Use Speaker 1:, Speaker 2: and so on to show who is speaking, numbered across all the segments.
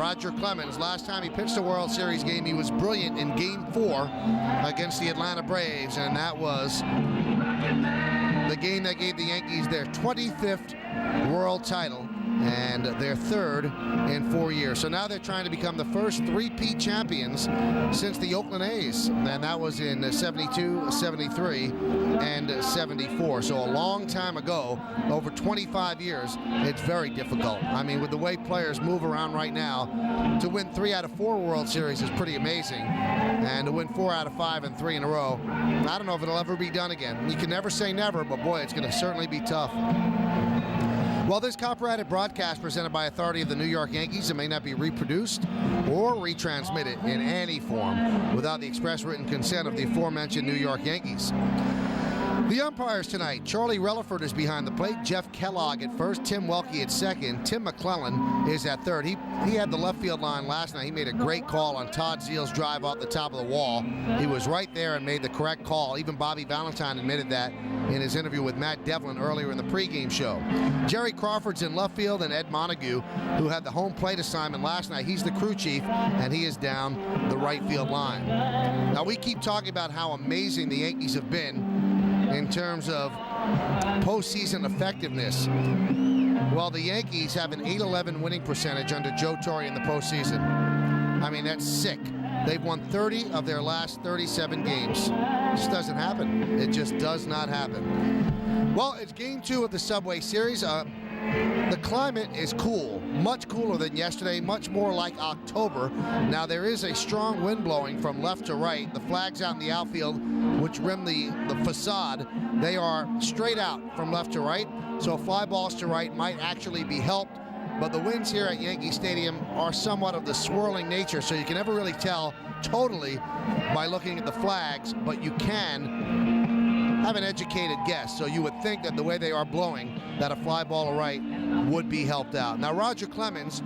Speaker 1: Roger Clemens, last time he pitched a World Series game, he was brilliant in Game 4 against the Atlanta Braves, and that was the game that gave the Yankees their 25th World title and their third in 4 years. So now they're trying to become the first three-peat champions since the Oakland A's, and that was in 72, 73, and 74. So a long time ago, over 25 years, it's very difficult. I mean, with the way players move around right now, to win 3 out of 4 World Series is pretty amazing, and to win 4 out of 5 and 3 in a row, I don't know if it'll ever be done again. You can never say never, but boy, it's going to certainly be tough. Well, this copyrighted broadcast presented by authority of the New York Yankees, it may not be reproduced or retransmitted in any form without the express written consent of the aforementioned New York Yankees. The umpires tonight, Charlie Relaford is behind the plate, Jeff Kellogg at first, Tim Welke at second, Tim McClellan is at third. He had the left field line last night. He made a great call on Todd Zeal's drive off the top of the wall. He was right there and made the correct call. Even Bobby Valentine admitted that in his interview with Matt Devlin earlier in the pregame show. Jerry Crawford's in left field, and Ed Montague, who had the home plate assignment last night, he's the crew chief, and he is down the right field line. Now, we keep talking about how amazing the Yankees have been in terms of postseason effectiveness. Well, the Yankees have an .811 winning percentage under Joe Torre in the postseason. I mean, that's sick. They've won 30 of their last 37 games. It just doesn't happen. It just does not happen. Well, it's Game 2 of the Subway Series. The climate is cool, much cooler than yesterday, much more like October. Now, there is a strong wind blowing from left to right. The flags out in the outfield, which rim the facade, they are straight out from left to right. So fly balls to right might actually be helped. But the winds here at Yankee Stadium are somewhat of the swirling nature, so you can never really tell totally by looking at the flags, but you can have an educated guess. So you would think that the way they are blowing, that a fly ball to right would be helped out. Now, Roger Clemens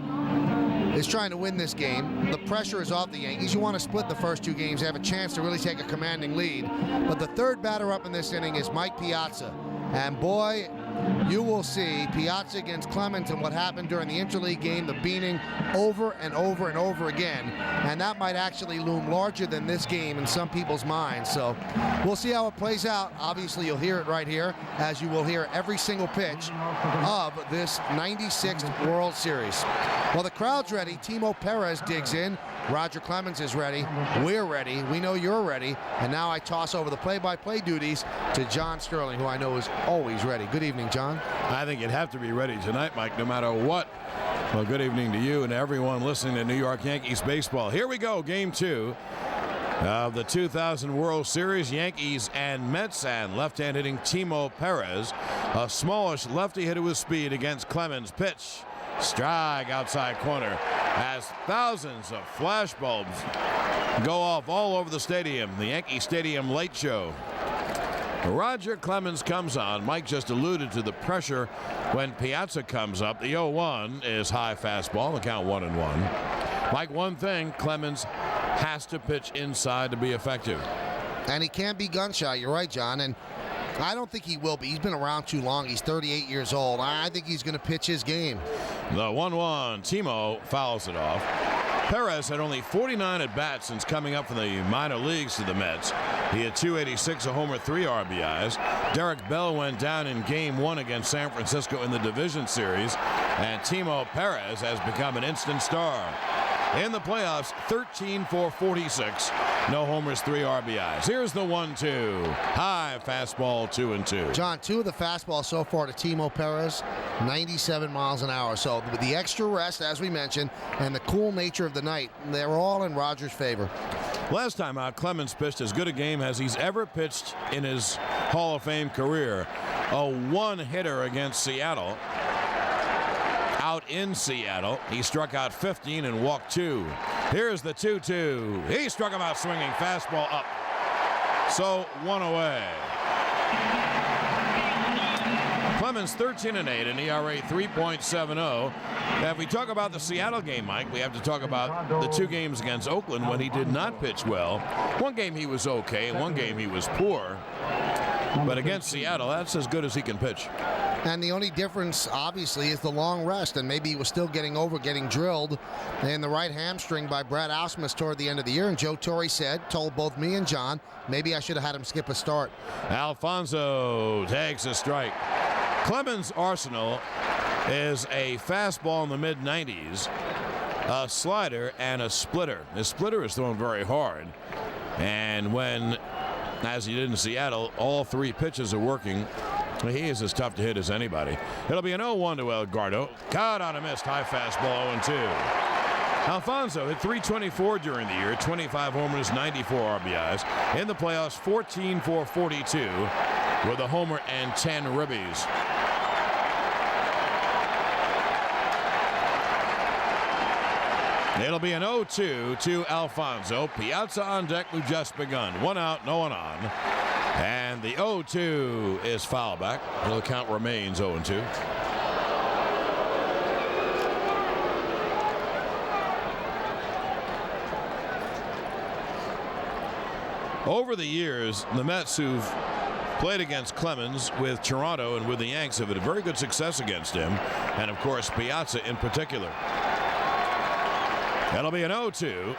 Speaker 1: is trying to win this game. The pressure is off the Yankees. You want to split the first 2 games, have a chance to really take a commanding lead. But the third batter up in this inning is Mike Piazza. And boy, you will see Piazza against Clemens and what happened during the interleague game, the beating over and over and over again. And that might actually loom larger than this game in some people's minds. So we'll see how it plays out. Obviously, you'll hear it right here, as you will hear every single pitch of this 96th World Series. Well, the crowd's ready. Timo Perez digs in. Roger Clemens is ready. We're ready. We know you're ready. And now I toss over the play-by-play duties to John Sterling, who I know is always ready. Good evening, John.
Speaker 2: I think you'd have to be ready tonight, Mike, no matter what. Well, good evening to you and everyone listening to New York Yankees baseball. Here we go, Game 2 of the 2000 World Series. Yankees and Mets, and left-hand hitting Timo Perez. A smallish lefty hitter with speed against Clemens. Pitch. Strike outside corner as thousands of flash bulbs go off all over the stadium. The Yankee Stadium Light Show. Roger Clemens comes on. Mike just alluded to the pressure when Piazza comes up. The 0-1 is high fastball. The count 1-1. Like one thing, Clemens has to pitch inside to be effective.
Speaker 1: And he can't be gun shy. You're right, John. And I don't think he will be. He's been around too long. He's 38 years old. I think he's going to pitch his game.
Speaker 2: The 1-1. Timo fouls it off. Perez had only 49 at-bats since coming up from the minor leagues to the Mets. He had 286, a homer, 3 RBIs. Derek Bell went down in Game 1 against San Francisco in the division series, and Timo Perez has become an instant star. In the playoffs, 13 for 46. No homers, 3 RBIs. Here's the 1-2. High fastball, 2-2.
Speaker 1: John, 2 of the fastballs so far to Timo Perez, 97 miles an hour. So with the extra rest, as we mentioned, and the cool nature of the night, they're all in Roger's favor.
Speaker 2: Last time out, Clemens pitched as good a game as he's ever pitched in his Hall of Fame career. A one-hitter against Seattle. Out in Seattle, he struck out 15 and walked 2. Here's the 2-2. He struck him out swinging, fastball up. So 1 away. Clemens 13 and 8, an ERA 3.70. Now, if we talk about the Seattle game, Mike, we have to talk about the 2 games against Oakland when he did not pitch well. One game he was okay, and one game he was poor. But against Seattle, that's as good as he can pitch.
Speaker 1: And the only difference, obviously, is the long rest. And maybe he was still getting drilled in the right hamstring by Brad Ausmus toward the end of the year. And Joe Torre told both me and John, maybe I should have had him skip a start.
Speaker 2: Alfonso takes a strike. Clemens' arsenal is a fastball in the mid-90s, a slider, and a splitter. His splitter is thrown very hard. And when, as he did in Seattle, all three pitches are working, he is as tough to hit as anybody. It'll be an 0-1 to Edgardo. Caught on a missed high fastball, 0-2. Alfonso hit .324 during the year, 25 homers, 94 RBIs. In the playoffs, 14 for 42 with a homer and 10 ribbies. It'll be an 0-2 to Alfonso. Piazza on deck, we've just begun. 1 out, no one on. And the 0-2 is foul back. The count remains 0-2. Over the years, the Mets who've played against Clemens with Toronto and with the Yanks have had very good success against him. And, of course, Piazza in particular. That'll be an 0-2.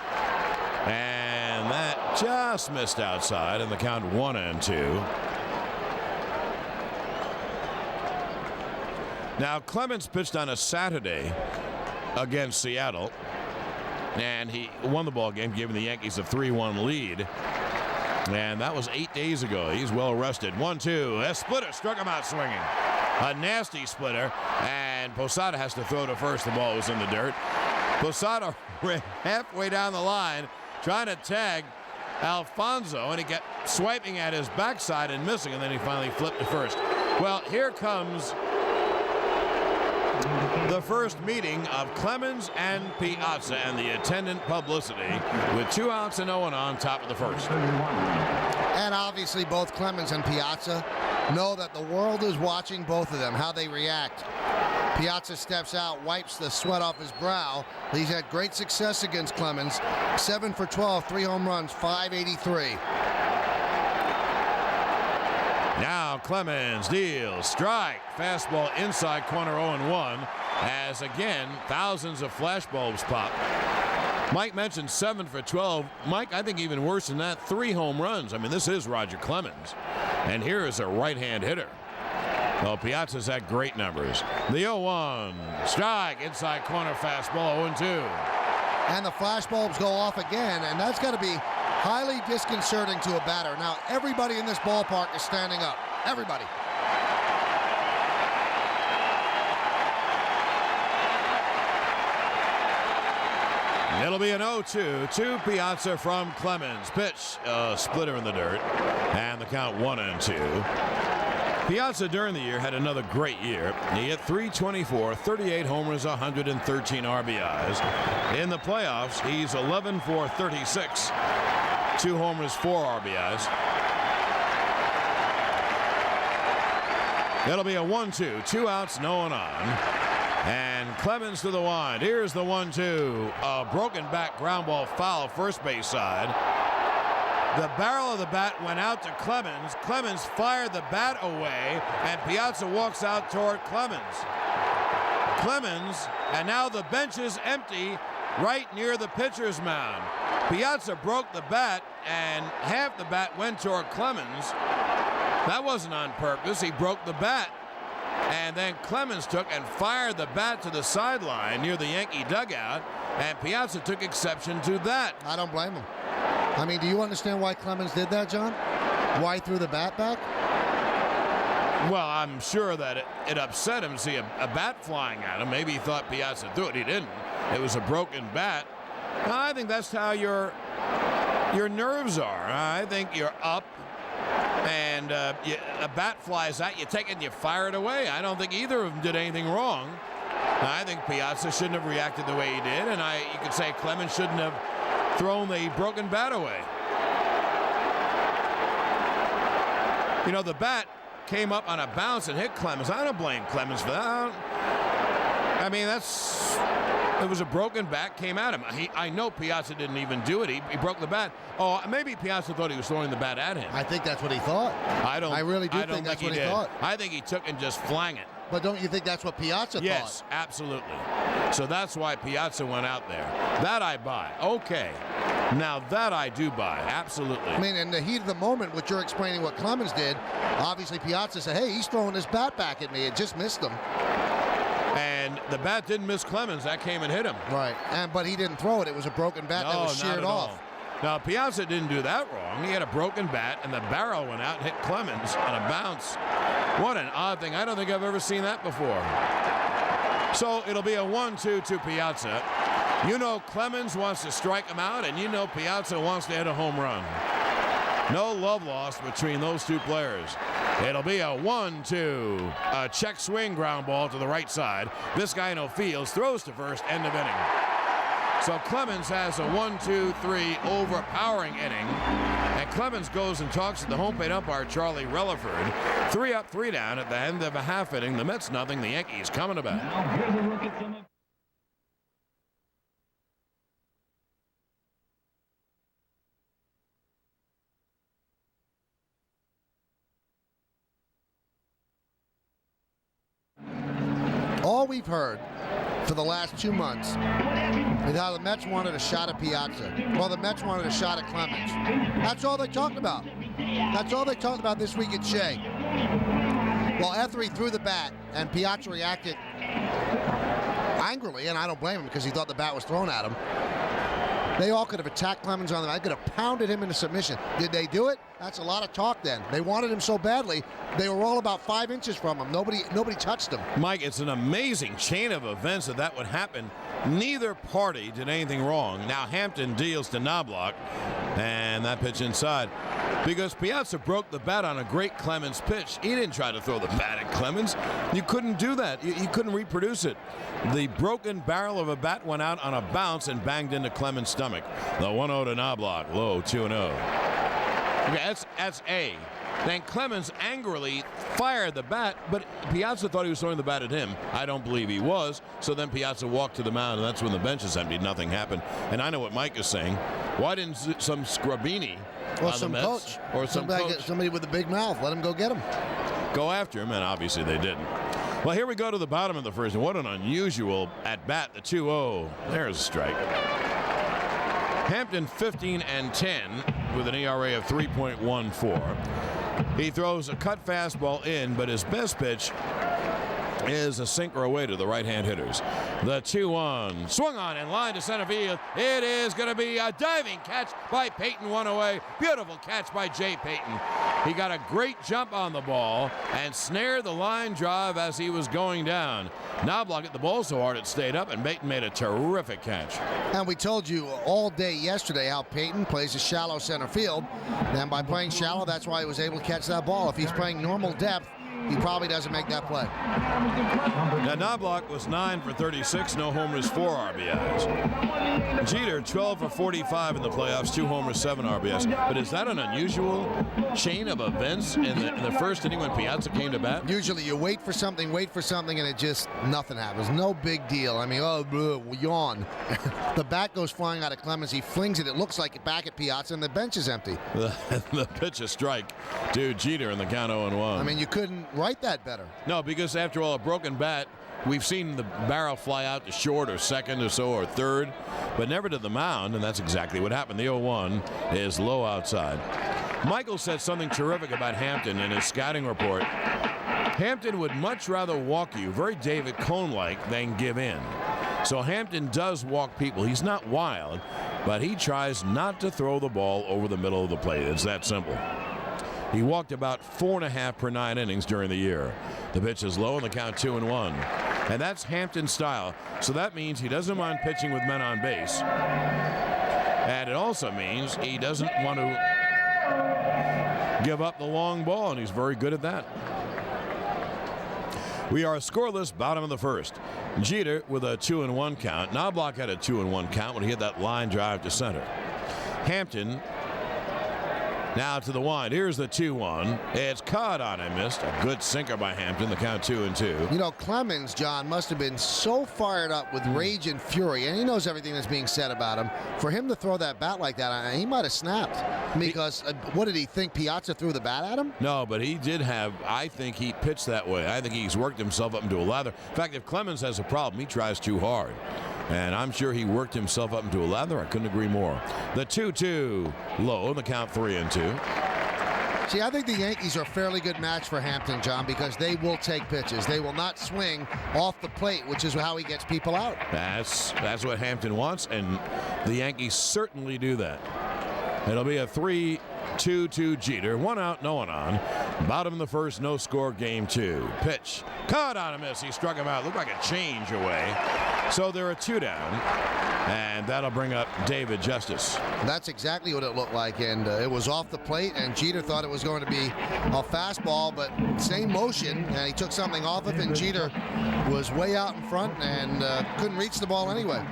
Speaker 2: And that just missed outside, and the count 1-2. Now, Clemens pitched on a Saturday against Seattle, and he won the ball game, giving the Yankees a 3-1 lead. And that was 8 days ago. He's well rested. 1-2. A splitter struck him out swinging. A nasty splitter, and Posada has to throw to first. The ball was in the dirt. Posada ran halfway down the line trying to tag Alfonso, and he kept swiping at his backside and missing, and then he finally flipped to first. Well, here comes the first meeting of Clemens and Piazza and the attendant publicity with 2 outs and 0 on top of the first.
Speaker 1: And obviously both Clemens and Piazza know that the world is watching both of them, how they react. Piazza steps out, wipes the sweat off his brow. He's had great success against Clemens. 7 for 12, 3 home runs, .583.
Speaker 2: Now Clemens deals, strike, fastball inside corner 0-1, as again thousands of flashbulbs pop. Mike mentioned 7 for 12. Mike, I think even worse than that, 3 home runs. I mean, this is Roger Clemens, and here is a right-hand hitter. Well, Piazza's had great numbers. The 0-1, strike, inside corner fastball, 0-2.
Speaker 1: And the flashbulbs go off again, and that's got to be highly disconcerting to a batter. Now, everybody in this ballpark is standing up. Everybody.
Speaker 2: It'll be an 0-2 to Piazza from Clemens. Pitch, splitter in the dirt, and the count 1-2. Piazza during the year had another great year. He hit .324, 38 homers, 113 RBIs. In the playoffs, he's 11 for 36, 2 homers, 4 RBIs. That'll be a 1-2, 2 outs, no one on. And Clemens to the wind. Here's the 1-2. A broken back ground ball foul, first base side. The barrel of the bat went out to Clemens. Clemens fired the bat away, and Piazza walks out toward Clemens. And now the bench is empty right near the pitcher's mound. Piazza broke the bat, and half the bat went toward Clemens. That wasn't on purpose. He broke the bat. And then Clemens took and fired the bat to the sideline near the Yankee dugout, and Piazza took exception to that.
Speaker 1: I don't blame him. I mean, do you understand why Clemens did that, John? Why he threw the bat back?
Speaker 2: Well, I'm sure that it upset him to see a bat flying at him. Maybe he thought Piazza threw it. He didn't. It was a broken bat. I think that's how your nerves are. I think you're up, and a bat flies at you, take it and you fire it away. I don't think either of them did anything wrong. I think Piazza shouldn't have reacted the way he did, and you could say Clemens shouldn't have thrown the broken bat away. You know, the bat came up on a bounce and hit Clemens. I don't blame Clemens for that. I mean, it was a broken bat, came at him. I know Piazza didn't even do it. He broke the bat. Oh, maybe Piazza thought he was throwing the bat at him.
Speaker 1: I think that's what he thought. I really do think that's what he thought.
Speaker 2: I think he took and just flang it.
Speaker 1: But don't you think that's what Piazza
Speaker 2: Yes,
Speaker 1: thought?
Speaker 2: absolutely. So that's why Piazza went out there. That I buy. Okay. Now that I do buy. Absolutely.
Speaker 1: I mean, in the heat of the moment, what you're explaining what Clemens did, obviously Piazza said, hey, he's throwing his bat back at me. It just missed him.
Speaker 2: And the bat didn't miss Clemens. That came and hit him.
Speaker 1: Right. But he didn't throw it. It was a broken bat that was sheared off.
Speaker 2: Now, Piazza didn't do that wrong. He had a broken bat, and the barrel went out and hit Clemens on a bounce. What an odd thing. I don't think I've ever seen that before. So it'll be a 1-2 to Piazza. You know Clemens wants to strike him out, and you know Piazza wants to hit a home run. No love lost between those two players. It'll be a 1-2. A check swing ground ball to the right side. This guy no fields, throws to first, end of inning. So Clemens has a 1-2-3 overpowering inning. And Clemens goes and talks to the home plate umpire, Charlie Relaford. 3 up, 3 down at the end of a half inning. The Mets nothing, the Yankees coming to bat.
Speaker 3: Now here's a look at some of
Speaker 1: All we've heard for the last 2 months is how the Mets wanted a shot at Piazza. Well, the Mets wanted a shot at Clemens. That's all they talked about. That's all they talked about this week at Shea. Well, Ethery threw the bat, and Piazza reacted angrily, and I don't blame him because he thought the bat was thrown at him. They all could have attacked Clemens on the bat. They could have pounded him into submission. Did they do it? That's a lot of talk then. They wanted him so badly, they were all about 5 inches from him. Nobody touched him.
Speaker 2: Mike, it's an amazing chain of events that would happen. Neither party did anything wrong. Now Hampton deals to Knobloch, and that pitch inside. Because Piazza broke the bat on a great Clemens pitch. He didn't try to throw the bat at Clemens. You couldn't do that. You couldn't reproduce it. The broken barrel of a bat went out on a bounce and banged into Clemens' stomach. The 1-0 to Knobloch, low 2-0. Okay, that's A. Then Clemens angrily fired the bat, but Piazza thought he was throwing the bat at him. I don't believe he was. So then Piazza walked to the mound, and that's when the bench is emptied. Nothing happened. And I know what Mike is saying. Why didn't some Scrabini
Speaker 1: or some
Speaker 2: Mets,
Speaker 1: coach
Speaker 2: or
Speaker 1: somebody with a big mouth, let him go get him?
Speaker 2: Go after him, and obviously they didn't. Well, here we go to the bottom of the first, and what an unusual at-bat, the 2-0. There's a strike. Hampton 15-10 with an ERA of 3.14. He throws a cut fastball in, but his best pitch is a sinker away to the right-hand hitters. The 2-1 swung on in line to center field. It is going to be a diving catch by Peyton, one away. Beautiful catch by Jay Peyton. He got a great jump on the ball and snared the line drive as he was going down. Knobloch hit the ball so hard it stayed up, and Peyton made a terrific catch.
Speaker 1: And we told you all day yesterday how Peyton plays a shallow center field. And by playing shallow, that's why he was able to catch that ball. If he's playing normal depth, he probably doesn't make that play.
Speaker 2: Now, Knobloch was 9 for 36, no homers, 4 RBIs. Jeter, 12 for 45 in the playoffs, 2 homers, 7 RBIs. But is that an unusual chain of events in the first inning when Piazza came to bat?
Speaker 1: Usually you wait for something, and it just, nothing happens. No big deal. I mean, yawn. The bat goes flying out of Clemens. He flings it. It looks like it back at Piazza, and the bench is empty.
Speaker 2: The pitch a strike to Jeter in the count 0-1.
Speaker 1: I mean, you couldn't write that better.
Speaker 2: No, because after all, a broken bat, we've seen the barrel fly out to short or second or so or third, but never to the mound, and that's exactly what happened. The 0-1 is low outside. Michael said something terrific about Hampton in his scouting report. Hampton would much rather walk you, very David Cone-like, than give in. So Hampton does walk people. He's not wild, but he tries not to throw the ball over the middle of the plate. It's that simple. He walked about 4.5 per 9 innings during the year. The pitch is low and the count 2-1. And that's Hampton's style. So that means he doesn't mind pitching with men on base. And it also means he doesn't want to give up the long ball, and he's very good at that. We are scoreless, bottom of the first. Jeter with a 2-1 count. Knobloch had a 2-1 count when he hit that line drive to center. Hampton Now to the wind. Here's the 2-1. It's caught on and missed. A good sinker by Hampton. The count 2-2.
Speaker 1: You know, Clemens, John, must have been so fired up with rage and fury, and he knows everything that's being said about him. For him to throw that bat like that, he might have snapped. Because what did he think? Piazza threw the bat at him?
Speaker 2: No, but he did have, I think he pitched that way. I think he's worked himself up into a lather. In fact, if Clemens has a problem, he tries too hard. And I'm sure he worked himself up into a lather. I couldn't agree more. The 2-2 low, the count 3-2.
Speaker 1: See, I think the Yankees are a fairly good match for Hampton, John, because they will take pitches. They will not swing off the plate, which is how he gets people out.
Speaker 2: That's what Hampton wants, and the Yankees certainly do that. It'll be a 3-2 Jeter. 1 out, no one on. Bottom of the first, no score, game 2. Pitch. Caught on a miss. He struck him out. Looked like a change away. So there are 2 down. And that'll bring up David Justice.
Speaker 1: That's exactly what it looked like. And it was off the plate, and Jeter thought it was going to be a fastball, but same motion. And he took something off of it, and Jeter was way out in front and couldn't reach the ball anyway.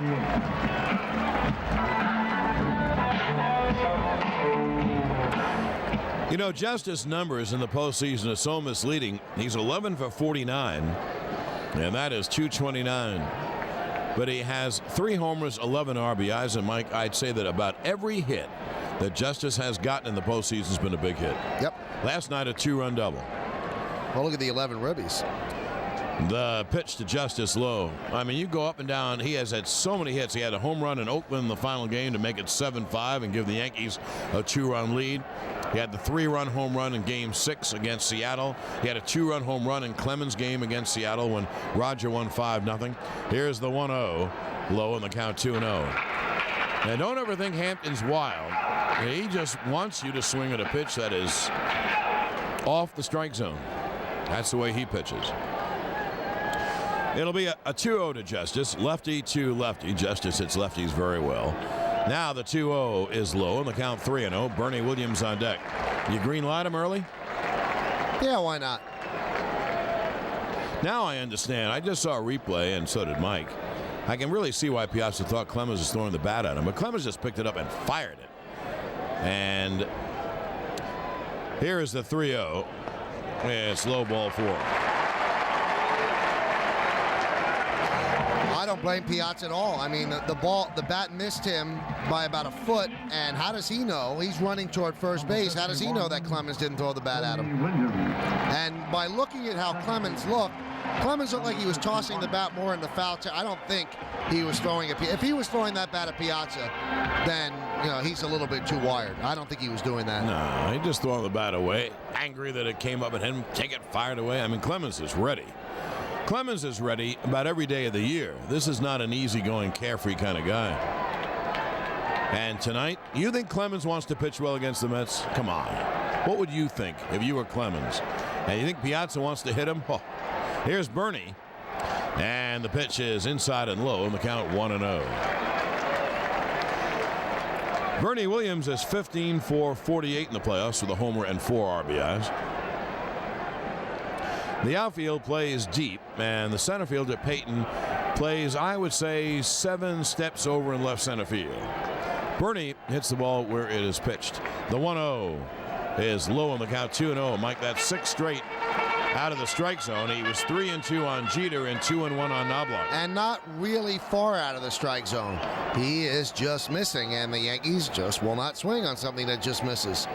Speaker 2: You know, Justice numbers in the postseason are so misleading. He's 11 for 49, and that is .229. But he has 3 homers, 11 RBIs, and Mike, I'd say that about every hit that Justice has gotten in the postseason has been a big hit.
Speaker 1: Yep.
Speaker 2: Last night, a 2-run double.
Speaker 1: Well, look at the 11 ribbies.
Speaker 2: The pitch to Justice low. I mean, you go up and down. He has had so many hits. He had a home run in Oakland in the final game to make it 7-5 and give the Yankees a 2-run lead. He had the 3-run home run in Game 6 against Seattle. He had a 2-run home run in Clemens' game against Seattle when Roger won 5-0. Here's the 1-0. Low in the count 2-0. And don't ever think Hampton's wild. He just wants you to swing at a pitch that is off the strike zone. That's the way he pitches. It'll be a 2-0 to Justice. Lefty to lefty. Justice hits lefties very well. Now the 2-0 is low, and the count 3-0. Bernie Williams on deck. You green light him early?
Speaker 1: Yeah, why not?
Speaker 2: Now I understand. I just saw a replay, and so did Mike. I can really see why Piazza thought Clemens was throwing the bat at him, but Clemens just picked it up and fired it. And here is the 3-0. It's low ball 4.
Speaker 1: I don't blame Piazza at all. I mean, the bat missed him by about a foot, and how does he know? He's running toward first base. How does he know that Clemens didn't throw the bat at him? And by looking at how Clemens looked like he was tossing the bat more in the foul. I don't think he was throwing it. If he was throwing that bat at Piazza, then he's a little bit too wired. I don't think he was doing that.
Speaker 2: No, he just throwing the bat away, angry that it came up at him, take it, fired away. I mean, Clemens is ready. Clemens is ready about every day of the year. This is not an easygoing, carefree kind of guy. And tonight, you think Clemens wants to pitch well against the Mets? Come on. What would you think if you were Clemens? And you think Piazza wants to hit him? Oh. Here's Bernie. And the pitch is inside and low, and the count 1-0. Bernie Williams is 15 for 48 in the playoffs with a homer and 4 RBIs. The outfield plays deep, and the center fielder, Peyton, plays, I would say, 7 steps over in left center field. Bernie hits the ball where it is pitched. The 1-0 is low on the count, 2-0. Mike, that's 6 straight out of the strike zone. He was 3-2 on Jeter and 2-1 on Knobloch.
Speaker 1: And not really far out of the strike zone. He is just missing, and the Yankees just will not swing on something that just misses.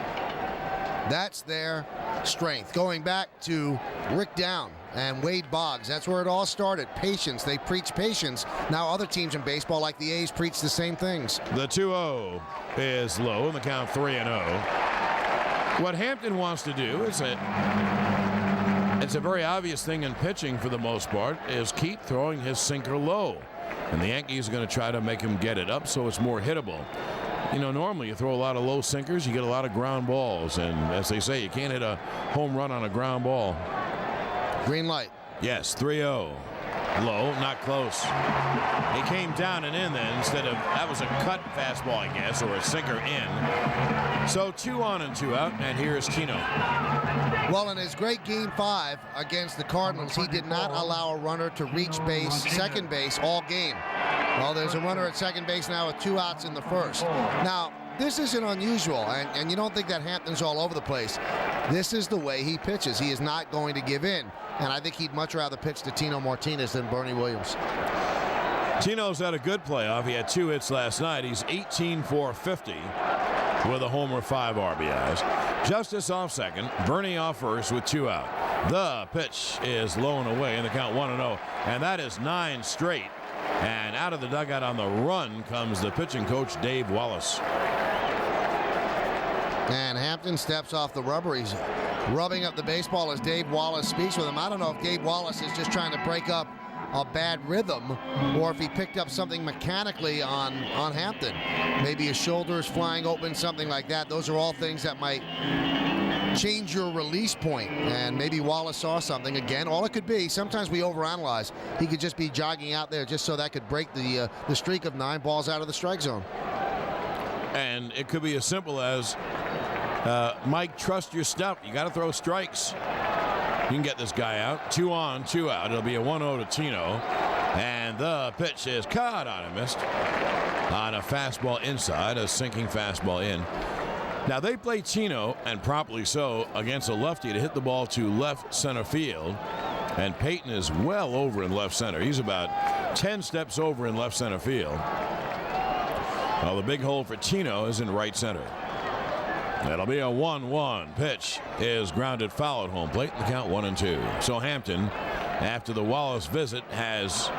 Speaker 1: That's their strength. Going back to Rick Down and Wade Boggs, that's where it all started. Patience. They preach patience. Now other teams in baseball, like the A's, preach the same things.
Speaker 2: The 2-0 is low, and the count 3-0. What Hampton wants to do is it's a very obvious thing in pitching for the most part, is keep throwing his sinker low. And the Yankees are going to try to make him get it up so it's more hittable. Normally you throw a lot of low sinkers, you get a lot of ground balls. And as they say, you can't hit a home run on a ground ball.
Speaker 1: Green light.
Speaker 2: Yes, 3-0. Low, not close. He came down and in then instead of, that was a cut fastball, I guess, or a sinker in. So 2 on and 2 out, and here's Tino.
Speaker 1: Well, in his great Game 5 against the Cardinals, he did not allow a runner to reach second base all game. Well, there's a runner at second base now with 2 outs in the first. Now, this isn't unusual, and you don't think that Hampton's all over the place. This is the way he pitches. He is not going to give in, and I think he'd much rather pitch to Tino Martinez than Bernie Williams.
Speaker 2: Tino's had a good playoff. He had 2 hits last night. He's 18 for 50 with a homer, 5 RBIs. Justice off second, Bernie off first with 2 out. The pitch is low and away in the count 1-0, and that is 9 straight. And out of the dugout on the run comes the pitching coach, Dave Wallace.
Speaker 1: And Hampton steps off the rubber. He's rubbing up the baseball as Dave Wallace speaks with him. I don't know if Dave Wallace is just trying to break up a bad rhythm or if he picked up something mechanically on Hampton. Maybe his shoulders flying open, something like that. Those are all things that might change your release point, and maybe Wallace saw something again. All it could be, sometimes we overanalyze. He could just be jogging out there just so that could break the streak of 9 balls out of the strike zone.
Speaker 2: And it could be as simple as, Mike, trust your stuff. You got to throw strikes. You can get this guy out. 2 on, 2 out. It'll be a 1-0 to Tino. And the pitch is caught on and missed on a fastball inside, a sinking fastball in. Now they play Tino, and properly so, against a lefty to hit the ball to left center field. And Peyton is well over in left center. He's about 10 steps over in left center field. Well, the big hole for Tino is in right center. That'll be a 1-1. Pitch is grounded foul at home plate. The count 1-2. So Hampton, after the Wallace visit, has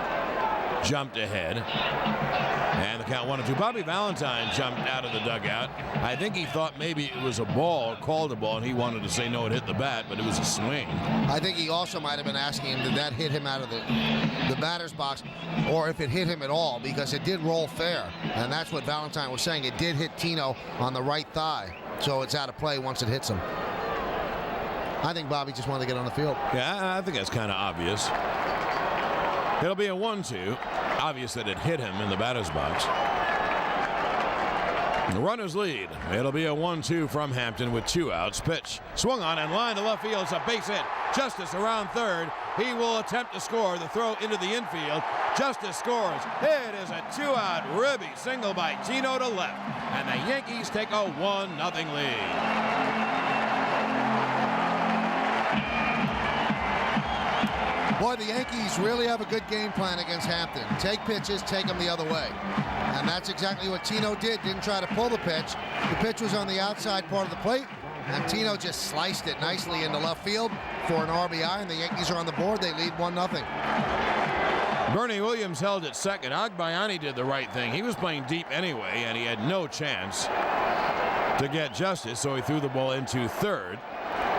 Speaker 2: jumped ahead. And the count 1-2. Bobby Valentine jumped out of the dugout. I think he thought maybe it was a ball, called a ball, and he wanted to say no, it hit the bat, but it was a swing.
Speaker 1: I think he also might have been asking him, did that hit him out of the batter's box, or if it hit him at all, because it did roll fair. And that's what Valentine was saying. It did hit Tino on the right thigh. So it's out of play once it hits him. I think Bobby just wanted to get on the field.
Speaker 2: Yeah, I think that's kind of obvious. It'll be a 1-2. Obvious that it hit him in the batter's box. The runners lead. It'll be a 1-2 from Hampton with 2 outs. Pitch swung on and line to left field. It's a base hit. Justice around third. He will attempt to score. The throw into the infield. Justice scores. It is a 2-out ribby single by Tino to left. And the Yankees take a 1-0 lead.
Speaker 1: Boy, the Yankees really have a good game plan against Hampton. Take pitches, take them the other way. And that's exactly what Tino did. Didn't try to pull the pitch. The pitch was on the outside part of the plate, and Tino just sliced it nicely into left field for an RBI, and the Yankees are on the board. They lead 1-0.
Speaker 2: Bernie Williams held at second. Agbayani did the right thing. He was playing deep anyway, and he had no chance to get Justice, so he threw the ball into third.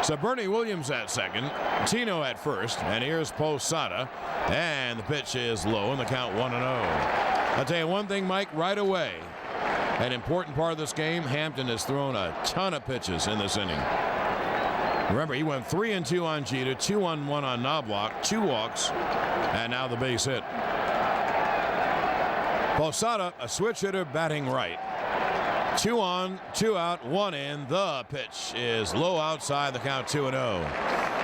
Speaker 2: So Bernie Williams at second, Tino at first, and here's Posada, and the pitch is low, and the count 1-0. I'll tell you one thing, Mike, right away, an important part of this game, Hampton has thrown a ton of pitches in this inning. Remember, he went 3-2 on Jeter, 2-1 on Knobloch, 2 walks, and now the base hit. Posada, a switch hitter, batting right. 2 on, 2 out, 1 in. The pitch is low outside, the count 2-0.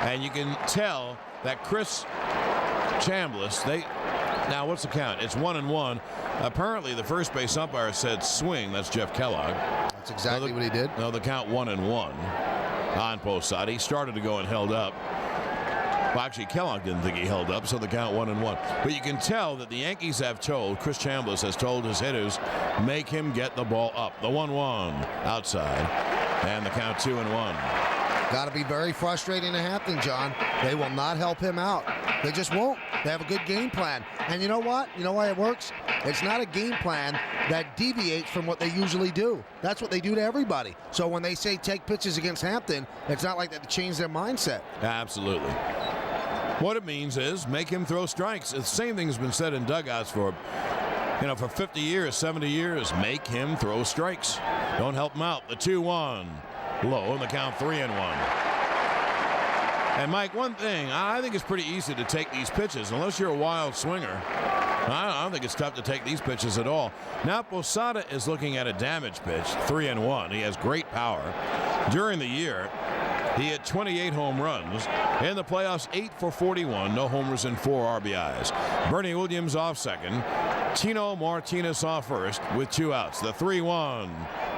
Speaker 2: And you can tell that Chris Chambliss, now what's the count? It's 1-1. Apparently the first base umpire said swing. That's Jeff Kellogg.
Speaker 1: That's exactly what he did.
Speaker 2: No, the count 1-1 on Posada. He started to go and held up. Well, actually, Kellogg didn't think he held up, so the count 1-1. But you can tell that the Yankees have told, Chris Chambliss has told his hitters, make him get the ball up. The 1-1 outside, and the count 2-1.
Speaker 1: Got to be very frustrating to Hampton, John. They will not help him out. They just won't. They have a good game plan. And you know what? You know why it works? It's not a game plan that deviates from what they usually do. That's what they do to everybody. So when they say take pitches against Hampton, it's not like they change their mindset.
Speaker 2: Absolutely. What it means is make him throw strikes. The same thing has been said in dugouts for 50 years, 70 years. Make him throw strikes. Don't help him out. The 2-1 low, and the count 3-1. And Mike, one thing, I think it's pretty easy to take these pitches unless you're a wild swinger. I don't think it's tough to take these pitches at all. Now Posada is looking at a damage pitch, 3-1. He has great power. During the year, He hit 28 home runs. In the playoffs, 8 for 41, no homers and 4 RBIs. Bernie Williams off second. Tino Martinez off first with 2 outs. The 3-1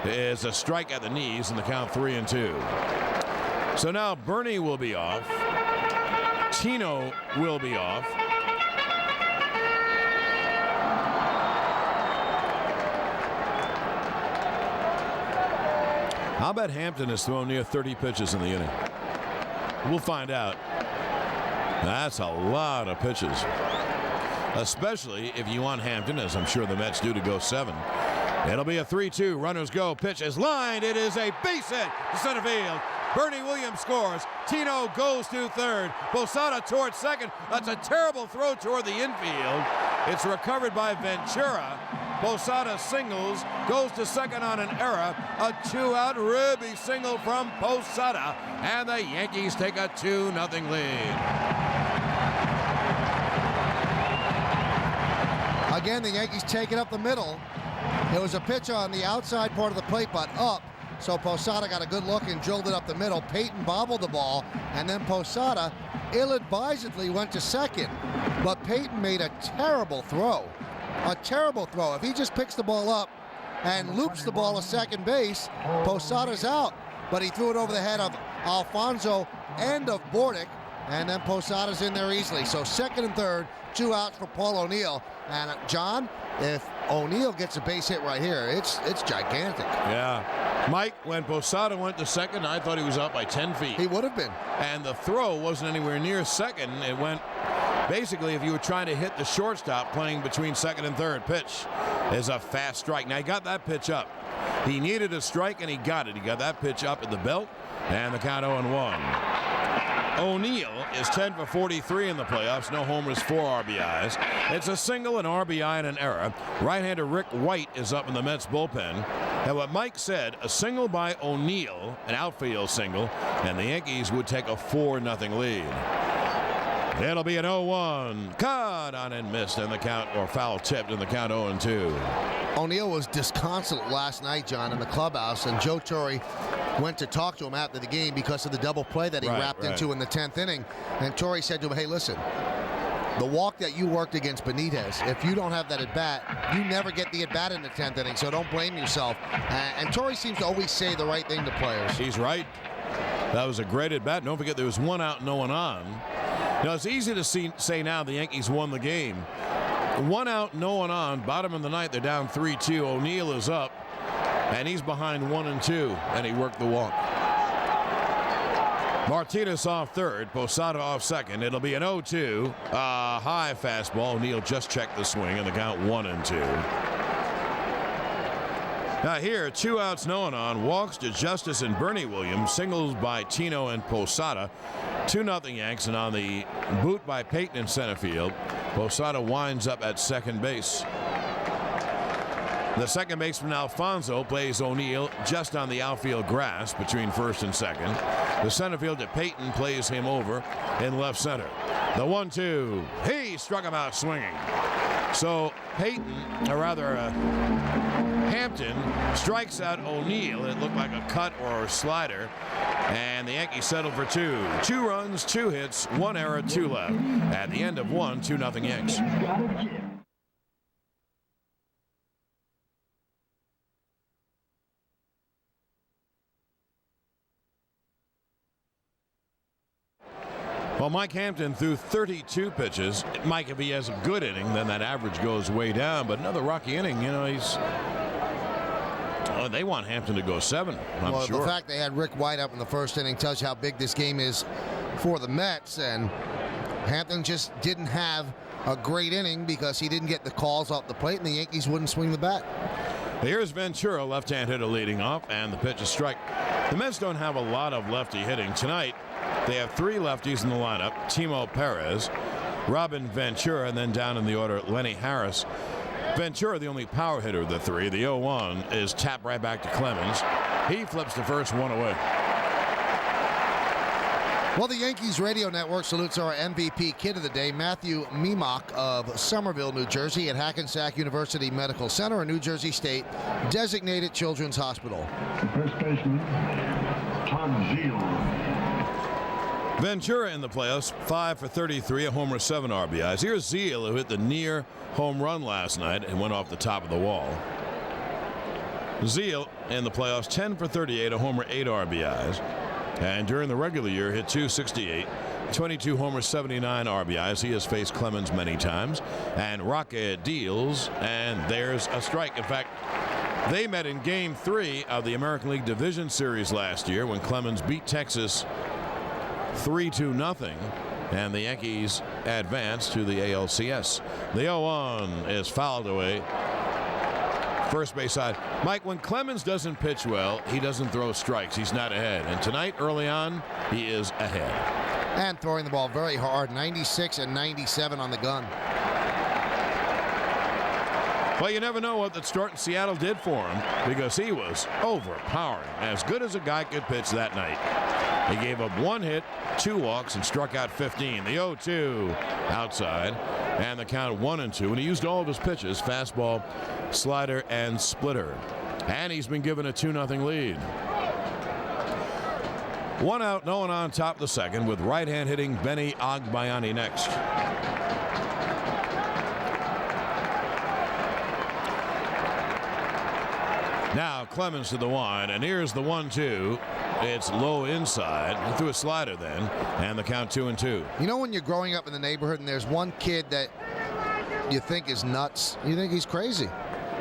Speaker 2: is a strike at the knees in the count 3-2. So now Bernie will be off. Tino will be off. I'll bet Hampton has thrown near 30 pitches in the inning. We'll find out. That's a lot of pitches, especially if you want Hampton, as I'm sure the Mets do, to go 7. It'll be a 3-2. Runners go. Pitch is lined. It is a base hit to center field. Bernie Williams scores. Tino goes to third. Posada towards second. That's a terrible throw toward the infield. It's recovered by Ventura. Posada singles, goes to second on an error. A 2-out ribby single from Posada, and the Yankees take a 2-0 lead.
Speaker 1: Again, the Yankees take it up the middle. It was a pitch on the outside part of the plate, but up. So Posada got a good look and drilled it up the middle. Payton bobbled the ball, and then Posada ill-advisedly went to second. But Payton made a terrible throw. A terrible throw. If he just picks the ball up and loops the ball to second base, Posada's out. But he threw it over the head of Alfonso and of Bordick, and then Posada's in there easily. So second and third, 2 outs for Paul O'Neill. And John, if O'Neill gets a base hit right here, it's gigantic.
Speaker 2: Yeah. Mike, when Posada went to second, I thought he was out by 10 feet.
Speaker 1: He would have been.
Speaker 2: And the throw wasn't anywhere near second. It went basically, if you were trying to hit the shortstop playing between second and third, pitch is a fast strike. Now, he got that pitch up. He needed a strike, and he got it. He got that pitch up at the belt, and the count 0-1. O'Neill is 10 for 43 in the playoffs. No homers, 4 RBIs. It's a single, an RBI, and an error. Right-hander Rick White is up in the Mets bullpen. And what Mike said, a single by O'Neill, an outfield single, and the Yankees would take a 4-0 lead. It'll be an 0-1. Caught on and missed in the count, or foul tipped in the count 0-2.
Speaker 1: O'Neill was disconsolate last night, John, in the clubhouse, and Joe Torre went to talk to him after the game because of the double play that he wrapped into in the 10th inning. And Torre said to him, hey, listen, the walk that you worked against Benitez, if you don't have that at-bat, you never get the at-bat in the 10th inning, so don't blame yourself. And Torre seems to always say the right thing to players.
Speaker 2: He's right. That was a great at-bat. Don't forget there was 1 out, no one on. Now, it's easy to say now the Yankees won the game. 1 out, no one on. Bottom of the ninth, they're down 3-2. O'Neill is up, and he's behind 1-2, and he worked the walk. Martinez off third, Posada off second. It'll be an 0-2. High fastball. O'Neill just checked the swing, and the count 1-2. Now here, 2 outs, no one on. Walks to Justice and Bernie Williams. Singles by Tino and Posada. 2-0 Yanks, and on the boot by Payton in center field, Posada winds up at second base. The second baseman Alfonso plays O'Neill just on the outfield grass between first and second. The center fielder Payton plays him over in left center. The 1-2. He struck him out swinging. So Payton, or rather Hampton, strikes out O'Neill. It looked like a cut or a slider. And the Yankees settled for 2. 2 runs, 2 hits, 1 error, 2 left. At the end of 1, 2-0 Yanks. Well, Mike Hampton threw 32 pitches. Mike, if he has a good inning, then that average goes way down. But another rocky inning, you know, they want Hampton to go 7, I'm sure.
Speaker 1: The fact they had Rick White up in the first inning tells you how big this game is for the Mets. And Hampton just didn't have a great inning because he didn't get the calls off the plate, and the Yankees wouldn't swing the bat.
Speaker 2: Here's Ventura, left-hand hitter leading off, and the pitch is strike. The Mets don't have a lot of lefty hitting tonight. They have 3 lefties in the lineup: Timo Perez, Robin Ventura, and then down in the order, Lenny Harris. Ventura, the only power hitter of the 3. The 0-1 is tapped right back to Clemens. He flips the first one away.
Speaker 1: Well, the Yankees radio network salutes our MVP kid of the day, Matthew Memock of Somerville, New Jersey, at Hackensack University Medical Center, a New Jersey State designated children's hospital.
Speaker 3: The first baseman, Todd Zeal.
Speaker 2: Ventura in the playoffs, 5 for 33, a homer, 7 RBIs. Here's Zeile, who hit the near home run last night and went off the top of the wall. Zeile in the playoffs, 10 for 38, a homer, 8 RBIs. And during the regular year, hit .268, 22 homers, 79 RBIs. He has faced Clemens many times. And Rocket deals, and there's a strike. In fact, they met in Game 3 of the American League Division Series last year when Clemens beat Texas 3-0, and the Yankees advanced to the ALCS. The 0-1 is fouled away. First base side. Mike, when Clemens doesn't pitch well, he doesn't throw strikes. He's not ahead. And tonight, early on, he is ahead.
Speaker 1: And throwing the ball very hard, 96 and 97 on the gun.
Speaker 2: Well, you never know what that start in Seattle did for him, because he was overpowering. As good as a guy could pitch that night. He gave up 1 hit, 2 walks, and struck out 15. The 0-2 outside, and the count 1-2. And he used all of his pitches, fastball, slider, and splitter. And he's been given a 2-0 lead. 1 out, no one on top of the second, with right-hand hitting Benny Agbayani next. Now Clemens to the wind, and here's the 1-2. It's low inside. He threw a slider then, and the count 2-2.
Speaker 1: You know, when you're growing up in the neighborhood and there's one kid that you think is nuts, you think he's crazy,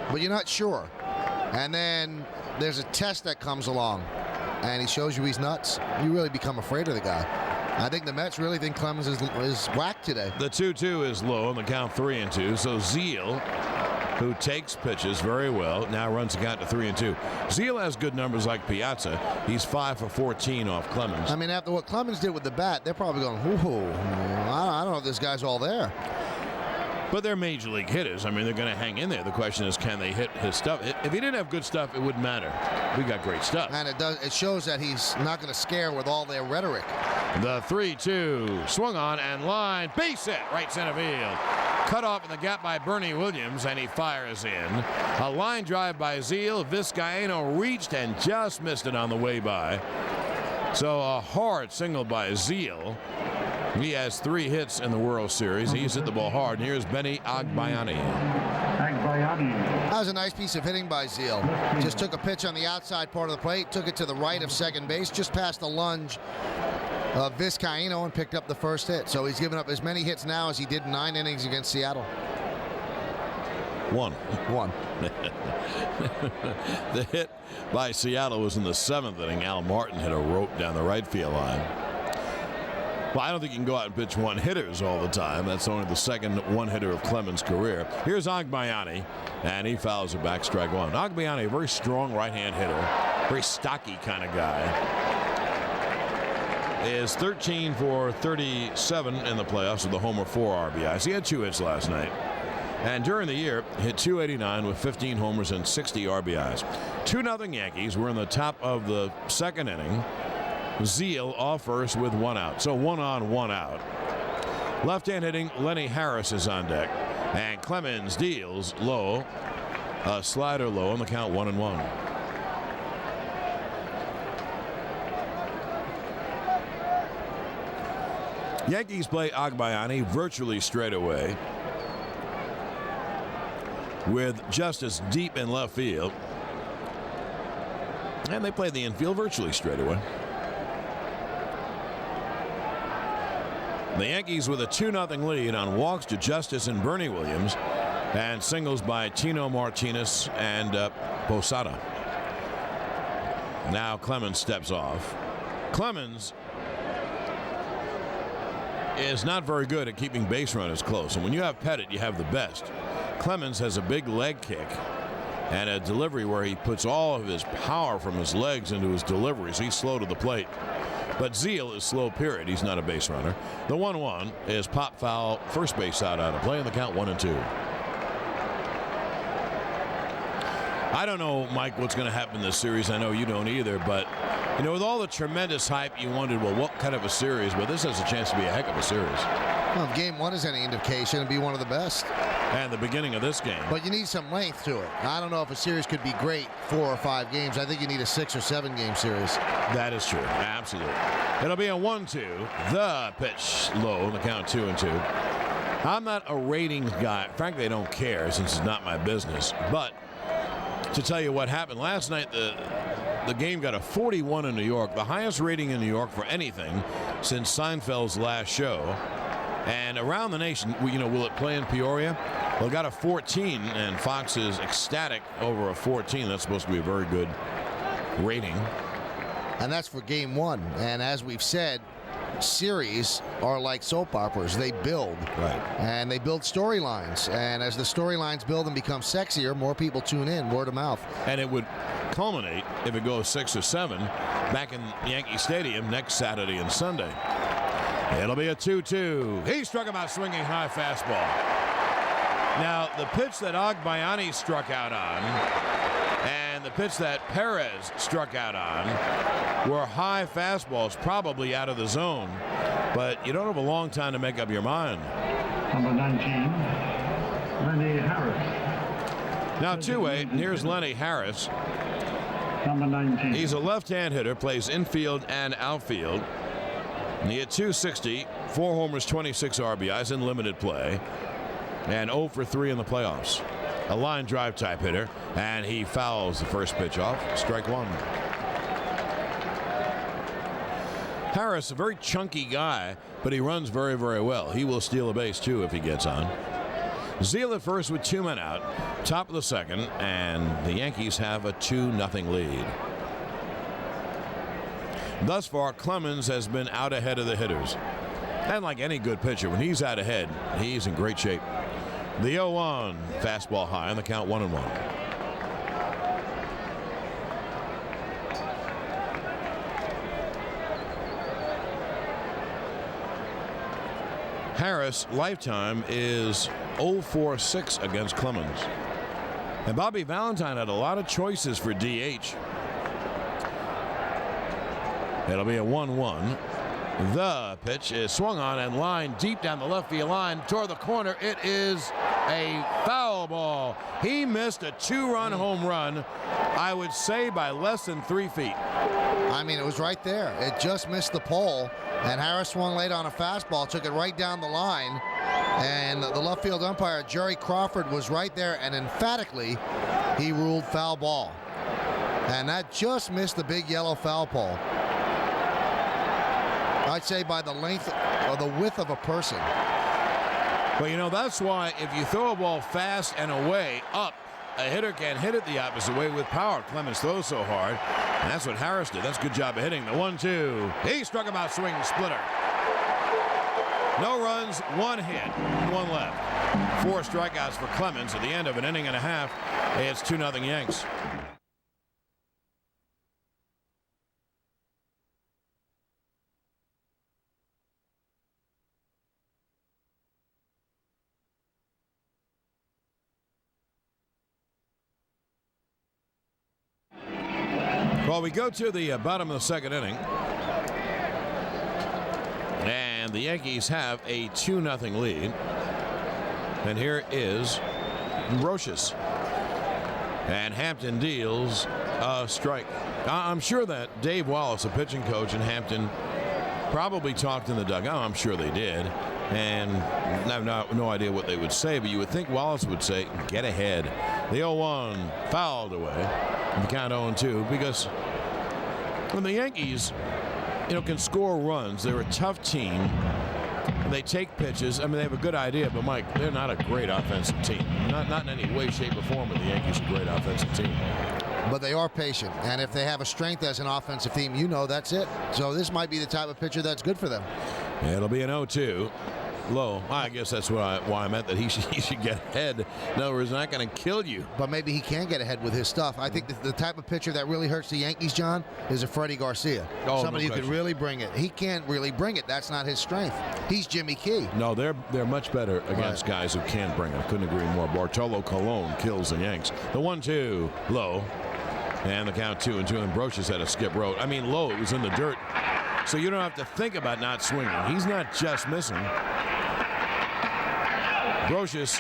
Speaker 1: but you're not sure. And then there's a test that comes along, and he shows you he's nuts. You really become afraid of the guy. I think the Mets really think Clemens is whacked today.
Speaker 2: The 2-2 is low, and the count 3-2. So Zeile, who takes pitches very well, now runs the count to 3-2. Zeile has good numbers like Piazza. He's 5 for 14 off Clemens.
Speaker 1: I mean, after what Clemens did with the bat, they're probably going, ooh, I don't know if this guy's all there.
Speaker 2: But they're major league hitters. I mean, they're going to hang in there. The question is, can they hit his stuff? If he didn't have good stuff, it wouldn't matter. We got great stuff.
Speaker 1: And it shows that he's not going to scare with all their rhetoric.
Speaker 2: The 3-2 swung on and line, base hit, right center field. Cut off in the gap by Bernie Williams, and he fires in. A line drive by Zeile. Vizcaino reached and just missed it on the way by. So a hard single by Zeile. He has 3 hits in the World Series. He's hit the ball hard. And here's Benny Agbayani.
Speaker 1: That was a nice piece of hitting by Zeile. Just took a pitch on the outside part of the plate, took it to the right of second base, just past the lunge of Vizcaino, and picked up the first hit. So he's given up as many hits now as he did in 9 innings against Seattle.
Speaker 2: 1. The hit by Seattle was in the 7th inning. Al Martin hit a rope down the right field line. Well, I don't think you can go out and pitch one-hitters all the time. That's only the second one-hitter of Clemens' career. Here's Agbayani, and he fouls it back, strike 1. Agbayani, a very strong right-hand hitter, very stocky kind of guy, is 13 for 37 in the playoffs with a homer, 4 RBIs. He had 2 hits last night. And during the year, hit .289 with 15 homers and 60 RBIs. 2-0 Yankees. We're in the top of the second inning. Zeile off first with 1 out. So 1 on, 1 out. Left-hand hitting Lenny Harris is on deck. And Clemens deals low. A slider low on the count, 1-1. Yankees play Agbayani virtually straight away, with Justice deep in left field. And they play the infield virtually straight away. The Yankees with a 2-0 lead on walks to Justice and Bernie Williams, and singles by Tino Martinez and Posada. Now Clemens steps off. Clemens is not very good at keeping base runners close, and when you have Pettit, you have the best. Clemens has a big leg kick and a delivery where he puts all of his power from his legs into his deliveries. He's slow to the plate. But Zeile is slow, period. He's not a base runner. The 1-1 is pop foul, first base side out of play, and the count 1-2. I don't know, Mike, what's going to happen in this series. I know you don't either, but you know, with all the tremendous hype, you wondered, well, what kind of a series? But this has a chance to be a heck of a series.
Speaker 1: Well, if Game 1 is any indication, it'd be one of the best.
Speaker 2: and the beginning of this game.
Speaker 1: But you need some length to it. I don't know if a series could be great 4 or 5 games. I think you need a 6 or 7 game series.
Speaker 2: That is true. Absolutely. It'll be a 1-2. The pitch low. The count 2-2. I'm not a ratings guy. Frankly, I don't care since it's not my business. But to tell you what happened last night, the game got a 41 in New York, the highest rating in New York for anything since Seinfeld's last show. And around the nation, will it play in Peoria? Well, it got a 14, and Fox is ecstatic over a 14. That's supposed to be a very good rating.
Speaker 1: And that's for game 1. And as we've said, series are like soap operas. They build.
Speaker 2: Right.
Speaker 1: And they build storylines. And as the storylines build and become sexier, more people tune in, word of mouth.
Speaker 2: And it would culminate, if it goes 6 or 7, back in Yankee Stadium next Saturday and Sunday. It'll be a 2-2. He struck him out swinging high fastball. Now, the pitch that Agbayani struck out on and the pitch that Perez struck out on were high fastballs, probably out of the zone. But you don't have a long time to make up your mind.
Speaker 3: Number 19, Lenny Harris.
Speaker 2: Now 2-8, here's Lenny Harris.
Speaker 3: Number 19.
Speaker 2: He's a left-hand hitter, plays infield and outfield. And he had 260, 4 homers, 26 RBIs in limited play, and 0 for 3 in the playoffs. A line drive type hitter, and he fouls the first pitch off. Strike 1. Harris, a very chunky guy, but he runs very, very well. He will steal a base, too, if he gets on. Zeal at first with 2 men out, top of the second, and the Yankees have a 2-0 lead. Thus far, Clemens has been out ahead of the hitters. And like any good pitcher, when he's out ahead, he's in great shape. The 0-1, fastball high on the count 1-1. Harris, lifetime, is 0-4-6 against Clemens. And Bobby Valentine had a lot of choices for DH. It'll be a 1-1. The pitch is swung on and lined deep down the left field line toward the corner. It is a foul ball. He missed a 2-run home run, I would say by less than 3 feet.
Speaker 1: I mean, it was right there. It just missed the pole, and Harris swung late on a fastball, took it right down the line, and the left field umpire, Jerry Crawford, was right there, and emphatically, he ruled foul ball. And that just missed the big yellow foul pole. I'd say by the length or the width of a person.
Speaker 2: Well, that's why if you throw a ball fast and away, up, a hitter can hit it the opposite way with power. Clemens throws so hard, and that's what Harris did. That's a good job of hitting. The 1-2. He struck him out swinging splitter. No runs, 1 hit, 1 left. 4 strikeouts for Clemens at the end of an inning and a half. It's 2-0 Yanks. Well, we go to the bottom of the second inning, and the Yankees have a 2-0 lead. And here is Brocious, and Hampton deals a strike. I'm sure that Dave Wallace, a pitching coach in Hampton, probably talked in the dugout. I'm sure they did, and I have no idea what they would say, but you would think Wallace would say, get ahead. The 0-1 fouled away. The count 0-2, because when the Yankees, can score runs, they're a tough team. They take pitches. I mean, they have a good idea, but Mike, they're not a great offensive team. Not in any way, shape, or form are the Yankees a great offensive team.
Speaker 1: But they are patient, and if they have a strength as an offensive team, that's it. So this might be the type of pitcher that's good for them.
Speaker 2: It'll be an 0-2. Low. I guess that's why I meant that he should get ahead. In other words, not going to kill you.
Speaker 1: But maybe he can get ahead with his stuff. I think the type of pitcher that really hurts the Yankees, John, is a Freddie Garcia. Somebody who can really bring it. He can't really bring it. That's not his strength. He's Jimmy Key.
Speaker 2: No, they're much better against guys who can bring it. Couldn't agree more. Bartolo Colon kills the Yanks. The 1-2 low, and the count 2-2. And Brocious had a skip road. I mean, low. It was in the dirt, so you don't have to think about not swinging. He's not just missing. Brocious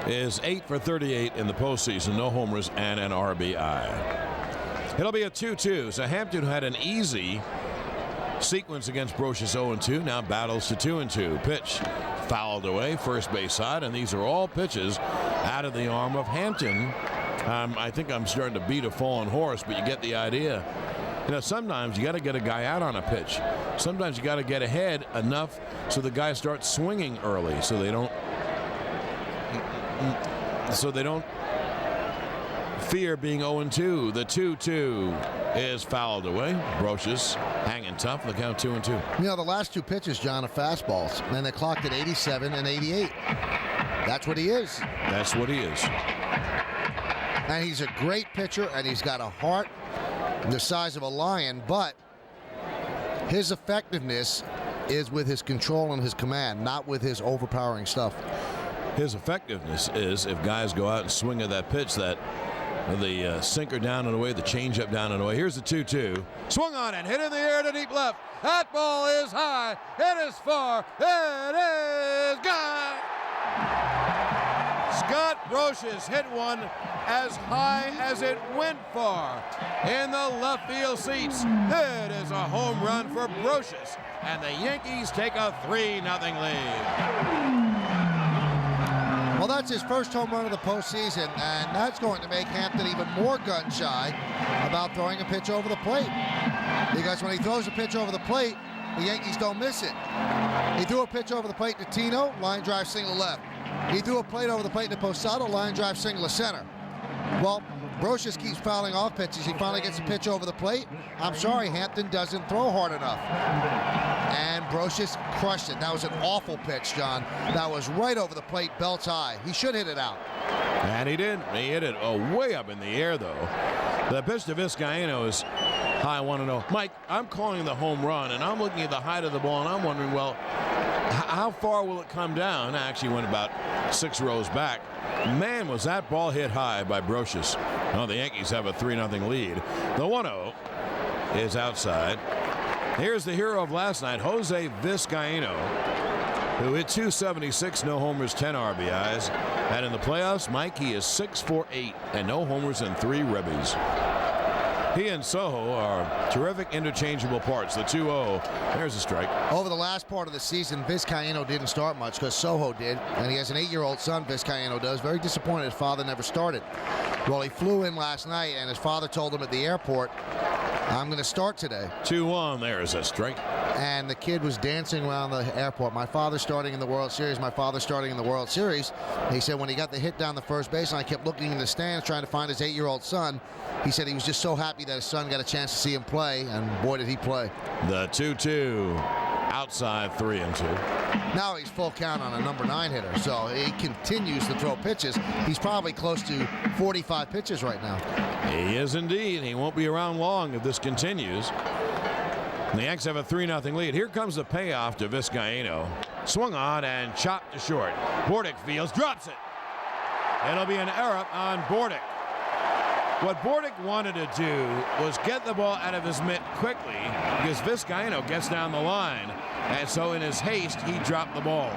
Speaker 2: is 8 for 38 in the postseason. No homers and an RBI. It'll be a 2-2. So Hampton, who had an easy sequence against Brocious 0-2, now battles to 2-2. Pitch fouled away, first base side, and these are all pitches out of the arm of Hampton. I think I'm starting to beat a fallen horse, but you get the idea. You know, sometimes you got to get a guy out on a pitch. Sometimes you got to get ahead enough so the guy starts swinging early, so they don't fear being 0-2. The 2-2 is fouled away. Brocious hanging tough. The count 2-2.
Speaker 1: You know, the last two pitches, John, are fastballs, and they clocked at 87 and 88. That's what he is.
Speaker 2: That's what he is.
Speaker 1: And he's a great pitcher, and he's got a heart the size of a lion, but his effectiveness is with his control and his command, not with his overpowering stuff.
Speaker 2: His effectiveness is if guys go out and swing at that pitch, that the sinker down and away, the changeup down and away. Here's the 2-2. Swung on and hit in the air to deep left. That ball is high. It is far. It is gone. Scott Brocious hit one as high as it went far in the left field seats. It is a home run for Brocious, and the Yankees take a 3-0 lead.
Speaker 1: Well, that's his first home run of the postseason, and that's going to make Hampton even more gun-shy about throwing a pitch over the plate. Because when he throws a pitch over the plate, the Yankees don't miss it. He threw a pitch over the plate to Tino, line drive single left. He threw a plate over the plate to Posada, line drive single to center. Well, Brocious keeps fouling off pitches. He finally gets a pitch over the plate. I'm sorry, Hampton doesn't throw hard enough. And Brocious crushed it. That was an awful pitch, John. That was right over the plate, belts high. He should hit it out.
Speaker 2: And he did. He hit it way up in the air, though. The pitch to Vizcaino is high 1-0. Mike, I'm calling the home run, and I'm looking at the height of the ball, and I'm wondering, well, how far will it come down? I actually went about 6 rows back. Man, was that ball hit high by Brocious. Well, the Yankees have a 3-0 lead. The 1-0 is outside. Here's the hero of last night, Jose Vizcaino, who hit .276, no homers, 10 RBIs. And in the playoffs, Mike, he is 6-for-8 and no homers and 3 ribbies. He and Soho are terrific interchangeable parts. The 2-0. There's a strike.
Speaker 1: Over the last part of the season, Vizcaino didn't start much because Soho did. And he has an 8-year-old son, Vizcaino does. Very disappointed his father never started. Well, he flew in last night, and his father told him at the airport, I'm going to start today.
Speaker 2: 2-1. There's a strike.
Speaker 1: And the kid was dancing around the airport. My father's starting in the World Series. My father's starting in the World Series. He said when he got the hit down the first base and I kept looking in the stands trying to find his 8-year-old son, he said he was just so happy that his son got a chance to see him play, and boy, did he play.
Speaker 2: The 2-2. Outside 3-2.
Speaker 1: Now he's full count on a number 9 hitter, so he continues to throw pitches. He's probably close to 45 pitches right now.
Speaker 2: He is indeed. He won't be around long if this continues. And the Yanks have a 3-0 lead. Here comes the payoff to Vizcaino. Swung on and chopped to short. Bordick fields, drops it. It'll be an error on Bordick. What Bordick wanted to do was get the ball out of his mitt quickly because Vizcaino gets down the line. And so in his haste, he dropped the ball.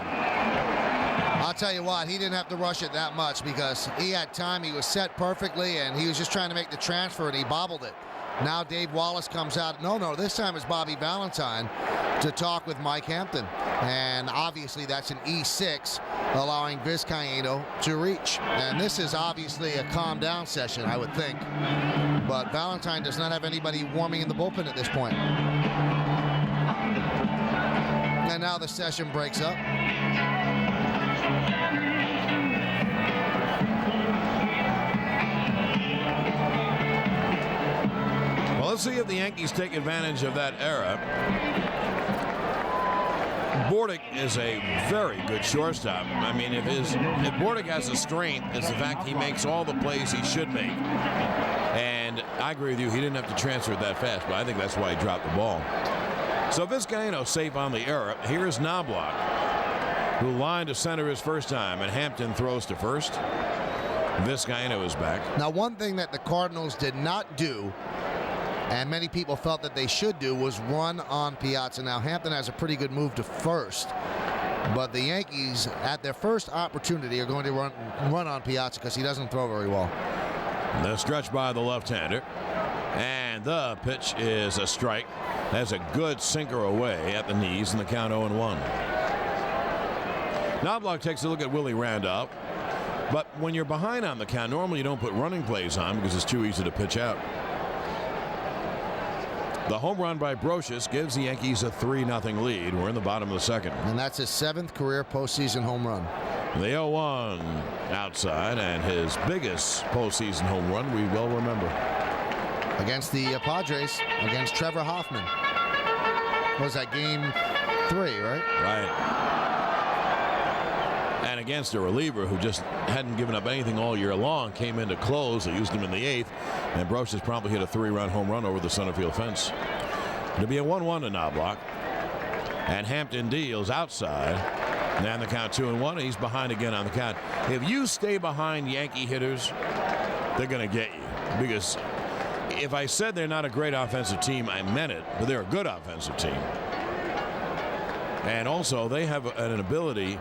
Speaker 1: I'll tell you what, he didn't have to rush it that much because he had time. He was set perfectly, and he was just trying to make the transfer, and he bobbled it. Now Dave Wallace comes out. No, this time it's Bobby Valentine to talk with Mike Hampton. And obviously that's an E6, allowing Vizcaino to reach. And this is obviously a calm down session, I would think. But Valentine does not have anybody warming in the bullpen at this point. And now the session breaks up.
Speaker 2: Well, let's see if the Yankees take advantage of that error. Bordick is a very good shortstop. I mean, if Bordick has a strength, it's the fact he makes all the plays he should make. And I agree with you, he didn't have to transfer it that fast, but I think that's why he dropped the ball. So Vizcaino safe on the error. Here's Knobloch, who lined to center his first time, and Hampton throws to first. Vizcaino is back.
Speaker 1: Now, one thing that the Cardinals did not do, and many people felt that they should do, was run on Piazza. Now, Hampton has a pretty good move to first, But the Yankees, at their first opportunity, are going to run on Piazza because he doesn't throw very well.
Speaker 2: The stretch by the left-hander. And the pitch is a strike. Has a good sinker away at the knees, and the count 0-1. Knobloch takes a look at Willie Randolph. But when you're behind on the count, normally you don't put running plays on because it's too easy to pitch out. The home run by Brosius gives the Yankees a 3-0 lead. We're in the bottom of the second.
Speaker 1: And that's his 7th career postseason home run.
Speaker 2: The 0-1 outside, and his biggest postseason home run we will remember.
Speaker 1: Against the Padres, against Trevor Hoffman. Was that game 3, right?
Speaker 2: Right. And against a reliever who just hadn't given up anything all year long, came in to close. They used him in the 8th, and Brosius promptly hit a 3-run home run over the center field fence. It'll be a 1-1 to Knobloch. And Hampton deals outside. And the count 2-1. He's behind again on the count. If you stay behind Yankee hitters, they're going to get you. Because if I said they're not a great offensive team, I meant it. But they're a good offensive team. And also, they have an ability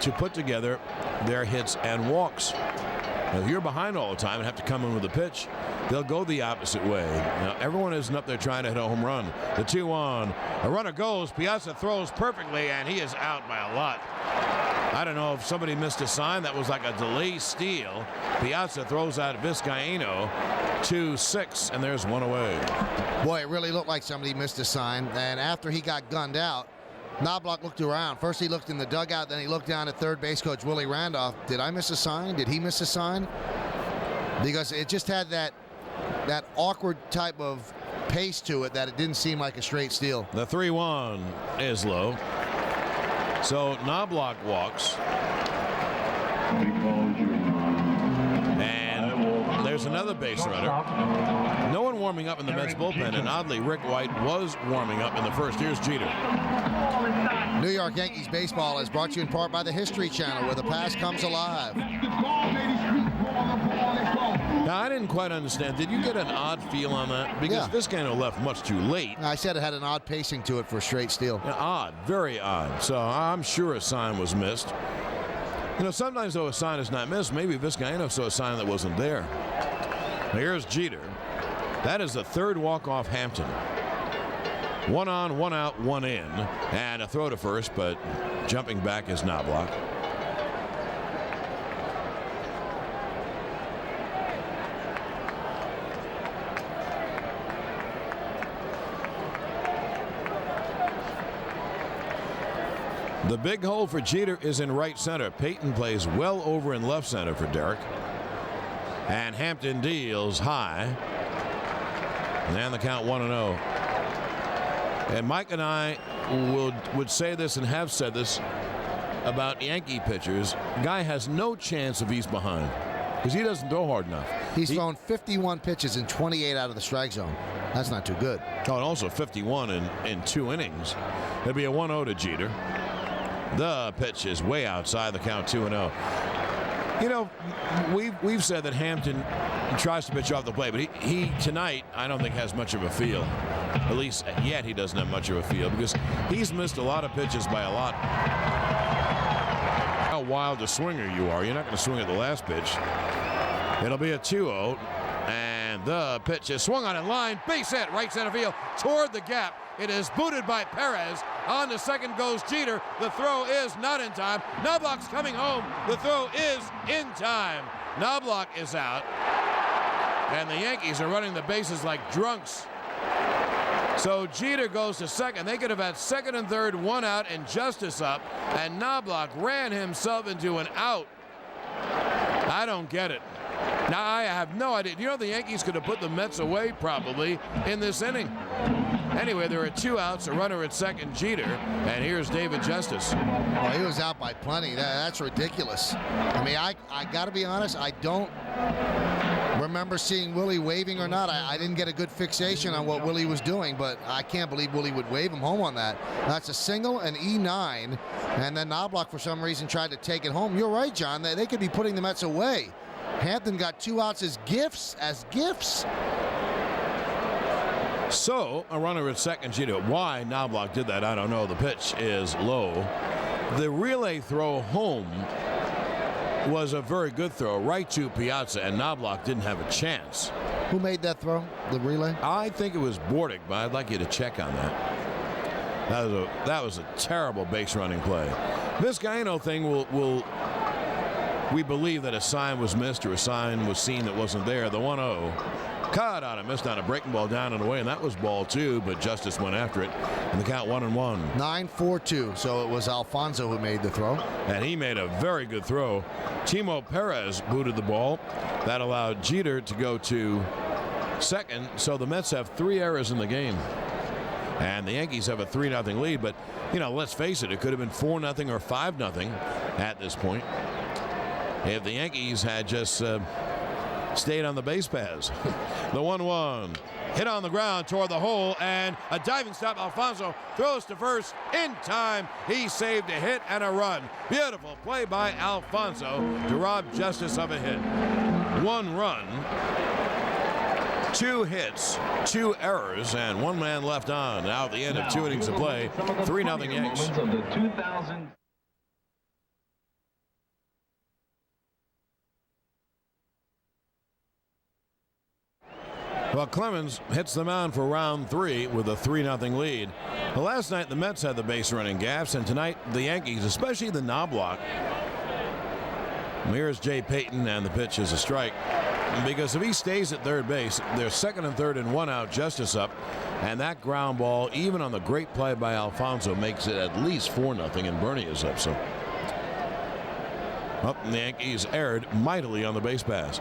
Speaker 2: to put together their hits and walks. Now, if you're behind all the time and have to come in with a pitch, they'll go the opposite way. Now, everyone isn't up there trying to hit a home run. The 2-1. A runner goes. Piazza throws perfectly, and he is out by a lot. I don't know if somebody missed a sign. That was like a delay steal. Piazza throws out Vizcaino. 2-6, and there's one away.
Speaker 1: Boy, it really looked like somebody missed a sign. And after he got gunned out, Knobloch looked around. First he looked in the dugout, then he looked down at third base coach Willie Randolph. Did I miss a sign? Did he miss a sign? Because it just had that awkward type of pace to it that it didn't seem like a straight steal.
Speaker 2: The 3-1 is low. So Knobloch walks. And there's another base runner. No one warming up in the Mets bullpen, and oddly, Rick White was warming up in the first. Here's Jeter.
Speaker 1: New York Yankees baseball is brought to you in part by the History Channel, where the past comes alive.
Speaker 2: Now, I didn't quite understand. Did you get an odd feel on that? Because Vizcaino left much too late.
Speaker 1: I said it had an odd pacing to it for a straight steal.
Speaker 2: Yeah, odd, very odd. So I'm sure a sign was missed. You know, sometimes though a sign is not missed, maybe Vizcaino saw a sign that wasn't there. Now, here's Jeter. That is the third walk-off Hampton. 1 on, 1 out, 1 in. And a throw to first, but jumping back is Knobloch. The big hole for Jeter is in right center. Payton plays well over in left center for Derek. And Hampton deals high. And the count 1-0. And Mike and I would say this and have said this about Yankee pitchers. Guy has no chance if he's behind because he doesn't throw hard enough.
Speaker 1: He's thrown 51 pitches in 28 out of the strike zone. That's not too good.
Speaker 2: Oh, and also 51 in 2 innings. It'll be a 1-0 to Jeter. The pitch is way outside the count, 2-0. You know, we've said that Hampton tries to pitch off the plate, but he tonight I don't think has much of a feel. At least yet he doesn't have much of a feel because he's missed a lot of pitches by a lot. How wild a swinger you are. You're not going to swing at the last pitch. It'll be a 2-0. And the pitch is swung on in line. Base hit, right center field, toward the gap. It is booted by Perez. On to second goes Jeter. The throw is not in time. Knobloch's coming home. The throw is in time. Knobloch is out. And the Yankees are running the bases like drunks. So Jeter goes to second. They could have had second and third, 1 out, and Justice up. And Knobloch ran himself into an out. I don't get it. Now, I have no idea. You know, the Yankees could have put the Mets away probably in this inning. Anyway, there are 2 outs, a runner at second, Jeter, and here's David Justice.
Speaker 1: Well, he was out by plenty. That's ridiculous. I mean, I got to be honest, I don't remember seeing Willie waving or not. I didn't get a good fixation on what Willie was doing, but I can't believe Willie would wave him home on that. That's a single, an E9, and then Knobloch for some reason tried to take it home. You're right, John. They could be putting the Mets away. Hampton got 2 outs as gifts. So
Speaker 2: a runner at second, Jeter. Why Knobloch did that, I don't know. The pitch is low. The relay throw home was a very good throw right to Piazza, and Knobloch didn't have a chance.
Speaker 1: Who made that throw? The relay?
Speaker 2: I think it was Bordick, but I'd like you to check on that. That was a terrible base running play. Vizcaino thing we believe that a sign was missed or a sign was seen that wasn't there. The 1-0 cut on it, missed on a breaking ball down and away, and that was ball 2, but Justice went after it, and the count 1-1.
Speaker 1: 9-4-2. So it was Alfonso who made the throw,
Speaker 2: and he made a very good throw. Timo Perez booted the ball. That allowed Jeter to go to second. So the Mets have 3 errors in the game. And the Yankees have a 3-0 lead. But, let's face it, it could have been 4-0 or 5-0 at this point if the Yankees had just stayed on the base paths. The 1-1 hit on the ground toward the hole, and a diving stop. Alfonso throws to first in time. He saved a hit and a run. Beautiful play by Alfonso to rob Justice of a hit. 1 run, 2 hits, 2 errors, and 1 man left on. Now at the end of 2 innings of play, 3-0 Yanks. Well, Clemens hits the mound for round 3 with a 3-0 lead. Well, last night the Mets had the base running gaffes, and tonight the Yankees, especially the Knobloch. Here's Jay Payton, and the pitch is a strike. Because if he stays at third base, there's second and third and 1 out, Justice up. And that ground ball, even on the great play by Alfonso, makes it at least 4-0, and Bernie is up. So, the Yankees erred mightily on the base pass.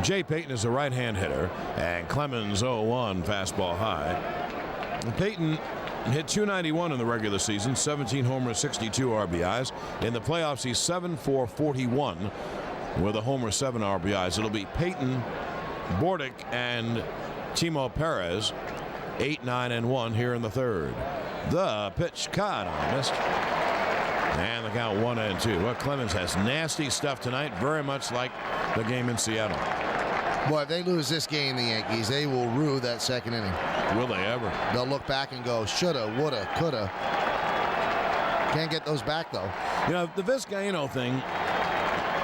Speaker 2: Jay Payton is a right-hand hitter, and Clemens 0-1 fastball high. And Payton hit .291 in the regular season, 17 homers, 62 RBIs. In the playoffs, he's 7-for-41 with a homer, 7 RBIs. It'll be Payton, Bordick, and Timo Perez, 8, 9, and 1 here in the third. The pitch caught on, missed. And the count 1-2. Well, Clemens has nasty stuff tonight, very much like the game in Seattle.
Speaker 1: Boy, if they lose this game, the Yankees, they will rue that second inning.
Speaker 2: Will they ever?
Speaker 1: They'll look back and go, shoulda, woulda, coulda. Can't get those back, though.
Speaker 2: The Vizcaino thing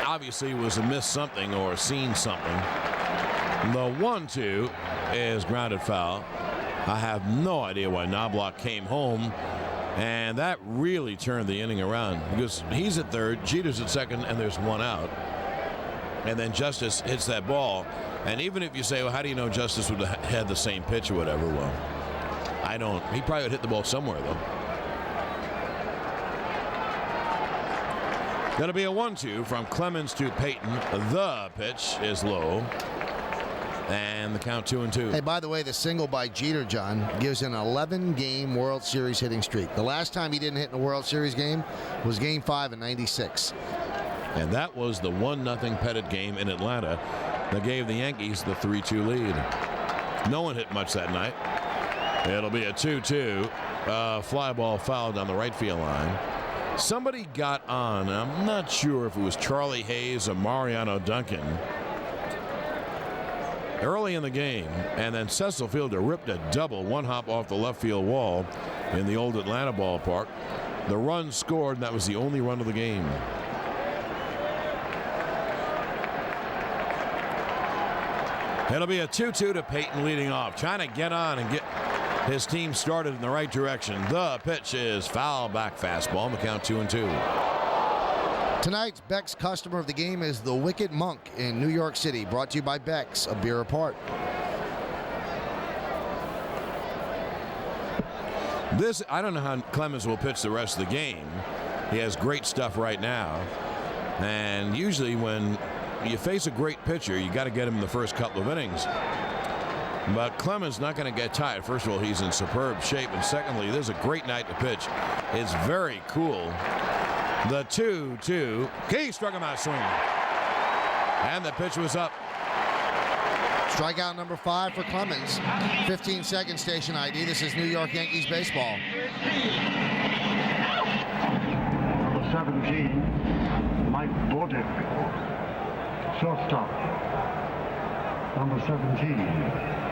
Speaker 2: obviously was a missed something or seen something. The 1-2 is grounded foul. I have no idea why Knobloch came home. And that really turned the inning around because he's at third, Jeter's at second, and there's 1 out. And then Justice hits that ball. And even if you say, well, how do you know Justice would have had the same pitch or whatever? Well, I don't. He probably would hit the ball somewhere, though. Going to be a 1-2 from Clemens to Payton. The pitch is low. And the count 2-2.
Speaker 1: Hey, by the way, the single by Jeter, John, gives an 11-game World Series hitting streak. The last time he didn't hit in a World Series game was Game 5 in '96.
Speaker 2: And that was the 1-0 Pettit game in Atlanta that gave the Yankees the 3-2 lead. No one hit much that night. It'll be a 2-2. Fly ball fouled on the right field line. Somebody got on. I'm not sure if it was Charlie Hayes or Mariano Duncan early in the game, and then Cecil Fielder ripped a double, 1 hop off the left field wall in the old Atlanta ballpark. The run scored, and that was the only run of the game. It'll be a 2-2 to Payton leading off, trying to get on and get his team started in the right direction. The pitch is foul back fastball. The count 2-2.
Speaker 1: Tonight's Beck's customer of the game is the Wicked Monk in New York City, brought to you by Beck's, a beer apart.
Speaker 2: I don't know how Clemens will pitch the rest of the game. He has great stuff right now. And usually when you face a great pitcher, you got to get him in the first couple of innings. But Clemens not going to get tired. First of all, he's in superb shape. And secondly, this is a great night to pitch. It's very cool. The 2-2. He struck him out swinging. And the pitch was up.
Speaker 1: Strikeout number 5 for Clemens. 15-second station ID. This is New York Yankees baseball.
Speaker 3: Number 17, Mike Bordick. Shortstop. Number 17.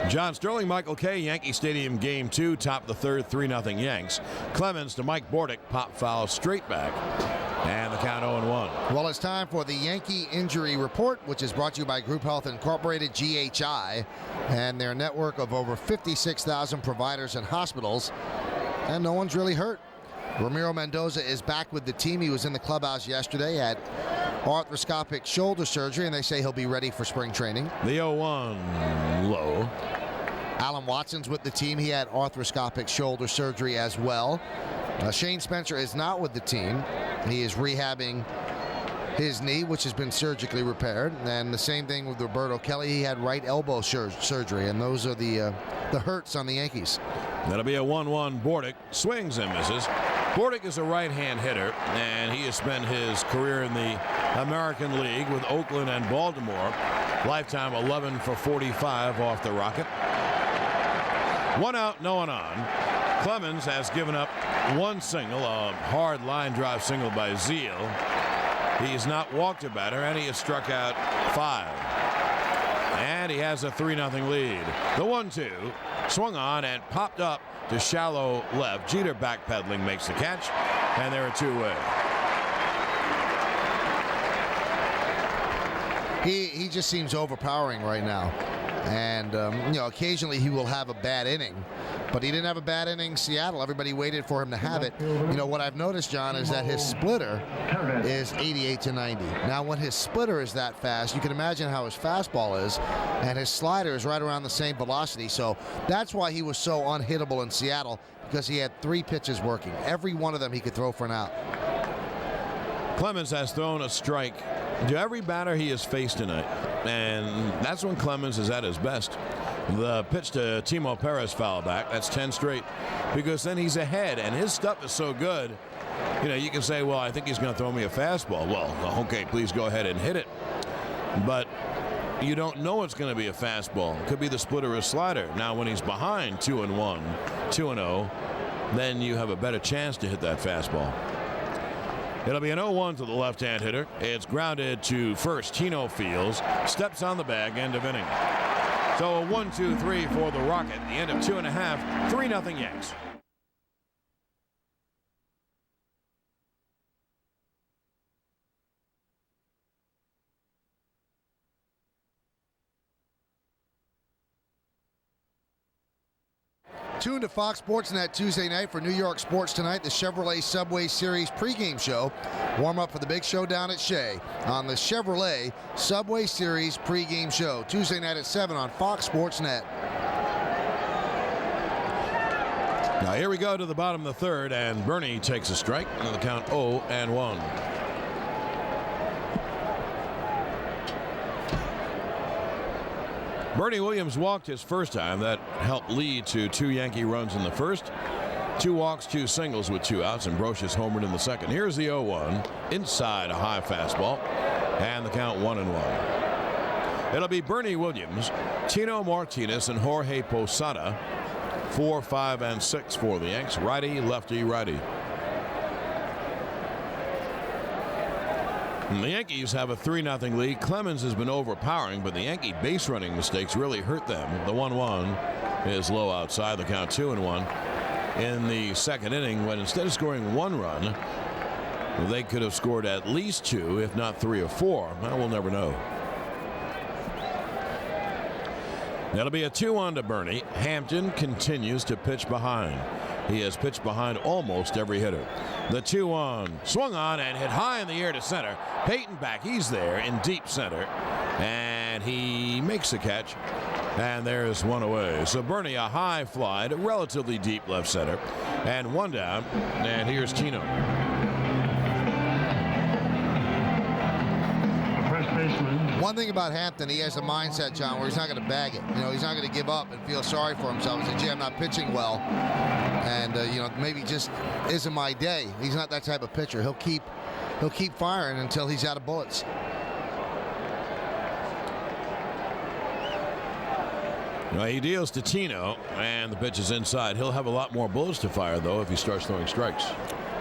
Speaker 2: John Sterling, Michael Kay, Yankee Stadium Game 2, top of the third, 3-0 Yanks. Clemens to Mike Bordick, pop foul straight back. And the count 0-1.
Speaker 1: Well, it's time for the Yankee Injury Report, which is brought to you by Group Health Incorporated, GHI, and their network of over 56,000 providers and hospitals. And no one's really hurt. Ramiro Mendoza is back with the team. He was in the clubhouse yesterday at arthroscopic shoulder surgery, and they say he'll be ready for spring training.
Speaker 2: The 0-1 low.
Speaker 1: Alan Watson's with the team. He had arthroscopic shoulder surgery as well. Shane Spencer is not with the team. He is rehabbing his knee, which has been surgically repaired. And the same thing with Roberto Kelly. He had right elbow surgery, and those are the hurts on the Yankees.
Speaker 2: That'll be a 1-1. Bordick swings and misses. Bordick is a right-hand hitter, and he has spent his career in the American League with Oakland and Baltimore. Lifetime 11 for 45 off the rocket. 1 out, no one on. Clemens has given up one single, a hard line drive single by Zeal. He's not walked a batter, and he has struck out 5. And he has a 3-0 lead. The 1-2 swung on and popped up to shallow left. Jeter backpedaling makes the catch, and they're a 2-way.
Speaker 1: He just seems overpowering right now. And, occasionally he will have a bad inning. But he didn't have a bad inning in Seattle. Everybody waited for him to have it. What I've noticed, John, is that his splitter is 88 to 90. Now, when his splitter is that fast, you can imagine how his fastball is. And his slider is right around the same velocity. So that's why he was so unhittable in Seattle, because he had 3 pitches working. Every one of them he could throw for an out.
Speaker 2: Clemens has thrown a strike to every batter he has faced tonight. And that's when Clemens is at his best. The pitch to Timo Perez foul back. That's 10 straight, because then he's ahead, and his stuff is so good. You can say, well, I think he's going to throw me a fastball. Well, okay, please go ahead and hit it. But you don't know it's going to be a fastball. It could be the splitter or slider. Now, when he's behind 2-1, 2-0, then you have a better chance to hit that fastball. It'll be an 0-1 to the left-hand hitter. It's grounded to first. Tino Fields steps on the bag, end of inning. So a 1-2-3 for the Rocket. The end of 2.5, 3-0 Yanks.
Speaker 1: Tune to Fox Sports Net Tuesday night for New York Sports Tonight, the Chevrolet Subway Series pregame show. Warm up for the big showdown at Shea on the Chevrolet Subway Series pregame show. Tuesday night at 7 on Fox Sports Net.
Speaker 2: Now here we go to the bottom of the third, and Bernie takes a strike, and the count 0-1. Bernie Williams walked his first time. That helped lead to 2 Yankee runs in the first. 2 walks, 2 singles with 2 outs, and Brocious homered in the second. Here's the 0-1. Inside a high fastball, and the count 1-1. It'll be Bernie Williams, Tino Martinez, and Jorge Posada. 4, 5, and 6 for the Yanks. Righty, lefty, righty. And the Yankees have a 3-0 lead. Clemens has been overpowering, but the Yankee base running mistakes really hurt them. The 1-1 is low outside. The count 2-1 in the second inning, when instead of scoring 1 run, they could have scored at least 2, if not 3 or 4. Well, we'll never know. That'll be a 2-1 to Bernie. Hampton continues to pitch behind. He has pitched behind almost every hitter. The 2-1 swung on and hit high in the air to center. Peyton back. He's there in deep center, and he makes the catch. And there's 1 away. So Bernie, a high fly to relatively deep left center, and 1 down. And here's Tino.
Speaker 3: First baseman.
Speaker 1: One thing about Hampton, he has a mindset, John, where he's not going to bag it. He's not going to give up and feel sorry for himself and say, gee, I'm not pitching well. And, maybe just isn't my day. He's not that type of pitcher. He'll keep firing until he's out of bullets.
Speaker 2: Well, he deals to Tino, and the pitch is inside. He'll have a lot more bullets to fire, though, if he starts throwing strikes.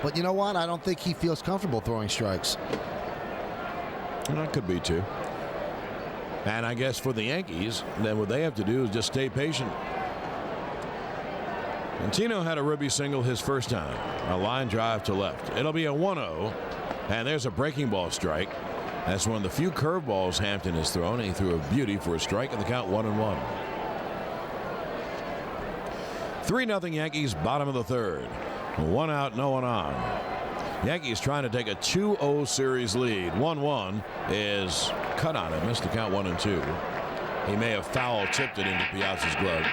Speaker 1: But you know what? I don't think he feels comfortable throwing strikes.
Speaker 2: That could be, too. And I guess for the Yankees, then what they have to do is just stay patient. And Tino had a ribby single his first time. A line drive to left. It'll be a 1-0. And there's a breaking ball strike. That's one of the few curveballs Hampton has thrown. He threw a beauty for a strike, and the count 1-1. 3-0 Yankees, bottom of the third. 1 out, no one on. Yankees trying to take a 2-0 series lead. 1-1 is cut on him. Missed the count 1-2. He may have foul tipped it into Piazza's glove.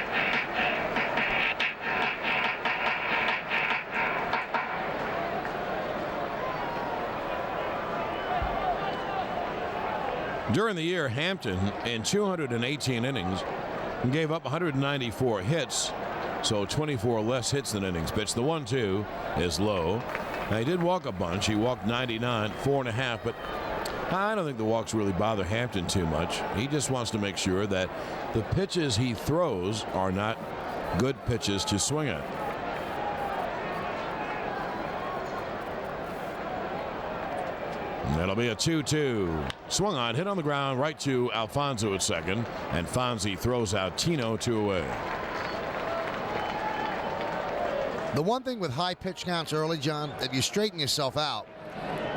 Speaker 2: During the year, Hampton, in 218 innings, gave up 194 hits, so 24 less hits than innings pitched. The 1-2 is low. Now, he did walk a bunch. He walked 99, 4.5, but I don't think the walks really bother Hampton too much. He just wants to make sure that the pitches he throws are not good pitches to swing at. And that'll be a 2-2. Swung on, hit on the ground, right to Alfonso at second, and Fonzie throws out Tino 2 away.
Speaker 1: The one thing with high pitch counts early, John, if you straighten yourself out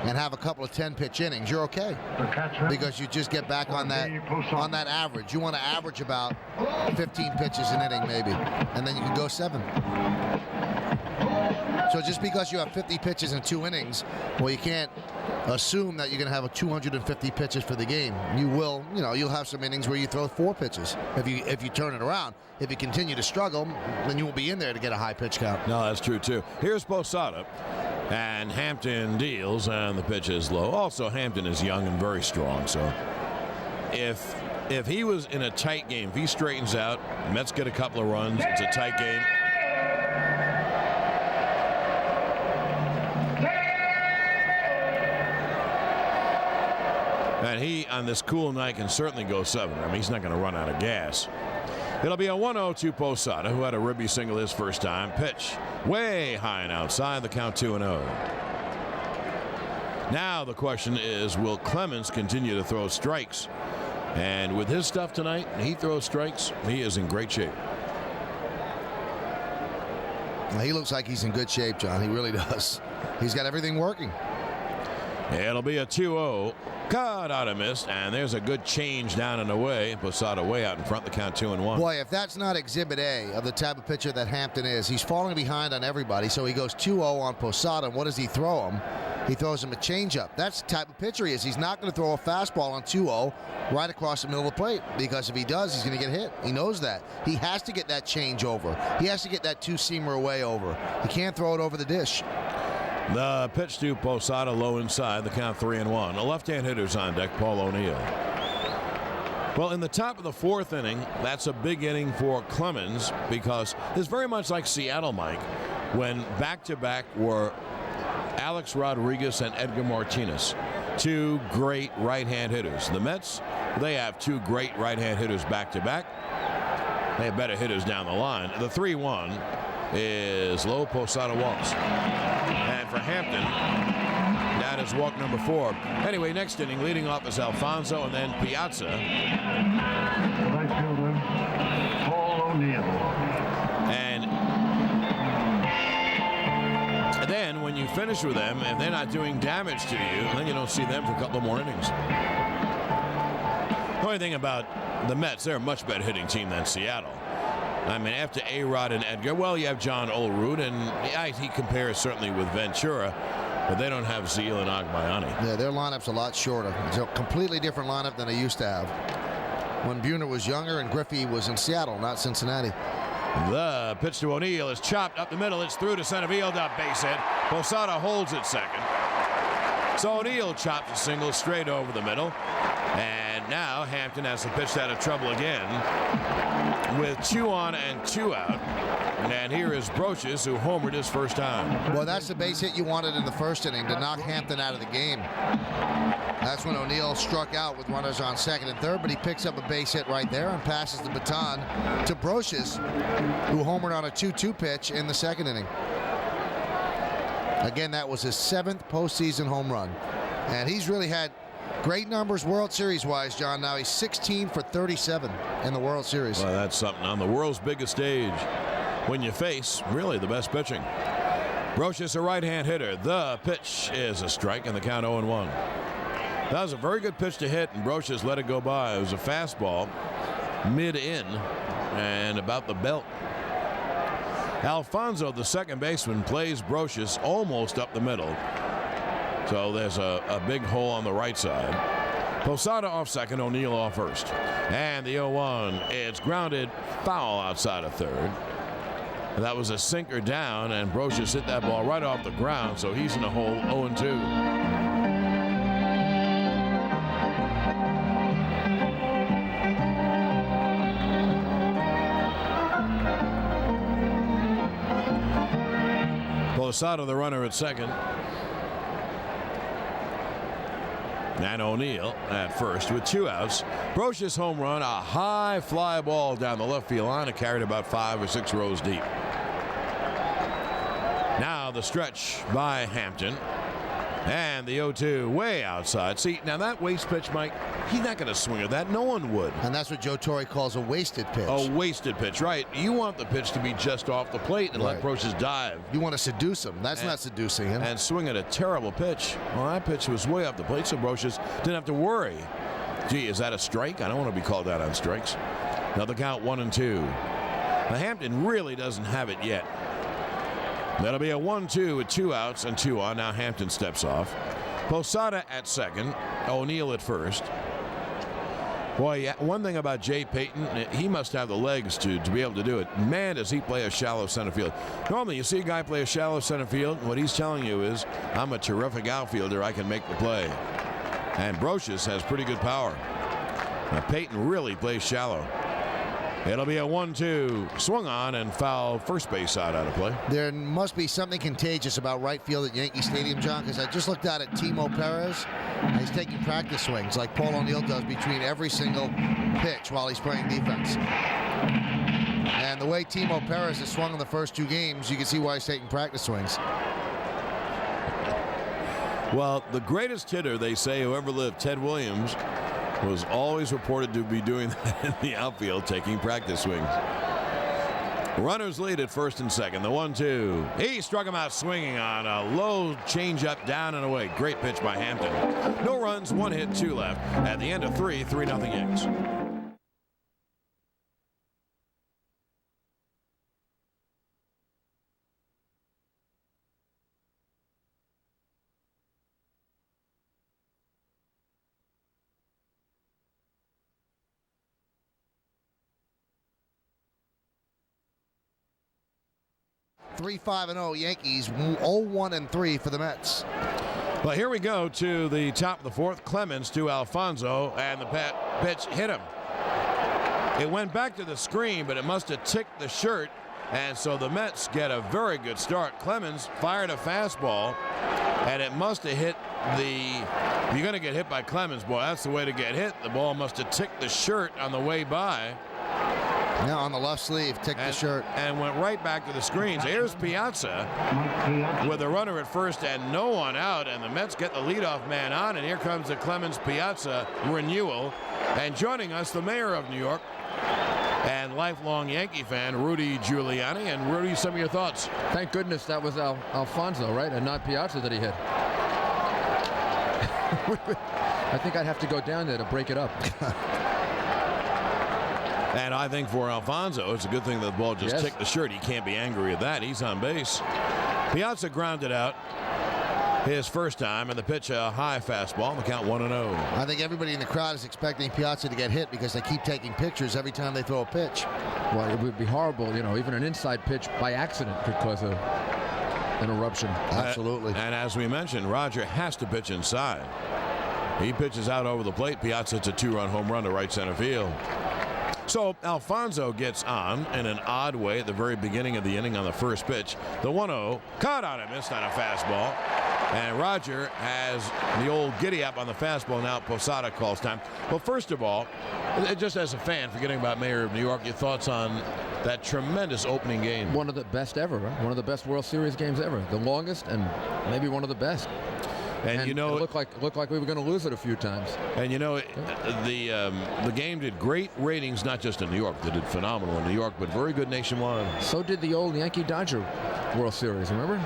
Speaker 1: and have a couple of 10-pitch innings, you're okay, because you just get back on that average. You want to average about 15 pitches an inning maybe, and then you can go 7. So just because you have 50 pitches in 2 innings, well, you can't assume that you're going to have 250 pitches for the game. You will, you'll have some innings where you throw 4 pitches if you turn it around. If you continue to struggle, then you won't be in there to get a high pitch count.
Speaker 2: No, that's true too. Here's Posada, and Hampton deals, and the pitch is low. Also, Hampton is young and very strong, so if he was in a tight game, if he straightens out, Mets get a couple of runs, it's a tight game. And he, on this cool night, can certainly go 7. I mean, he's not going to run out of gas. It'll be a 1-0 to Posada, who had a ribby single his first time. Pitch way high and outside, the count 2-0. Now the question is, will Clemens continue to throw strikes? And with his stuff tonight, he throws strikes. He is in great shape.
Speaker 1: He looks like he's in good shape, John. He really does. He's got everything working.
Speaker 2: It'll be a 2-0. Cut out a miss, and there's a good change down and away. Posada way out in front, the count 2-1.
Speaker 1: Boy, if that's not exhibit A of the type of pitcher that Hampton is, he's falling behind on everybody, so he goes 2-0 on Posada, and what does he throw him? He throws him a changeup. That's the type of pitcher he is. He's not going to throw a fastball on 2-0 right across the middle of the plate, because if he does, he's going to get hit. He knows that. He has to get that change over. He has to get that 2-seamer away over. He can't throw it over the dish.
Speaker 2: The pitch to Posada low inside, the count 3-1. A left-hand hitter's on deck, Paul O'Neill. Well, in the top of the 4th inning, that's a big inning for Clemens, because it's very much like Seattle, Mike, when back-to-back were Alex Rodriguez and Edgar Martinez, 2 great right-hand hitters. The Mets, they have 2 great right-hand hitters back-to-back. They have better hitters down the line. The 3-1 is low. Posada walks. And for Hampton, that is walk number 4. Anyway, next inning, leading off is Alfonso, and then Piazza.
Speaker 3: Right fielder, Paul O'Neill.
Speaker 2: And then when you finish with them, if they're not doing damage to you, then you don't see them for a couple more innings. The only thing about the Mets, they're a much better hitting team than Seattle. I mean, after A-Rod and Edgar, well, you have John Olerud, and he compares certainly with Ventura, but they don't have Zeal and Agbayani.
Speaker 1: Yeah, their lineup's a lot shorter. It's a completely different lineup than they used to have when Buhner was younger and Griffey was in Seattle, not Cincinnati.
Speaker 2: The pitch to O'Neill is chopped up the middle. It's through to center field, up base hit. Posada holds it second. So O'Neill chops a single straight over the middle. And now Hampton has the pitch out of trouble again with 2 on and 2 out. And here is Brochus, who homered his first time.
Speaker 1: Well, that's the base hit you wanted in the first inning to knock Hampton out of the game. That's when O'Neill struck out with runners on second and third, but he picks up a base hit right there and passes the baton to Brochus, who homered on a 2-2 pitch in the second inning. Again, that was his 7th postseason home run. And he's really had Great numbers World Series-wise, John. Now he's 16 for 37 in the World Series.
Speaker 2: Well, that's something on the world's biggest stage when you face really the best pitching. Brosius, a right-hand hitter. The pitch is a strike, and the count 0-1. That was a very good pitch to hit, and Brosius let it go by. It was a fastball, mid-in, and about the belt. Alfonso, the second baseman, plays Brosius almost up the middle. So there's a big hole on the right side. Posada off second, O'Neill off first. And the 0-1, it's grounded foul outside of third. That was a sinker down, and Brosius hit that ball right off the ground, so he's in the hole 0-2. Posada, the runner at second. And O'Neill at first with 2 outs. Brosius home run, a high fly ball down the left field line. It carried about 5 or 6 rows deep. Now the stretch by Hampton. And the 0-2 way outside. See, now that waste pitch, Mike, he's not going to swing at that. No one would.
Speaker 1: And that's what Joe Torre calls a wasted pitch.
Speaker 2: A wasted pitch, right. You want the pitch to be just off the plate and let Brosius dive.
Speaker 1: You want to seduce him. That's not seducing him.
Speaker 2: And swing at a terrible pitch. Well, that pitch was way off the plate, so Brosius didn't have to worry. Gee, is that a strike? I don't want to be called out on strikes. Now the count 1-2. Now Hampton really doesn't have it yet. That'll be a 1-2 with 2 outs and 2 on. Now Hampton steps off. Posada at second. O'Neill at first. Boy, yeah, one thing about Jay Payton, he must have the legs to be able to do it. Man, does he play a shallow center field. Normally, you see a guy play a shallow center field, and what he's telling you is, I'm a terrific outfielder. I can make the play. And Brosius has pretty good power. Now, Payton really plays shallow. It'll be a 1-2 swung on and foul first base side out of play.
Speaker 1: There must be something contagious about right field at Yankee Stadium, John, because I just looked out at Timo Perez, and he's taking practice swings like Paul O'Neill does between every single pitch while he's playing defense. And the way Timo Perez has swung in the first 2 games, you can see why he's taking practice swings.
Speaker 2: Well, the greatest hitter, they say, who ever lived, Ted Williams, was always reported to be doing that in the outfield, taking practice swings. Runners lead at first and second. The 1-2. He struck him out swinging on a low changeup down and away. Great pitch by Hampton. No runs, 1 hit, 2 left. At the end of 3-0 Yanks.
Speaker 1: Three 5-0 Yankees, 0-1-3 for the Mets.
Speaker 2: Well, here we go to the top of the 4th. Clemens to Alfonso, and the pitch hit him. It went back to the screen, but it must have ticked the shirt, and so the Mets get a very good start. Clemens fired a fastball, and it must have hit the... If you're going to get hit by Clemens, boy, that's the way to get hit. The ball must have ticked the shirt on the way by.
Speaker 1: Now on the left sleeve, ticked the shirt.
Speaker 2: And went right back to the screens. Here's Piazza with a runner at first and no one out. And the Mets get the leadoff man on. And here comes the Clemens Piazza renewal. And joining us, the mayor of New York and lifelong Yankee fan, Rudy Giuliani. And Rudy, some of your thoughts.
Speaker 4: Thank goodness that was Alfonso, right? And not Piazza that he hit. I think I'd have to go down there to break it up.
Speaker 2: And I think for Alfonso, it's a good thing that the ball just ticked the shirt. He can't be angry at that. He's on base. Piazza grounded out his first time, and the pitch a high fastball. The count 1-0.
Speaker 1: I think everybody in the crowd is expecting Piazza to get hit because they keep taking pictures every time they throw a pitch.
Speaker 4: Well, it would be horrible. You know, even an inside pitch by accident could cause an eruption.
Speaker 1: Absolutely.
Speaker 2: And as we mentioned, Roger has to pitch inside. He pitches out over the plate. Piazza hits a 2-run home run to right center field. So Alfonso gets on in an odd way at the very beginning of the inning on the first pitch. The 1-0, caught on and missed on a fastball. And Roger has the old giddy-up on the fastball. Now Posada calls time. Well, first of all, just as a fan, forgetting about Mayor of New York, your thoughts on that tremendous opening game?
Speaker 4: One of the best ever, right? One of the best World Series games ever. The longest and maybe one of the best.
Speaker 2: And you know,
Speaker 4: it looked like we were going to lose it a few times.
Speaker 2: And you know, the game did great ratings, not just in New York. They did phenomenal in New York, but very good nationwide.
Speaker 4: So did the old Yankee-Dodger World Series, remember?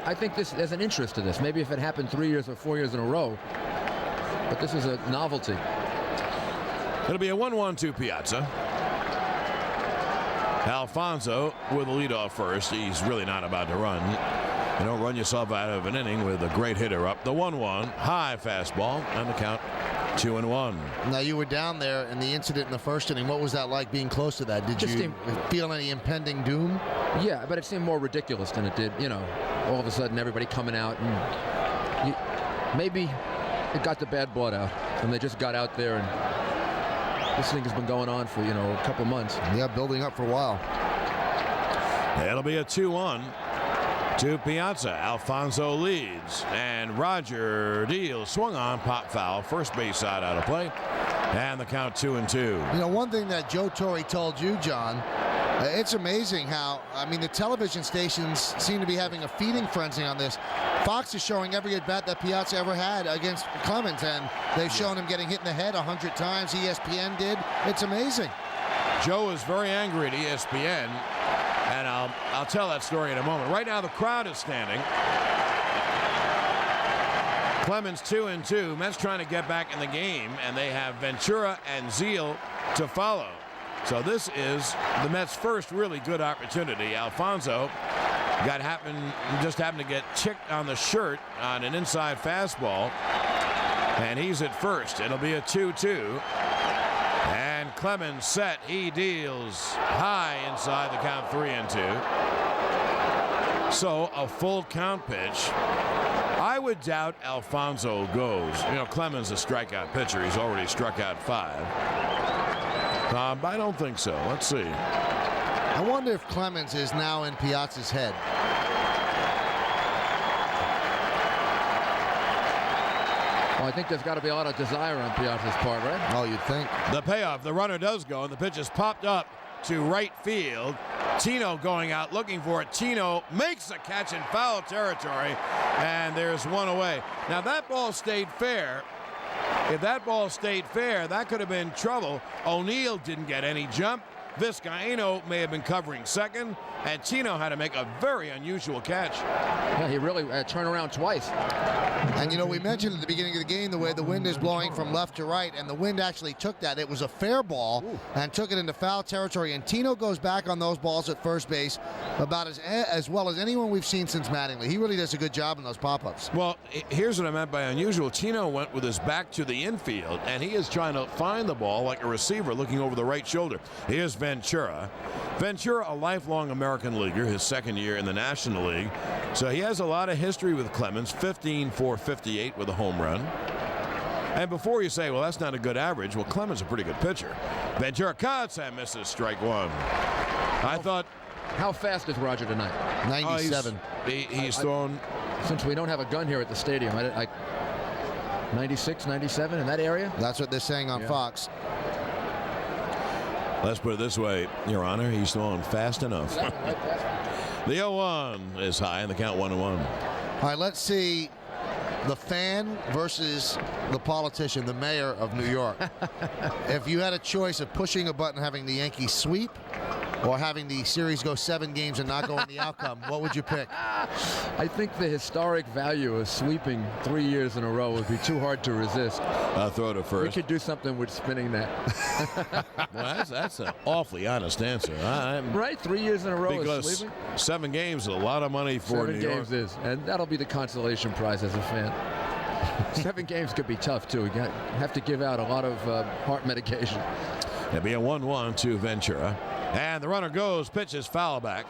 Speaker 4: I think there's an interest to this. Maybe if it happened 3 years or 4 years in a row, but this is a novelty.
Speaker 2: It'll be a 1-1 Piazza. Alfonso with the leadoff first. He's really not about to run. You don't run yourself out of an inning with a great hitter up. The 1-1, high fastball, and the count 2-1.
Speaker 1: Now, you were down there in the incident in the first inning. What was that like being close to that? Did you feel any impending doom?
Speaker 4: Yeah, but it seemed more ridiculous than it did, you know, all of a sudden everybody coming out. And maybe it got the bad blood out, and they just got out there, and this thing has been going on for, you know, a couple months.
Speaker 1: Yeah, building up for a while.
Speaker 2: It'll be a 2-1 to Piazza. Alfonso leads, and Roger Deal swung on, pop foul, first base side out of play, and the count 2-2.
Speaker 1: You know, one thing that Joe Torre told you, John, it's amazing how, I mean, the television stations seem to be having a feeding frenzy on this. Fox is showing every at-bat that Piazza ever had against Clemens, and they've shown him getting hit in the head 100 times. ESPN did. It's amazing.
Speaker 2: Joe is very angry at ESPN, and I'll tell that story in a moment. Right now, the crowd is standing. Clemens 2-2. Mets trying to get back in the game, and they have Ventura and Zeal to follow. So this is the Mets' first really good opportunity. Alfonso just happened to get chicked on the shirt on an inside fastball, and he's at first. It'll be a 2-2. And Clemens set. He deals high inside the count, 3-2. So a full count pitch. I would doubt Alfonso goes. You know, Clemens is a strikeout pitcher. He's already struck out 5. But I don't think so. Let's see.
Speaker 1: I wonder if Clemens is now in Piazza's head.
Speaker 4: Well, I think there's got to be a lot of desire on Piazza's part, right?
Speaker 1: Oh, you'd think.
Speaker 2: The payoff. The runner does go, and the pitch is popped up to right field. Tino going out looking for it. Tino makes a catch in foul territory, and there's one away. Now, that ball stayed fair. If that ball stayed fair, that could have been trouble. O'Neill didn't get any jump. Vizcaino may have been covering second, and Tino had to make a very unusual catch.
Speaker 4: Yeah, he really turned around twice.
Speaker 1: And, you know, we mentioned at the beginning of the game the way the wind is blowing from left to right, and the wind actually took that. It was a fair ball and took it into foul territory, and Tino goes back on those balls at first base about as well as anyone we've seen since Mattingly. He really does a good job in those pop-ups.
Speaker 2: Well, here's what I meant by unusual. Tino went with his back to the infield, and he is trying to find the ball like a receiver looking over the right shoulder. Here's Ventura. Ventura, a lifelong American leaguer, his second year in the National League. So he has a lot of history with Clemens, 15-4-58 with a home run. And before you say, well, that's not a good average, well, Clemens is a pretty good pitcher. Ventura cuts and misses strike 1. I thought...
Speaker 4: How fast is Roger tonight?
Speaker 1: 97.
Speaker 2: He's thrown...
Speaker 4: Since we don't have a gun here at the stadium, 96, 97 in that area?
Speaker 1: That's what they're saying on Fox.
Speaker 2: Let's put it this way, Your Honor, he's throwing fast enough. The 0-1 is high, and the count 1-1.
Speaker 1: All right, let's see the fan versus the politician, the mayor of New York. If you had a choice of pushing a button, having the Yankees sweep, or having the series go 7 games and not go in the outcome, what would you pick?
Speaker 4: I think the historic value of sweeping 3 years in a row would be too hard to resist.
Speaker 2: I'll throw to first.
Speaker 4: We could do something with spinning that.
Speaker 2: Well, that's an awfully honest answer.
Speaker 4: Right? 3 years in a row of sweeping?
Speaker 2: 7 games is a lot of money for New York.
Speaker 4: 7 games is, and that'll be the consolation prize as a fan. 7 games could be tough, too. You have to give out a lot of heart medication.
Speaker 2: It'll be a 1-1 to Ventura. And the runner goes, pitches foul back.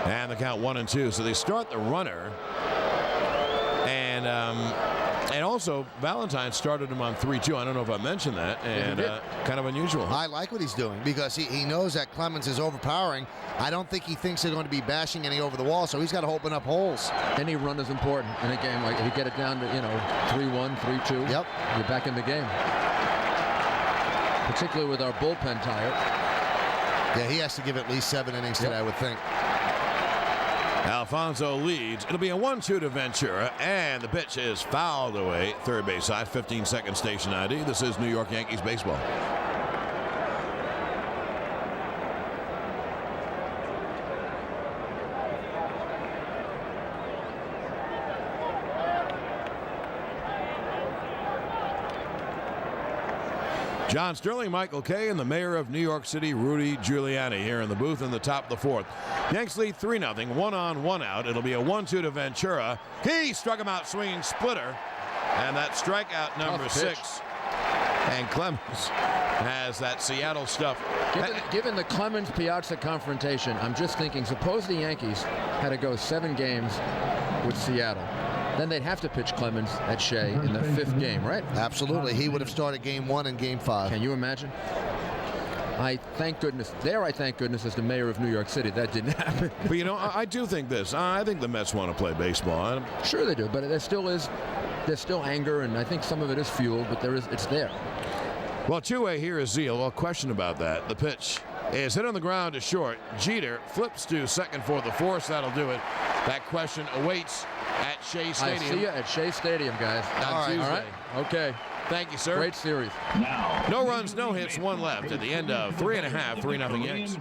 Speaker 2: And the count 1-2. So they start the runner. And also, Valentine started him on 3-2. I don't know if I mentioned that. And kind of unusual.
Speaker 1: I like what he's doing because he knows that Clemens is overpowering. I don't think he thinks they're going to be bashing any over the wall, so he's got to open up holes.
Speaker 4: Any run is important in a game. Like if you get it down to, 3-1, 3-2,
Speaker 1: yep,
Speaker 4: you're back in the game. Particularly with our bullpen tired.
Speaker 1: Yeah, he has to give at least 7 innings today, I would think.
Speaker 2: Alfonso leads. It'll be a 1-2 to Ventura, and the pitch is fouled away. Third base side, 15-second station ID. This is New York Yankees baseball. John Sterling, Michael Kay, and the mayor of New York City, Rudy Giuliani, here in the booth in the top of the fourth. Yanks lead 3-0, 1 on, 1 out. It'll be a 1-2 to Ventura. He struck him out swinging splitter, and that strikeout number 6. And Clemens has that Seattle stuff.
Speaker 4: Given the Clemens-Piazza confrontation, I'm just thinking, suppose the Yankees had to go 7 games with Seattle. Then they'd have to pitch Clemens at Shea in the 5th game, right?
Speaker 1: Absolutely. He would have started game 1 and game 5.
Speaker 4: Can you imagine? I thank goodness as the mayor of New York City that didn't happen.
Speaker 2: But you know, I do think this. I think the Mets want to play baseball.
Speaker 4: Sure they do, but there's still anger, and I think some of it is fueled, but it's there.
Speaker 2: Well, two-way here is Zeal. Well, question about that. The pitch is hit on the ground to short. Jeter flips to second for the force. That'll do it. That question awaits at Shea Stadium.
Speaker 4: I see you at Shea Stadium, guys.
Speaker 2: On Tuesday.
Speaker 4: All right. Okay.
Speaker 2: Thank you, sir.
Speaker 4: Great series.
Speaker 2: No runs, no hits, 1 left at the end of 3.5, 3-0 Yanks.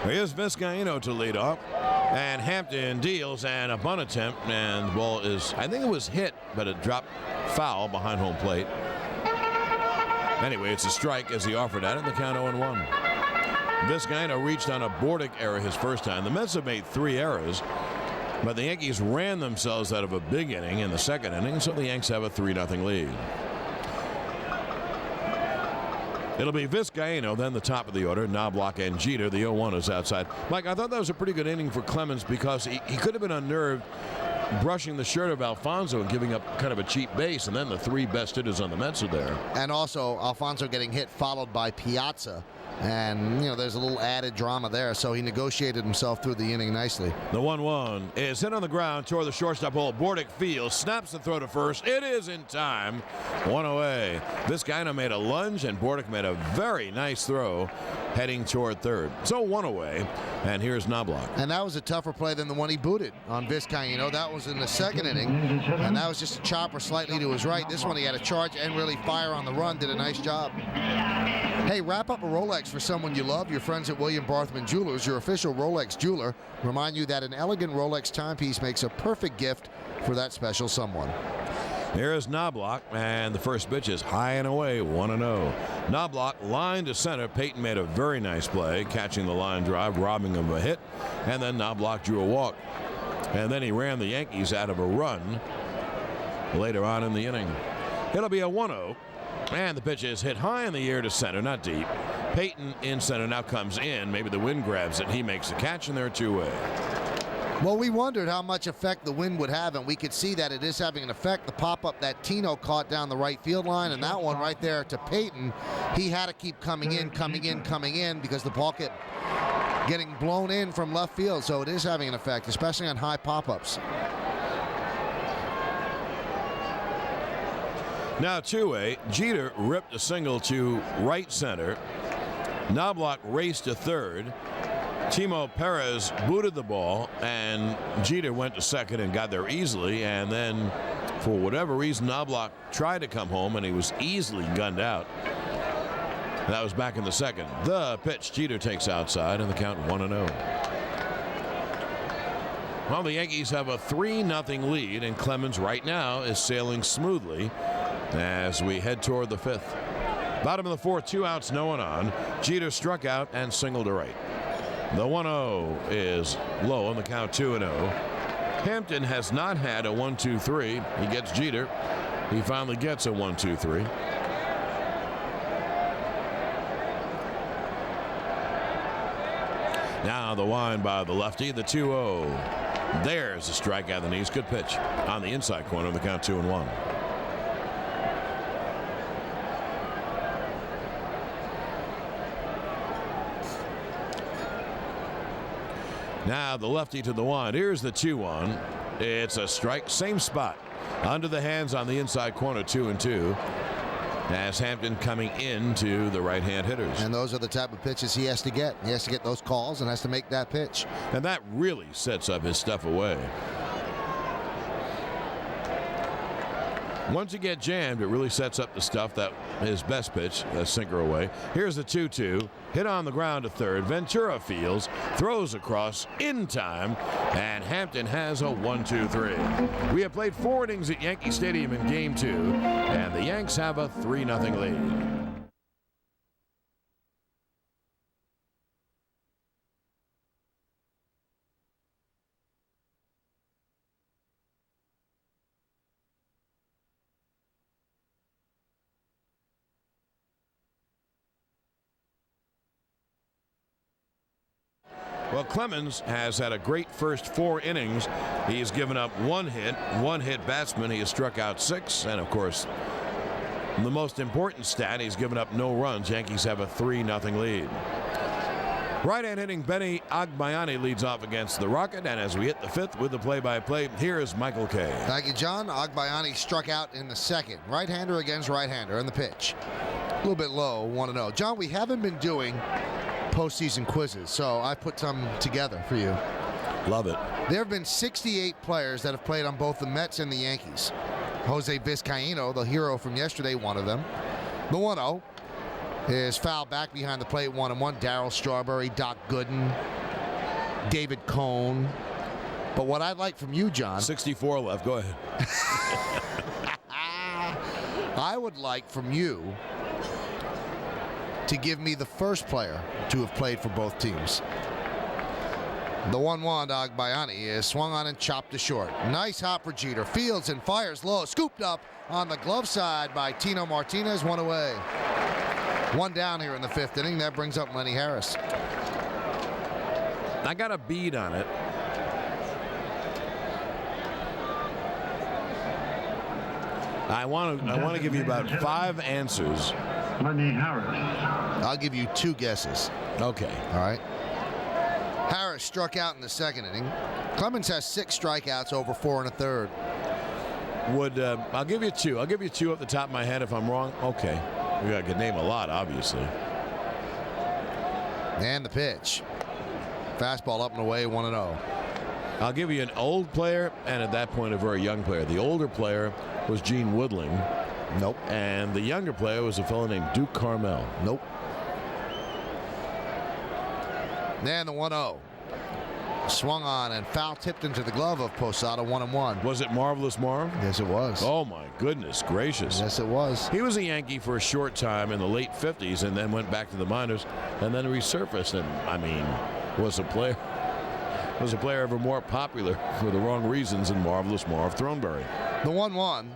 Speaker 2: Here's Vizcaino to lead off. And Hampton deals and a bunt attempt, and the ball is, I think it was hit, but it dropped foul behind home plate. Anyway, it's a strike as he offered at it, and the count 0-1. Vizcaino reached on a Bordick error his first time. The Mets have made 3 errors, but the Yankees ran themselves out of a big inning in the second inning, so the Yanks have a 3-0 lead. It'll be Vizcaino, then the top of the order, Knobloch and Jeter. The 0-1 is outside. Mike, I thought that was a pretty good inning for Clemens because he could have been unnerved brushing the shirt of Alfonso and giving up kind of a cheap base, and then the 3 best hitters on the Mets are there.
Speaker 1: And also Alfonso getting hit followed by Piazza. And, you know, there's a little added drama there, so he negotiated himself through the inning nicely.
Speaker 2: The 1-1 is hit on the ground toward the shortstop hole. Bordick fields, snaps the throw to first. It is in time. 1 away. Vizcaino made a lunge, and Bordick made a very nice throw heading toward third. So 1 away, and here's Knobloch.
Speaker 1: And that was a tougher play than the one he booted on Vizcaino. That was in the second inning, and that was just a chopper slightly to his right. This one he had a charge and really fire on the run. Did a nice job. Hey, wrap up a Rolex for someone you love. Your friends at William Barthman Jewelers, your official Rolex jeweler, remind you that an elegant Rolex timepiece makes a perfect gift for that special someone.
Speaker 2: Here is Knobloch, and the first pitch is high and away, 1-0. Knobloch line to center. Peyton made a very nice play, catching the line drive, robbing him of a hit, and then Knobloch drew a walk. And then he ran the Yankees out of a run later on in the inning. It'll be a 1-0. And the pitch is hit high in the air to center, not deep. Peyton in center now comes in. Maybe the wind grabs it. He makes the catch, and they're 2-away.
Speaker 1: Well, we wondered how much effect the wind would have, and we could see that it is having an effect. The pop-up that Tino caught down the right field line, and that one right there to Peyton, he had to keep coming in because the ball kept getting blown in from left field. So it is having an effect, especially on high pop-ups.
Speaker 2: Now 2-away. Jeter ripped a single to right center. Knobloch raced to third. Timo Perez booted the ball, and Jeter went to second and got there easily. And then, for whatever reason, Knobloch tried to come home, and he was easily gunned out. That was back in the second. The pitch, Jeter takes outside, and the count 1-0. Well, the Yankees have a 3-0 lead, and Clemens right now is sailing smoothly as we head toward the 5th. Bottom of the 4th, 2 outs, no one on. Jeter struck out and singled to right. The 1-0 is low on the count, 2-0. Hampton has not had a 1-2-3. He gets Jeter. He finally gets a 1-2-3. Now the wind by the lefty, the 2-0. There's a strikeout in the knees. Good pitch on the inside corner of the count, 2-1. Now the lefty to the wind. Here's the 2-1. It's a strike, same spot. Under the hands on the inside corner, 2-2. As Hampton coming into the right-hand hitters.
Speaker 1: And those are the type of pitches he has to get. He has to get those calls and has to make that pitch.
Speaker 2: And that really sets up his stuff away. Once you get jammed, it really sets up the stuff that his best pitch, a sinker away. Here's the 2-2. Hit on the ground to third. Ventura fields, throws across in time, and Hampton has a 1-2-3. We have played 4 innings at Yankee Stadium in Game 2, and the Yanks have a 3-0 lead. Well, Clemens has had a great first 4 innings. He's given up 1 hit batsman. He has struck out 6. And, of course, the most important stat, he's given up no runs. Yankees have a 3-0 lead. Right-hand hitting Benny Agbayani leads off against the Rocket. And as we hit the 5th with the play-by-play, here is Michael Kay.
Speaker 1: Thank you, John. Agbayani struck out in the 2nd. Right-hander against right-hander in the pitch. A little bit low, 1-0. John, we haven't been doing postseason quizzes, so I put some together for you.
Speaker 2: Love it.
Speaker 1: There have been 68 players that have played on both the Mets and the Yankees. Jose Vizcaino, the hero from yesterday, one of them. The 1-0 is foul back behind the plate, 1-1. Darryl Strawberry, Doc Gooden, David Cone. But what I'd like from you, John.
Speaker 2: 64 left. Go ahead.
Speaker 1: I would like from you to give me the first player to have played for both teams. The 1-1, Agbayani is swung on and chopped to short. Nice hop for Jeter. Fields and fires low. Scooped up on the glove side by Tino Martinez. 1 away. 1 down here in the 5th inning. That brings up Lenny Harris.
Speaker 2: I got a bead on it. I want to give you about 5 answers.
Speaker 3: Lenny Harris.
Speaker 1: I'll give you 2 guesses.
Speaker 2: Okay.
Speaker 1: All right. Harris struck out in the 2nd inning. Clemens has 6 strikeouts over 4 1/3.
Speaker 2: I'll give you 2. I'll give you 2 off the top of my head if I'm wrong. Okay. I could name a lot, obviously.
Speaker 1: And the pitch. Fastball up and away, 1-0.
Speaker 2: I'll give you an old player and at that point a very young player. The older player was Gene Woodling.
Speaker 1: Nope.
Speaker 2: And the younger player was a fellow named Duke Carmel.
Speaker 1: Nope. And the 1-0. Swung on and foul tipped into the glove of Posada, 1-1.
Speaker 2: Was it Marvelous Marv?
Speaker 1: Yes, it was.
Speaker 2: Oh, my goodness gracious.
Speaker 1: Yes, it was.
Speaker 2: He was a Yankee for a short time in the late 50s and then went back to the minors and then resurfaced and, I mean, was a player ever more popular for the wrong reasons than Marvelous Marv Throneberry.
Speaker 1: The 1-1.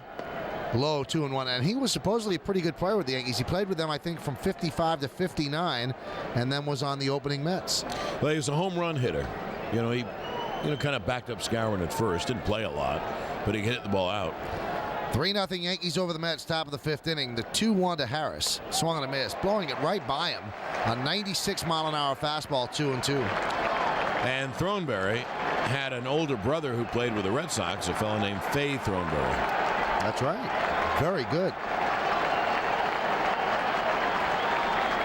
Speaker 1: Low, 2-1, and he was supposedly a pretty good player with the Yankees. He played with them, I think, from 55 to 59, and then was on the opening Mets.
Speaker 2: Well, he was a home run hitter. You know, he kind of backed up Skowron at first. Didn't play a lot, but he could hit the ball out.
Speaker 1: 3-0 Yankees over the Mets, top of the 5th inning. The 2-1 to Harris. Swung on a miss, blowing it right by him. A 96-mile-an-hour fastball, 2-2.
Speaker 2: And Throneberry had an older brother who played with the Red Sox, a fellow named Fay Throneberry.
Speaker 1: That's right. Very good.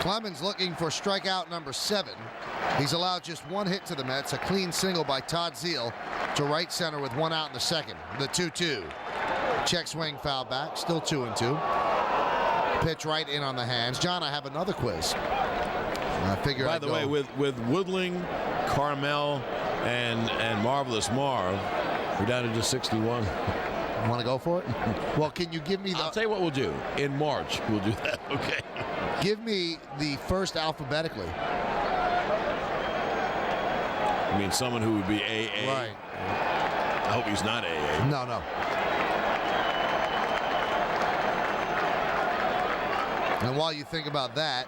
Speaker 1: Clemens looking for strikeout number 7. He's allowed just 1 hit to the Mets, a clean single by Todd Zeile to right center with 1 out in the 2nd. The 2-2. Check swing, foul back, still 2-2. Pitch right in on the hands. John, I have another quiz. I figure.
Speaker 2: By the way, with Woodling, Carmel, and Marvelous Marv, we're down to just 61.
Speaker 1: Want to go for it? Well, can you give me the...
Speaker 2: I'll tell you what we'll do. In March, we'll do that. Okay.
Speaker 1: Give me the first alphabetically.
Speaker 2: I mean, someone who would be AA.
Speaker 1: Right.
Speaker 2: I hope he's not AA.
Speaker 1: No. And while you think about that,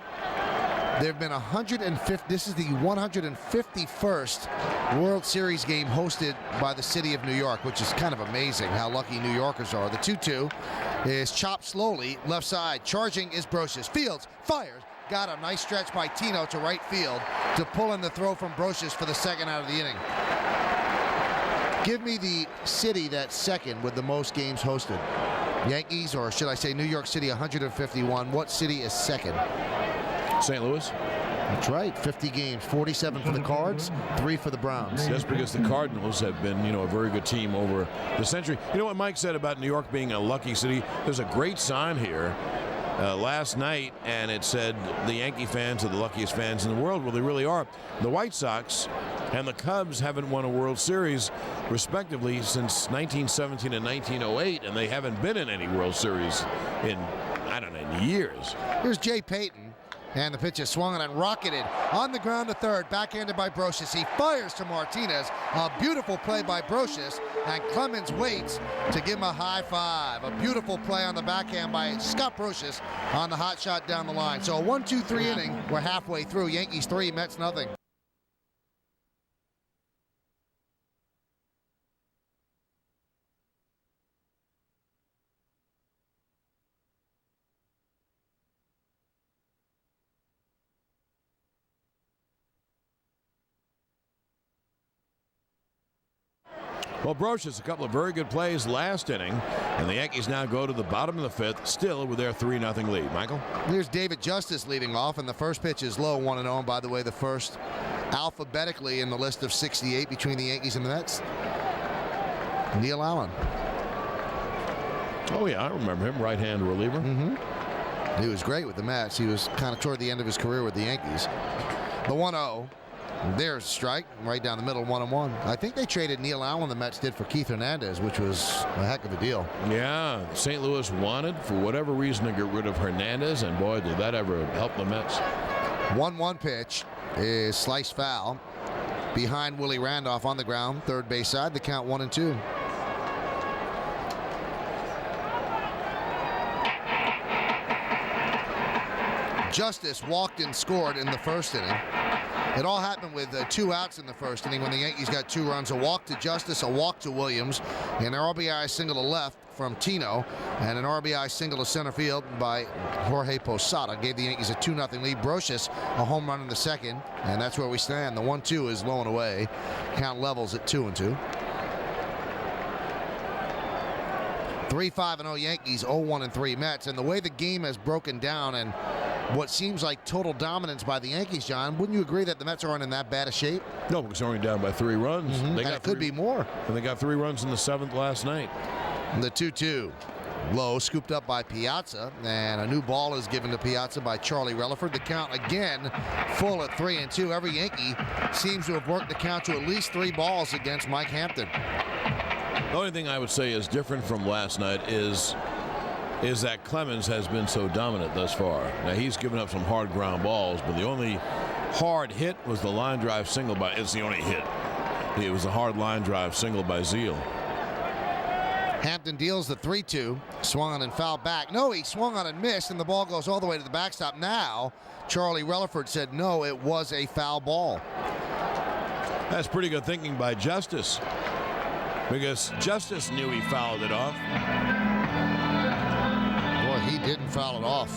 Speaker 1: there have been 150. This is the 151st World Series game hosted by the city of New York, which is kind of amazing how lucky New Yorkers are. The 2-2 is chopped slowly, left side. Charging is Brosius. Fields fires. Got a nice stretch by Tino to right field to pull in the throw from Brosius for the 2nd out of the inning. Give me the city that's second with the most games hosted. Yankees, or should I say New York City, 151. What city is second?
Speaker 2: St. Louis.
Speaker 1: That's right, 50 games, 47 for the Cards, 3 for the Browns.
Speaker 2: Just because the Cardinals have been, a very good team over the century. You know what Mike said about New York being a lucky city? There's a great sign here last night, and it said the Yankee fans are the luckiest fans in the world. Well, they really are. The White Sox and the Cubs haven't won a World Series, respectively, since 1917 and 1908, and they haven't been in any World Series in, years.
Speaker 1: Here's Jay Payton. And the pitch is swung and rocketed on the ground to third, backhanded by Brocious. He fires to Martinez. A beautiful play by Brocious, and Clemens waits to give him a high five. A beautiful play on the backhand by Scott Brocious on the hot shot down the line. So a 1-2-3 inning. We're halfway through. Yankees 3, Mets nothing.
Speaker 2: Well, Brocious, a couple of very good plays last inning, and the Yankees now go to the bottom of the fifth, still with their 3-0 lead. Michael?
Speaker 1: Here's David Justice leading off, and the first pitch is low, 1-0. And by the way, the first alphabetically in the list of 68 between the Yankees and the Mets. Neil Allen.
Speaker 2: Oh, yeah, I remember him, right-hand reliever.
Speaker 1: Mm-hmm. He was great with the Mets. He was kind of toward the end of his career with the Yankees. The 1-0. There's a strike right down the middle, 1-1. I think they traded Neil Allen, the Mets did, for Keith Hernandez, which was a heck of a deal.
Speaker 2: Yeah, St. Louis wanted, for whatever reason, to get rid of Hernandez, and boy, did that ever help the Mets.
Speaker 1: 1-1 pitch is sliced foul behind Willie Randolph on the ground, third base side. The count 1-2. Justice walked and scored in the first inning. It all happened with 2 outs in the first inning when the Yankees got 2 runs. A walk to Justice, a walk to Williams, an RBI single to left from Tino, and an RBI single to center field by Jorge Posada. Gave the Yankees a 2-0 lead. Brocious, a home run in the second, and that's where we stand. The 1-2 is low and away. Count levels at 2-2. 3-5-0 Yankees, 0-1-3 Mets. And the way the game has broken down and what seems like total dominance by the Yankees, John, wouldn't you agree that the Mets aren't in that bad a shape?
Speaker 2: No, because they're only down by 3 runs.
Speaker 1: And it could be more.
Speaker 2: And they got 3 runs in the 7th last night.
Speaker 1: The 2-2. Low, scooped up by Piazza, and a new ball is given to Piazza by Charlie Relaford. The count again full at 3-2. Every Yankee seems to have worked the count to at least 3 balls against Mike Hampton.
Speaker 2: The only thing I would say is different from last night is that Clemens has been so dominant thus far. Now, he's given up some hard ground balls, but the only hard hit was the line drive single by, it's the only hit. It was a hard line drive single by Zeal.
Speaker 1: Hampton deals the 3-2, swung on and fouled back. No, he swung on and missed, and the ball goes all the way to the backstop. Now, Charlie Relaford said no, it was a foul ball.
Speaker 2: That's pretty good thinking by Justice, because Justice knew he fouled it off.
Speaker 1: He didn't foul it off.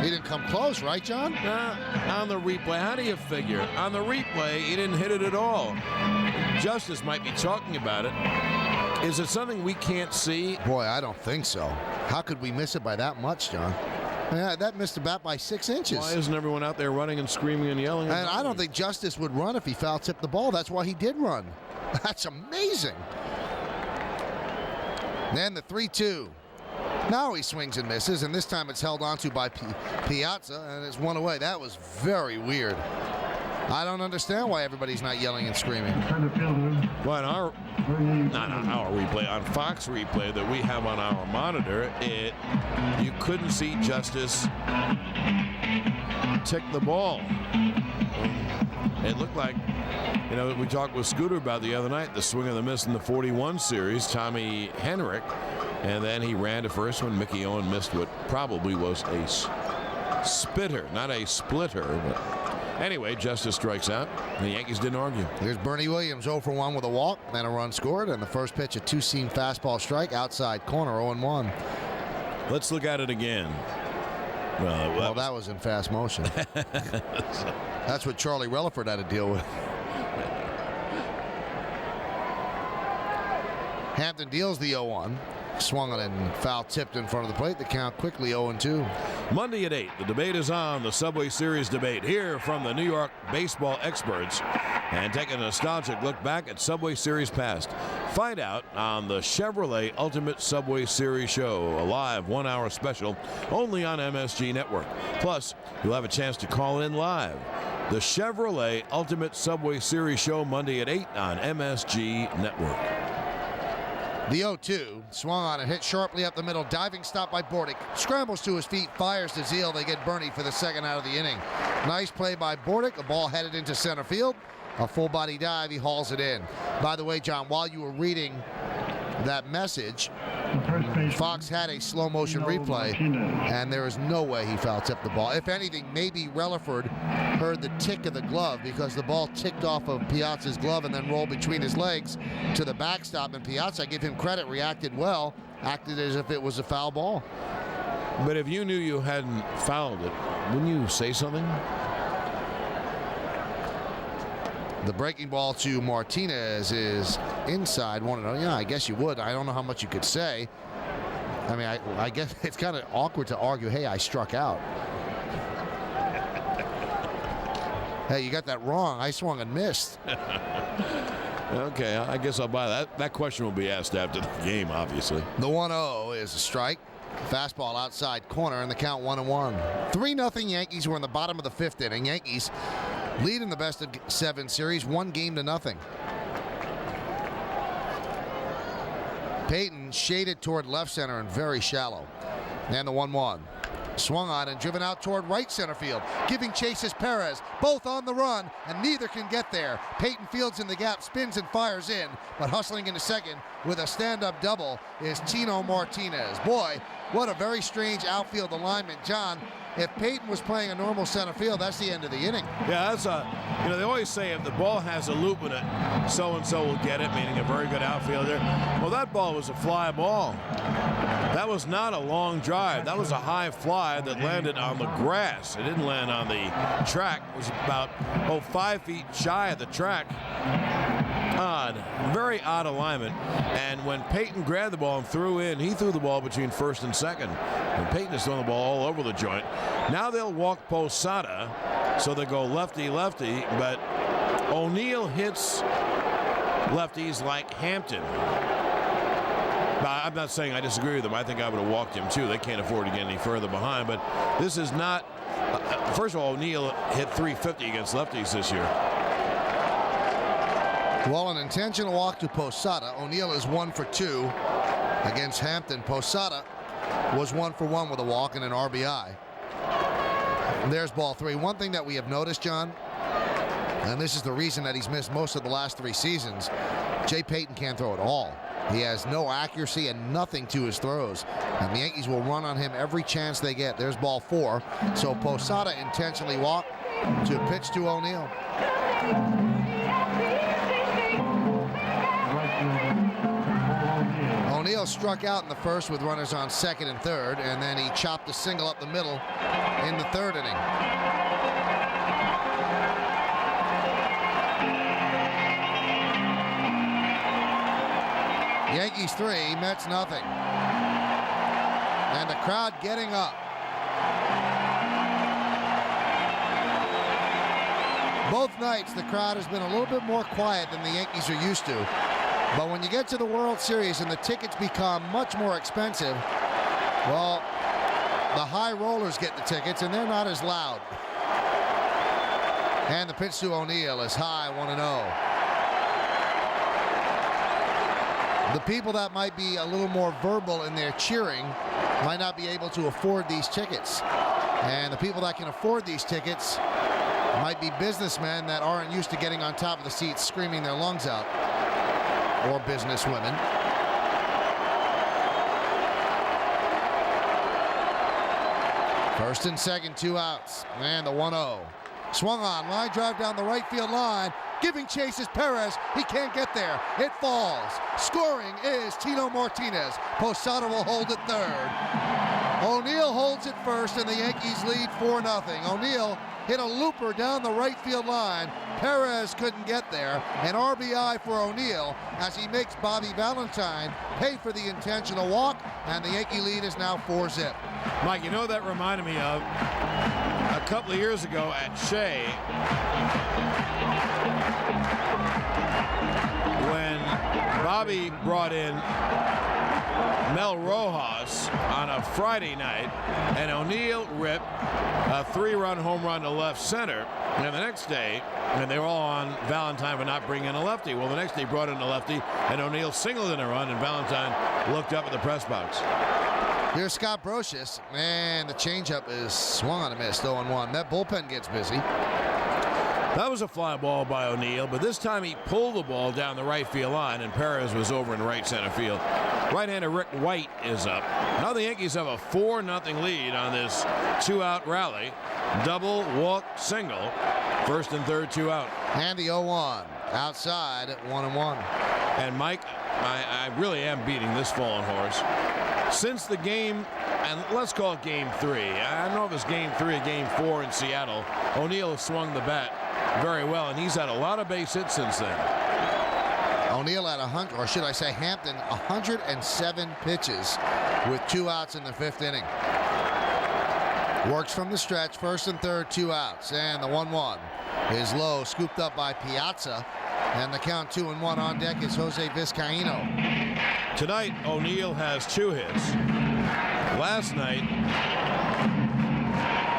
Speaker 1: He didn't come close, right, John?
Speaker 2: On the replay, how do you figure? On the replay, he didn't hit it at all. Justice might be talking about it. Is it something we can't see?
Speaker 1: Boy, I don't think so. How could we miss it by that much, John? Yeah, that missed the bat by 6 inches.
Speaker 2: Why isn't everyone out there running and screaming and yelling?
Speaker 1: And I don't think Justice would run if he foul tipped the ball. That's why he did run. That's amazing. Then the 3-2. Now he swings and misses, and this time it's held onto by Piazza, and it's 1 away. That was very weird. I don't understand why everybody's not yelling and screaming.
Speaker 2: Well, on not on our replay, on Fox replay that we have on our monitor, you couldn't see Justice tick the ball. It looked like, we talked with Scooter about the other night, the swing and the miss in the 41 series, Tommy Henrik. And then he ran to first when Mickey Owen missed what probably was a spitter, not a splitter. But anyway, Justice strikes out. And the Yankees didn't argue.
Speaker 1: Here's Bernie Williams, 0 for 1 with a walk, then a run scored, and the first pitch, a 2-seam fastball strike, outside corner, 0-1.
Speaker 2: Let's look at it again.
Speaker 1: Well, that was in fast motion. That's what Charlie Relaford had to deal with. Hampton deals the 0-1. Swung on and foul tipped in front of the plate. The count quickly 0-2.
Speaker 2: Monday at 8, the debate is on, the Subway Series debate. Here from the New York baseball experts, and take a nostalgic look back at Subway Series past. Find out on the Chevrolet Ultimate Subway Series show, a live 1-hour special only on MSG Network. Plus, you'll have a chance to call in live. The Chevrolet Ultimate Subway Series show Monday at 8 on MSG Network.
Speaker 1: The 0-2, swung on and hit sharply up the middle. Diving stop by Bordick. Scrambles to his feet, fires to Zeal. They get Bernie for the second out of the inning. Nice play by Bordick. A ball headed into center field. A full body dive. He hauls it in. By the way, John, while you were reading that message, Fox had a slow motion replay, and there is no way he foul tipped the ball. If anything, maybe Relaford heard the tick of the glove, because the ball ticked off of Piazza's glove and then rolled between his legs to the backstop. And Piazza, I give him credit, reacted well, acted as if it was a foul ball.
Speaker 2: But if you knew you hadn't fouled it, wouldn't you say something?
Speaker 1: The breaking ball to Martinez is inside 1-0. Yeah, I guess you would. I don't know how much you could say. I mean, I guess it's kind of awkward to argue, hey, I struck out. Hey, you got that wrong. I swung and missed.
Speaker 2: Okay, I guess I'll buy that. That question will be asked after the game, obviously.
Speaker 1: The 1-0 is a strike. Fastball outside corner, and the count 1-1. 3-0 Yankees. Were in the bottom of the 5th inning. Yankees lead in the best of 7 series, 1-0. Payton shaded toward left center and very shallow. And the 1-1. Swung on and driven out toward right center field. Giving chase is Perez. Both on the run, and neither can get there. Payton fields in the gap, spins and fires in. But hustling into second with a stand-up double is Tino Martinez. Boy, what a very strange outfield alignment. John, if Payton was playing a normal center field, that's the end of the inning.
Speaker 2: Yeah, that's they always say if the ball has a loop in it, so-and-so will get it, meaning a very good outfielder. Well, that ball was a fly ball. That was not a long drive. That was a high fly that landed on the grass. It didn't land on the track. It was about 5 feet shy of the track. Odd, very odd alignment. And when Payton grabbed the ball and threw in, he threw the ball between first and second. And Payton is throwing the ball all over the joint. Now they'll walk Posada, so they go lefty-lefty, but O'Neill hits lefties like Hampton. I'm not saying I disagree with them. I think I would have walked him too. They can't afford to get any further behind. But this is not. First of all, O'Neill hit .350 against lefties this year.
Speaker 1: Well, an intentional walk to Posada. O'Neill is 1 for 2 against Hampton. Posada was 1 for 1 with a walk and an RBI. And there's ball 3. One thing that we have noticed, John, and this is the reason that he's missed most of the last 3 seasons, Jay Payton can't throw at all. He has no accuracy and nothing to his throws. And the Yankees will run on him every chance they get. There's ball 4. So Posada intentionally walked to pitch to O'Neill. O'Neill struck out in the first with runners on second and third, and then he chopped a single up the middle in the 3rd inning. Yankees 3, Mets nothing. And the crowd getting up. Both nights the crowd has been a little bit more quiet than the Yankees are used to. But when you get to the World Series and the tickets become much more expensive, well, the high rollers get the tickets and they're not as loud. And the pitch to O'Neill is high, 1-0. The people that might be a little more verbal in their cheering might not be able to afford these tickets. And the people that can afford these tickets might be businessmen that aren't used to getting on top of the seats screaming their lungs out. Or businesswomen. First and second, 2 outs. And the 1-0. Swung on, line drive down the right field line. Giving chase is Perez. He can't get there. It falls. Scoring is Tino Martinez. Posada will hold it 3rd. O'Neill holds it first, and the Yankees lead 4-0. O'Neill hit a looper down the right field line. Perez couldn't get there. An RBI for O'Neill as he makes Bobby Valentine pay for the intentional walk, and the Yankee lead is now 4-zip.
Speaker 2: Mike, you know that reminded me of a couple of years ago at Shea when Bobby brought in Mel Rojas on a Friday night, and O'Neill ripped a 3-run home run to left center. And the next day, and they were all on Valentine for not bringing in a lefty. Well, the next day he brought in a lefty, and O'Neill singled in a run, and Valentine looked up at the press box.
Speaker 1: Here's Scott Brocious. Man, the changeup is swung on a miss, 0-1. That bullpen gets busy.
Speaker 2: That was a fly ball by O'Neill, but this time he pulled the ball down the right field line, and Perez was over in right center field. Right-hander Rick White is up. Now the Yankees have a 4-0 lead on this 2-out rally. Double, walk, single. First and third, 2 out.
Speaker 1: And the 0-1 outside at 1-1.
Speaker 2: And Mike, I really am beating this fallen horse. Since the game, and let's call it game 3. I don't know if it's game 3 or game 4 in Seattle. O'Neill has swung the bat very well, and he's had a lot of base hits since then.
Speaker 1: O'Neill had 100, or should I say Hampton, 107 pitches with 2 outs in the 5th inning. Works from the stretch, first and third, 2 outs. And the 1-1 is low, scooped up by Piazza. And the count 2-1 on deck is Jose Vizcaino.
Speaker 2: Tonight, O'Neill has 2 hits. Last night,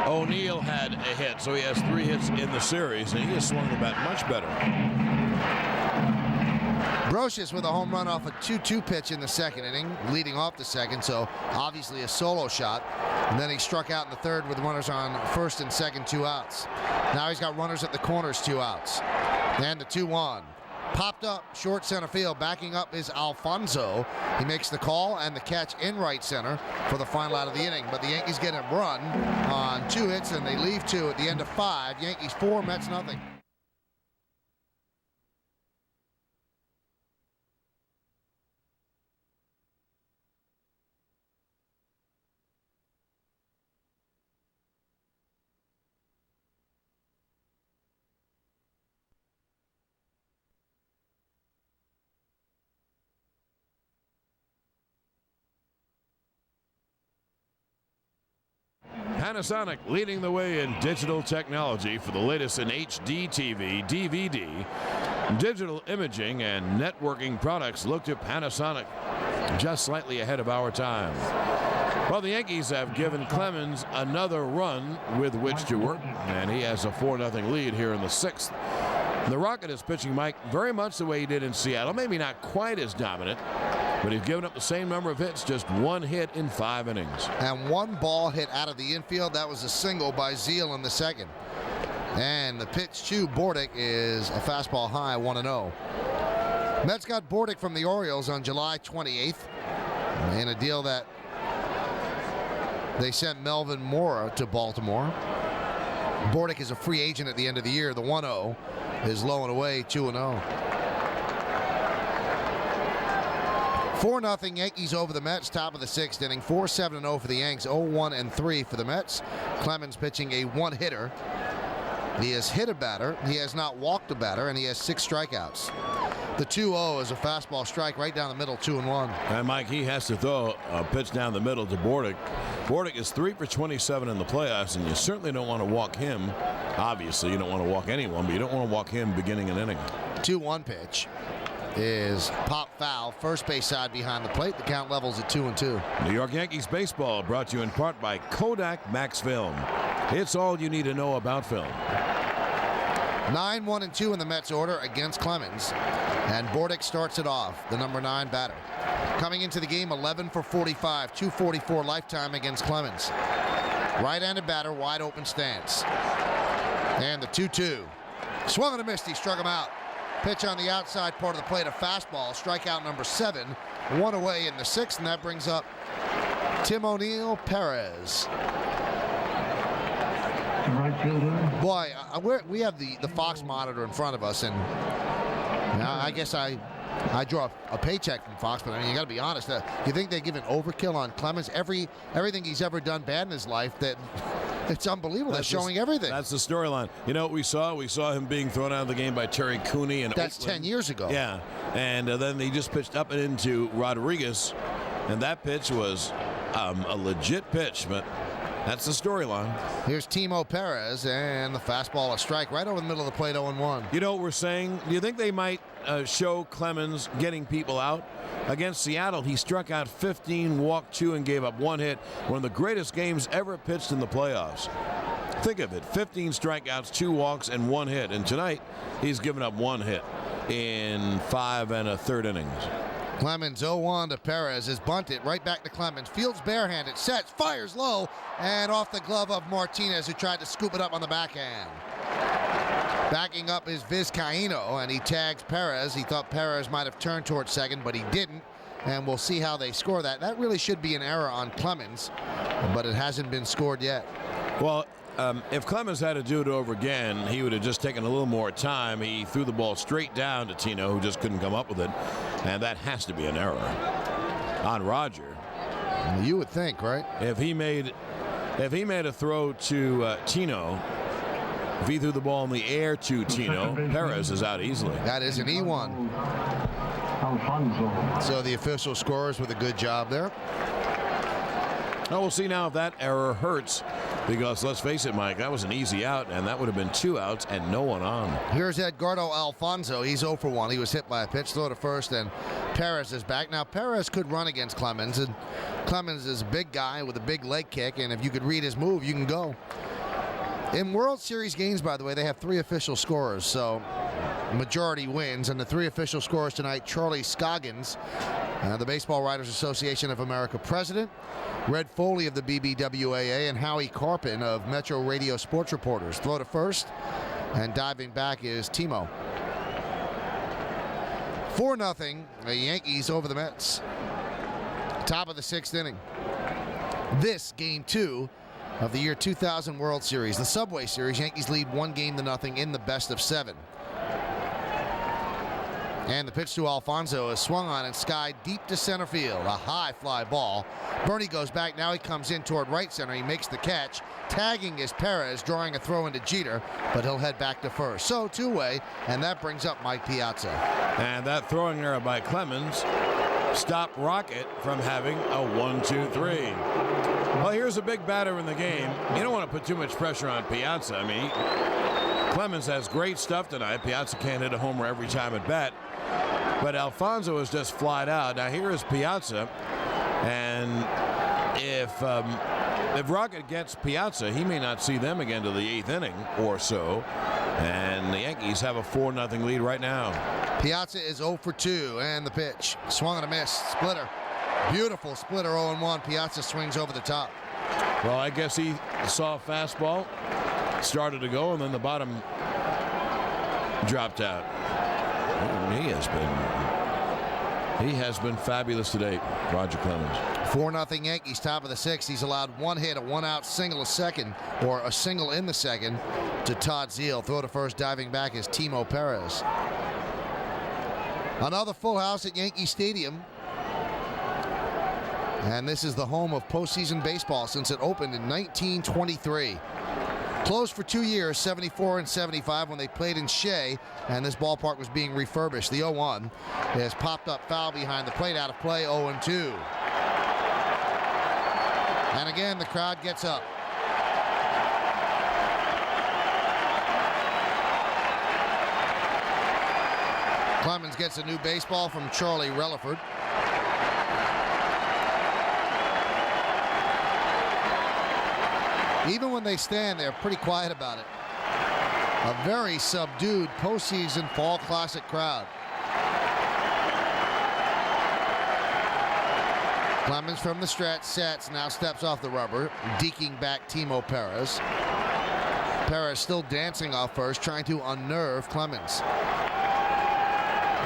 Speaker 2: O'Neill had a hit, so he has 3 hits in the series, and he has swung the bat much better.
Speaker 1: Brocious with a home run off a 2-2 pitch in the 2nd inning, leading off the 2nd, so obviously a solo shot. And then he struck out in the 3rd with runners on 1st and 2nd, 2 outs. Now he's got runners at the corners, 2 outs. And the 2-1. Popped up short center field. Backing up is Alfonso. He makes the call and the catch in right center for the final out of the inning. But the Yankees get a run on 2 hits, and they leave 2 at the end of 5. Yankees 4, Mets nothing.
Speaker 2: Panasonic leading the way in digital technology for the latest in HD TV, DVD, digital imaging, and networking products. Look to Panasonic, just slightly ahead of our time. Well, the Yankees have given Clemens another run with which to work, and he has a 4-0 lead here in the 6th. The Rocket is pitching, Mike, very much the way he did in Seattle. Maybe not quite as dominant, but he's given up the same number of hits, just 1 hit in 5 innings.
Speaker 1: And 1 ball hit out of the infield. That was a single by Zeal in the 2nd. And the pitch to Bordick is a fastball high, 1-0. Mets got Bordick from the Orioles on July 28th in a deal that they sent Melvin Mora to Baltimore. Bordick is a free agent at the end of the year. The 1-0 is low and away, 2-0. 4-0 Yankees over the Mets, top of the 6th inning. 4-7-0 for the Yanks, 0-1-3 for the Mets. Clemens pitching a 1-hitter. He has hit a batter, he has not walked a batter, and he has 6 strikeouts. The 2-0 is a fastball strike right down the middle, 2-1.
Speaker 2: And Mike, he has to throw a pitch down the middle to Bordick. Bordick is 3 for 27 in the playoffs, and you certainly don't want to walk him. Obviously, you don't want to walk anyone, but you don't want to walk him beginning an inning.
Speaker 1: 2-1 pitch is pop foul, first base side behind the plate. The count levels at 2-2.
Speaker 2: New York Yankees baseball brought to you in part by Kodak Max Film. It's all you need to know about film.
Speaker 1: 9-1-2 in the Mets order against Clemens, and Bordick starts it off, the number 9 batter. Coming into the game, 11 for 45, 244 lifetime against Clemens. Right-handed batter, wide open stance. And the 2-2. Swung and a miss, he struck him out. Pitch on the outside part of the plate, a fastball, strikeout number 7. 1 away in the 6th, and that brings up Tim O'Neill Perez.
Speaker 3: Right fielder.
Speaker 1: Boy, we have the Fox monitor in front of us, and I guess I draw a paycheck from Fox, but I mean, you got to be honest. You think they give an overkill on Clemens? Everything he's ever done bad in his life, that It's unbelievable. They're showing everything.
Speaker 2: That's the storyline. You know what we saw? We saw him being thrown out of the game by Terry Cooney. And
Speaker 1: That's
Speaker 2: Oakland.
Speaker 1: 10 years ago.
Speaker 2: Yeah, and then he just pitched up and into Rodriguez, and that pitch was a legit pitch, but that's the storyline.
Speaker 1: Here's Timo Perez, and the fastball a strike right over the middle of the plate, 0-1.
Speaker 2: You know what we're saying? Do you think they might show Clemens getting people out? Against Seattle, he struck out 15, walked 2, and gave up 1 hit. One of the greatest games ever pitched in the playoffs. Think of it, 15 strikeouts, 2 walks, and 1 hit. And tonight, he's given up 1 hit in 5 1/3 innings.
Speaker 1: Clemens 0-1 to Perez is bunted right back to Clemens. Fields barehanded, sets, fires low, and off the glove of Martinez, who tried to scoop it up on the backhand. Backing up is Vizcaíno, and he tags Perez. He thought Perez might have turned towards second, but he didn't. And we'll see how they score that. That really should be an error on Clemens, but it hasn't been scored yet.
Speaker 2: Well, if Clemens had to do it over again, he would have just taken a little more time. He threw the ball straight down to Tino, who just couldn't come up with it. And that has to be an error on Roger.
Speaker 1: You would think, right?
Speaker 2: If he made a throw to Tino, if he threw the ball in the air to Tino, Perez is out easily.
Speaker 1: That is an E1.
Speaker 3: Alfonso.
Speaker 1: So the official scores with a good job there.
Speaker 2: Now we'll see now if that error hurts, because let's face it, Mike, that was an easy out, and that would have been 2 outs and no one on.
Speaker 1: Here's Edgardo Alfonso. He's 0 for 1. He was hit by a pitch throw to first, and Perez is back. Now, Perez could run against Clemens, and Clemens is a big guy with a big leg kick, and if you could read his move, you can go. In World Series games, by the way, they have 3 official scorers, so majority wins. And the 3 official scorers tonight, Charlie Scoggins, the Baseball Writers Association of America president, Red Foley of the BBWAA, and Howie Carpin of Metro Radio Sports Reporters. Throw to first, and diving back is Timo. 4-0, the Yankees over the Mets. Top of the 6th inning. This game 2 of the year 2000 World Series. The Subway Series, Yankees lead 1-0 in the best of 7. And the pitch to Alfonso is swung on and skied deep to center field. A high fly ball. Bernie goes back. Now he comes in toward right center. He makes the catch. Tagging is Perez, drawing a throw into Jeter, but he'll head back to first. So 2-way, and that brings up Mike Piazza.
Speaker 2: And that throwing error by Clemens stopped Rocket from having a 1-2-3. Well, here's a big batter in the game. You don't want to put too much pressure on Piazza. I mean, Clemens has great stuff tonight. Piazza can't hit a homer every time at bat. But Alfonso is just flied out. Now here is Piazza, and if Rocket gets Piazza, he may not see them again to the 8th inning or so. And the Yankees have a 4-0 lead right now.
Speaker 1: Piazza is 0 for 2, and the pitch. Swung and a miss. Splitter. Beautiful splitter, 0-1. Piazza swings over the top.
Speaker 2: Well, I guess he saw a fastball, started to go, and then the bottom dropped out. He has been fabulous today, Roger Clemens.
Speaker 1: 4-0 Yankees, top of the 6th. He's allowed 1 hit, a 1-out single a second, or a single in the second, to Todd Zeile. Throw to first, diving back is Timo Perez. Another full house at Yankee Stadium. And this is the home of postseason baseball since it opened in 1923. Closed for 2 years, 74 and 75, when they played in Shea, and this ballpark was being refurbished. The 0-1 is popped up foul behind the plate, out of play, 0-2. And again, the crowd gets up. Clemens gets a new baseball from Charlie Relaford. Even when they stand, they're pretty quiet about it. A very subdued postseason fall classic crowd. Clemens from the stretch sets, now steps off the rubber, deking back Timo Perez. Perez still dancing off first, trying to unnerve Clemens.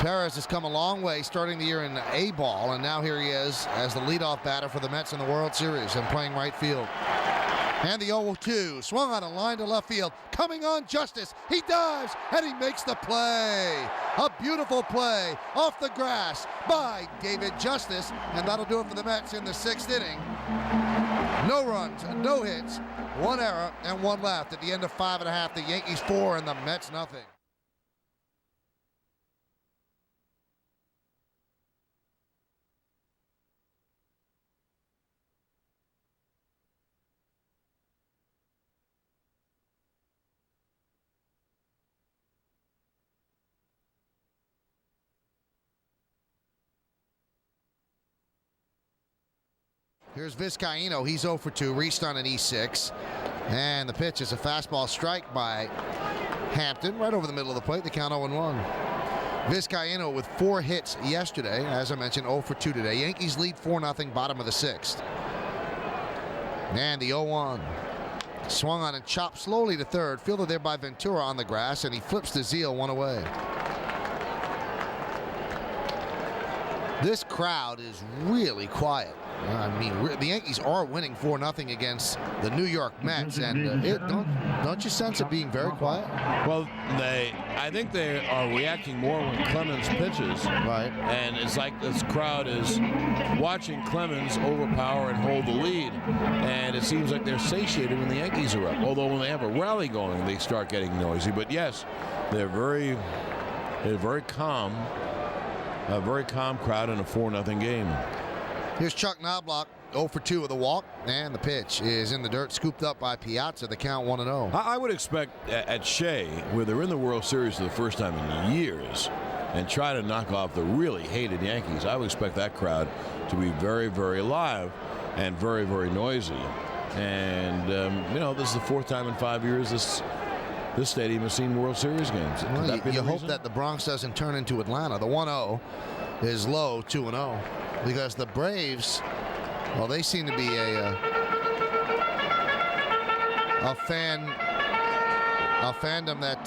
Speaker 1: Perez has come a long way, starting the year in A ball, and now here he is as the leadoff batter for the Mets in the World Series and playing right field. And the 0-2, swung on a line to left field, coming on Justice. He dives, and he makes the play. A beautiful play off the grass by David Justice, and that'll do it for the Mets in the 6th inning. No runs, no hits, 1 error, and 1 left. At the end of 5.5, the Yankees 4 and the Mets nothing. Here's Vizcaino. He's 0 for 2. Reached on an E6. And the pitch is a fastball strike by Hampton right over the middle of the plate. The count 0-1. Vizcaino with 4 hits yesterday. As I mentioned, 0 for 2 today. Yankees lead 4-0, bottom of the 6th. And the 0-1. Swung on and chopped slowly to third. Fielded there by Ventura on the grass. And he flips to Zeal 1 away. This crowd is really quiet. I mean, the Yankees are winning 4-0 against the New York Mets, and don't you sense it being very quiet?
Speaker 2: Well, I think they are reacting more when Clemens pitches.
Speaker 1: Right.
Speaker 2: And it's like this crowd is watching Clemens overpower and hold the lead, and it seems like they're satiated when the Yankees are up. Although when they have a rally going, they start getting noisy. But yes, they're very calm. A very calm crowd in a 4-0 game.
Speaker 1: Here's Chuck Knobloch, 0 for 2 with a walk, and the pitch is in the dirt, scooped up by Piazza. The count 1-0.
Speaker 2: I would expect at Shea, where they're in the World Series for the first time in years, and try to knock off the really hated Yankees, I would expect that crowd to be very, very live and very, very noisy. And this is the 4th time in 5 years this stadium has seen World Series games.
Speaker 1: Well, you hope that the Bronx doesn't turn into Atlanta. The 1-0 is low, 2-0, because the Braves, well, they seem to be a fandom that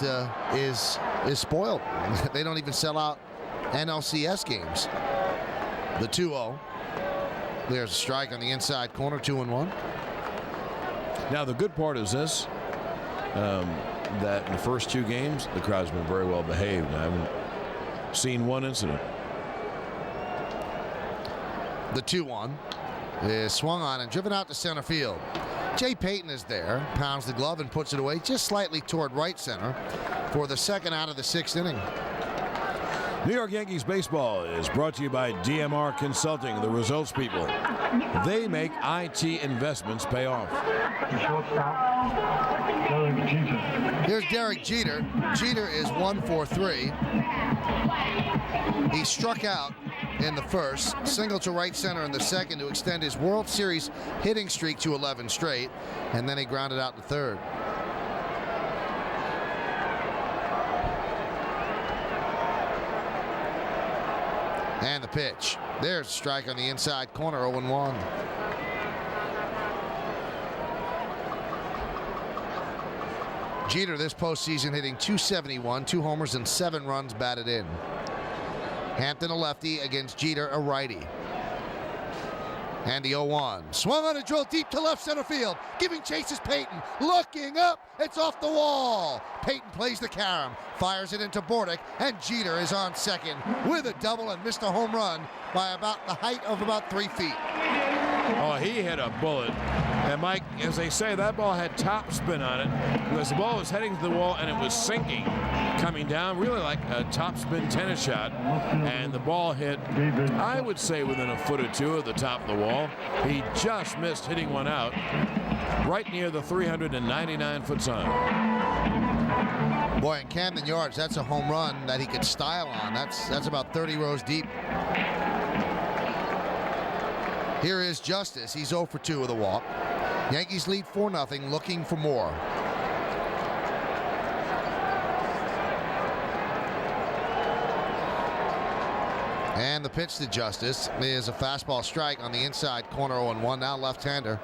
Speaker 1: is spoiled. They don't even sell out NLCS games. The 2-0. There's a strike on the inside corner, 2-1.
Speaker 2: Now the good part is this. That in the first 2 games, the crowd's been very well behaved. I haven't seen one incident.
Speaker 1: The 2-1 is swung on and driven out to center field. Jay Payton is there, pounds the glove and puts it away just slightly toward right center for the 2nd out of the 6th inning.
Speaker 2: New York Yankees baseball is brought to you by DMR Consulting, the results people. They make IT investments pay off.
Speaker 3: The shortstop, Derek Jeter.
Speaker 1: Here's Derek Jeter. Jeter is 1 for 3. He struck out in the first, single to right center in the second to extend his World Series hitting streak to 11 straight, and then he grounded out to third. And the pitch. There's a strike on the inside corner, 0-1. Jeter this postseason hitting .271, 2 homers and 7 runs batted in. Hampton a lefty against Jeter a righty. And the 0-1. Swung on a drill deep to left center field. Giving chase is Payton. Looking up. It's off the wall. Payton plays the carom. Fires it into Bordick. And Jeter is on second with a double and missed a home run by about the height of about 3 feet.
Speaker 2: Oh, he hit a bullet. And Mike, as they say, that ball had top spin on it because the ball was heading to the wall and it was sinking, coming down really like a top spin tennis shot. And the ball hit, I would say, within a foot or 2 of the top of the wall. He just missed hitting one out right near the 399-foot sign.
Speaker 1: Boy, in Camden Yards, that's a home run that he could style on. That's about 30 rows deep. Here is Justice. He's 0 for 2 with a walk. Yankees lead 4-0, looking for more. And the pitch to Justice is a fastball strike on the inside corner, 0-1. Now left-hander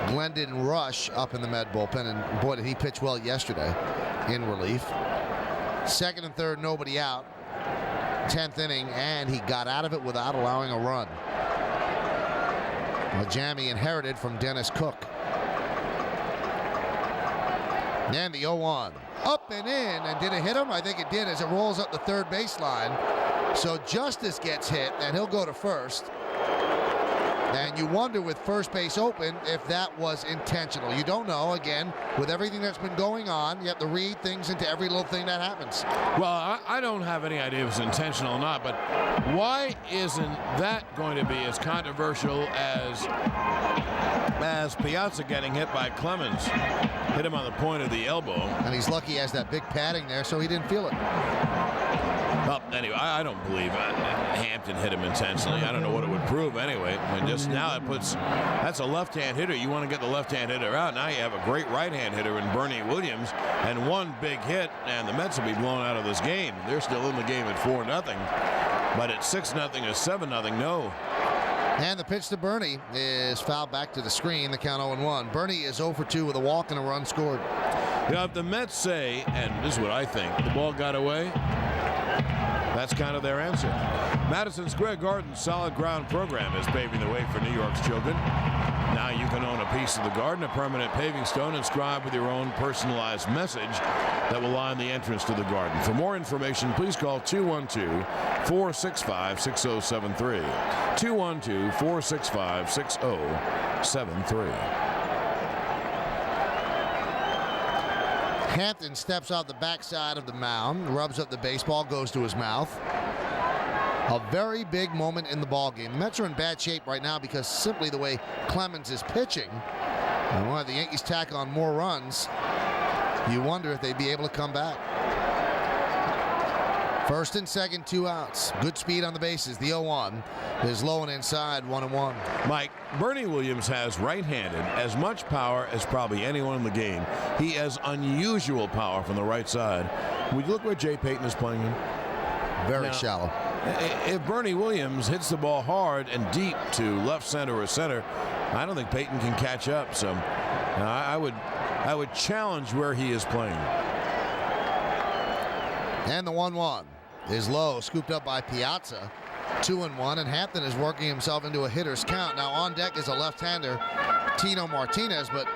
Speaker 1: Glendon Rush up in the Med bullpen, and boy, did he pitch well yesterday in relief. 2nd and 3rd, nobody out. 10th inning, and he got out of it without allowing a run. A jam he inherited from Dennis Cook. And the 0-1. Up and in, and did it hit him? I think it did as it rolls up the third baseline. So Justice gets hit, and he'll go to first. And you wonder with first base open if that was intentional. You don't know. Again, with everything that's been going on, you have to read things into every little thing that happens.
Speaker 2: Well, I don't have any idea if it's intentional or not, but why isn't that going to be as controversial as Piazza getting hit by Clemens? Hit him on the point of the elbow.
Speaker 1: And he's lucky he has that big padding there, so he didn't feel it.
Speaker 2: Well, anyway, I don't believe Hampton hit him intentionally. I don't know what it would prove anyway. I mean, just now that's a left-hand hitter. You want to get the left-hand hitter out. Now you have a great right-hand hitter in Bernie Williams, and one big hit, and the Mets will be blown out of this game. They're still in the game at 4-0, but at 6-0 or 7-0, no.
Speaker 1: And the pitch to Bernie is fouled back to the screen. The count 0-1. Bernie is 0 for 2 with a walk and a run scored.
Speaker 2: You know, if the Mets say, and this is what I think, the ball got away, that's kind of their answer. Madison Square Garden's solid ground program is paving the way for New York's children. Now you can own a piece of the garden, a permanent paving stone, inscribed with your own personalized message that will line the entrance to the garden. For more information, please call 212-465-6073. 212-465-6073.
Speaker 1: Hampton steps off the backside of the mound, rubs up the baseball, goes to his mouth. A very big moment in the ballgame. The Mets are in bad shape right now because simply the way Clemens is pitching. And when the Yankees tack on more runs, you wonder if they'd be able to come back. First and second, 2 outs. Good speed on the bases. The 0-1 is low and inside, 1-1.
Speaker 2: Mike, Bernie Williams has right-handed as much power as probably anyone in the game. He has unusual power from the right side. Would you look where Jay Payton is playing him?
Speaker 1: Very shallow.
Speaker 2: If Bernie Williams hits the ball hard and deep to left center or center, I don't think Payton can catch up. So I would challenge where he is playing.
Speaker 1: And the 1-1 is low, scooped up by Piazza. 2-1, and Hampton is working himself into a hitter's count. Now on deck is a left-hander, Tino Martinez, but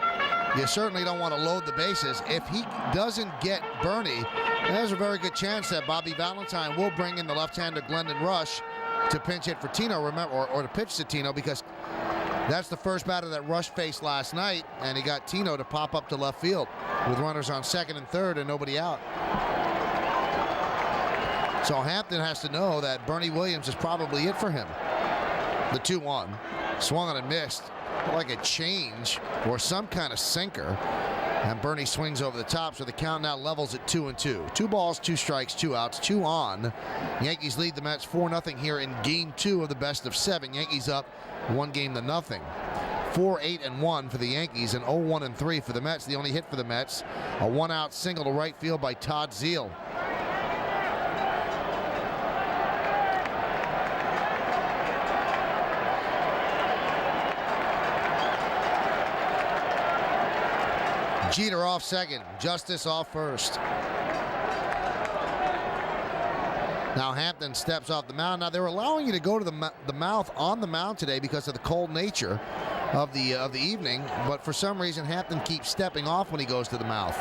Speaker 1: you certainly don't want to load the bases. If he doesn't get Bernie, there's a very good chance that Bobby Valentine will bring in the left-hander Glendon Rush to pinch hit for Tino, remember, or to pitch to Tino, because that's the first batter that Rush faced last night, and he got Tino to pop up to left field with runners on second and third and nobody out. So Hampton has to know that Bernie Williams is probably it for him. The 2-1, swung on and missed, like a change or some kind of sinker. And Bernie swings over the top, so the count now levels at 2-2. 2 balls, 2 strikes, 2 outs, 2 on. Yankees lead the Mets 4-0 here in Game 2 of the best of 7. Yankees up 1-0. 4-8-1 for the Yankees and 0-1-3 for the Mets. The only hit for the Mets, a 1-out single to right field by Todd Zeile. Jeter off second, Justice off first. Now Hampton steps off the mound. Now they're allowing you to go to the mouth on the mound today because of the cold nature of the evening, but for some reason Hampton keeps stepping off when he goes to the mouth.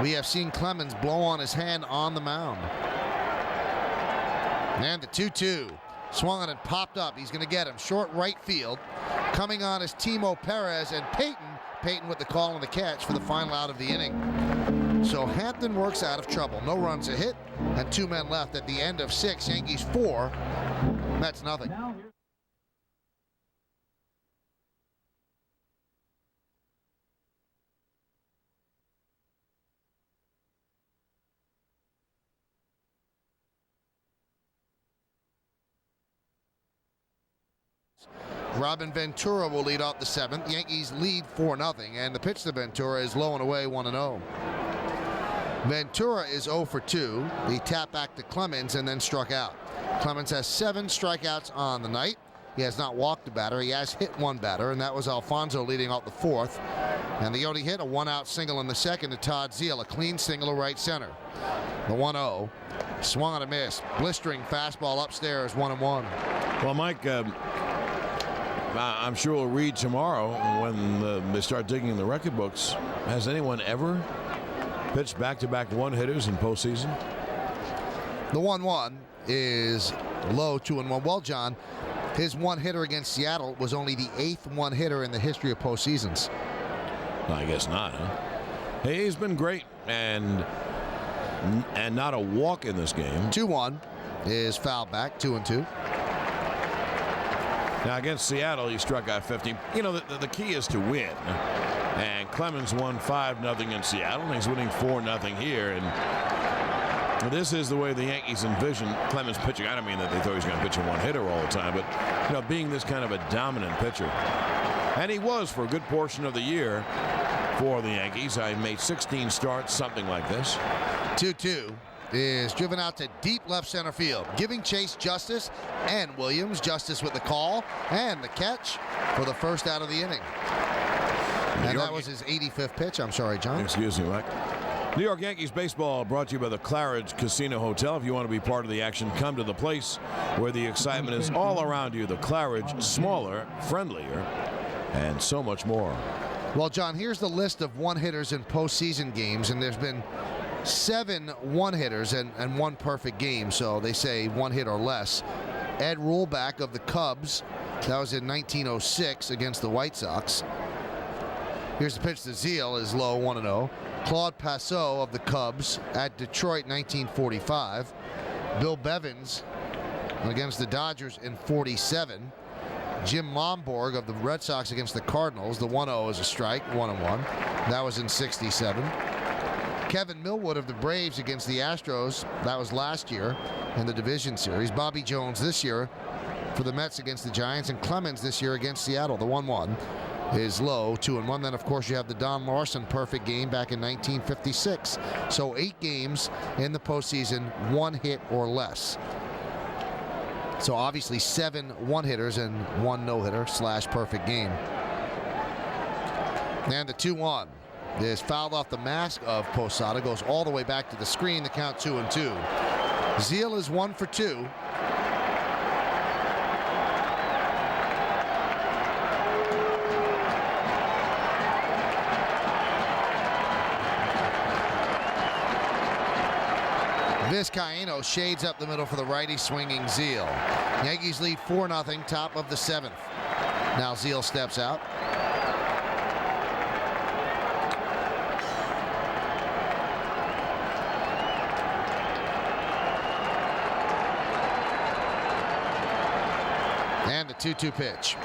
Speaker 1: We have seen Clemens blow on his hand on the mound. And the 2-2. Swung on and popped up. He's going to get him. Short right field. Coming on is Timo Perez and Payton with the call and the catch for the final out of the inning. So Hampton works out of trouble. No runs a hit and 2 men left at the end of 6. Yankees 4, Mets nothing. Robin Ventura will lead off the 7th. Yankees lead 4-0, and the pitch to Ventura is low and away, 1-0. Ventura is 0 for 2. He tapped back to Clemens and then struck out. Clemens has 7 strikeouts on the night. He has not walked a batter. He has hit 1 batter, and that was Alfonso leading off the 4th. And the only hit, a 1-out single in the 2nd to Todd Zeile, a clean single to right center. The 1-0, swung on a miss. Blistering fastball upstairs, 1-1.
Speaker 2: Well, Mike, I'm sure we'll read tomorrow when they start digging in the record books. Has anyone ever pitched back-to-back one-hitters in postseason?
Speaker 1: The 1-1 is low, 2-1. Well, John, His one-hitter against Seattle was only the 8th one-hitter in the history of postseasons.
Speaker 2: I guess not, huh? Hey, he's been great, and not a walk in this game.
Speaker 1: 2-1 is fouled back, 2-2.
Speaker 2: Now against Seattle, he struck out 50. You know, the key is to win. And Clemens won 5-0 in Seattle, and he's winning 4-0 here. And this is the way the Yankees envision Clemens pitching. I don't mean that they thought he was going to pitch a one-hitter all the time, but you know, being this kind of a dominant pitcher. And he was for a good portion of the year for the Yankees. I made 16 starts, something like this.
Speaker 1: 2-2 is driven out to deep left center field, giving Chase justice, and Williams justice with the call and the catch for the first out of the inning. And that was his 85th pitch. I'm sorry, John.
Speaker 2: Excuse me, Mike. New York Yankees baseball brought to you by the Claridge Casino Hotel. If you want to be part of the action, come to the place where the excitement is all around you. The Claridge, smaller, friendlier, and so much more.
Speaker 1: Well, John, here's the list of one-hitters in postseason games, and there's been 7 one-hitters and 1 perfect game, so they say 1 hit or less. Ed Rulback of the Cubs, that was in 1906 against the White Sox. Here's the pitch to Zeal, is low, 1-0. Claude Passot of the Cubs at Detroit, 1945. Bill Bevins against the Dodgers in 47. Jim Lomborg of the Red Sox against the Cardinals. The 1-0 is a strike, 1-1. That was in 67. Kevin Millwood of the Braves against the Astros. That was last year in the division series. Bobby Jones this year for the Mets against the Giants. And Clemens this year against Seattle. The 1-1 is low, 2-1. Then, of course, you have the Don Larson perfect game back in 1956. So 8 games in the postseason, 1 hit or less. So obviously 7 one-hitters and 1 no-hitter / perfect game. And the 2-1 is fouled off the mask of Posada, goes all the way back to the screen. The count 2-2. Zeal is 1 for 2. Vizcaíno shades up the middle for the righty swinging Zeal. Yankees lead 4-0, top of the 7th. Now Zeal steps out. And the 2-2 pitch.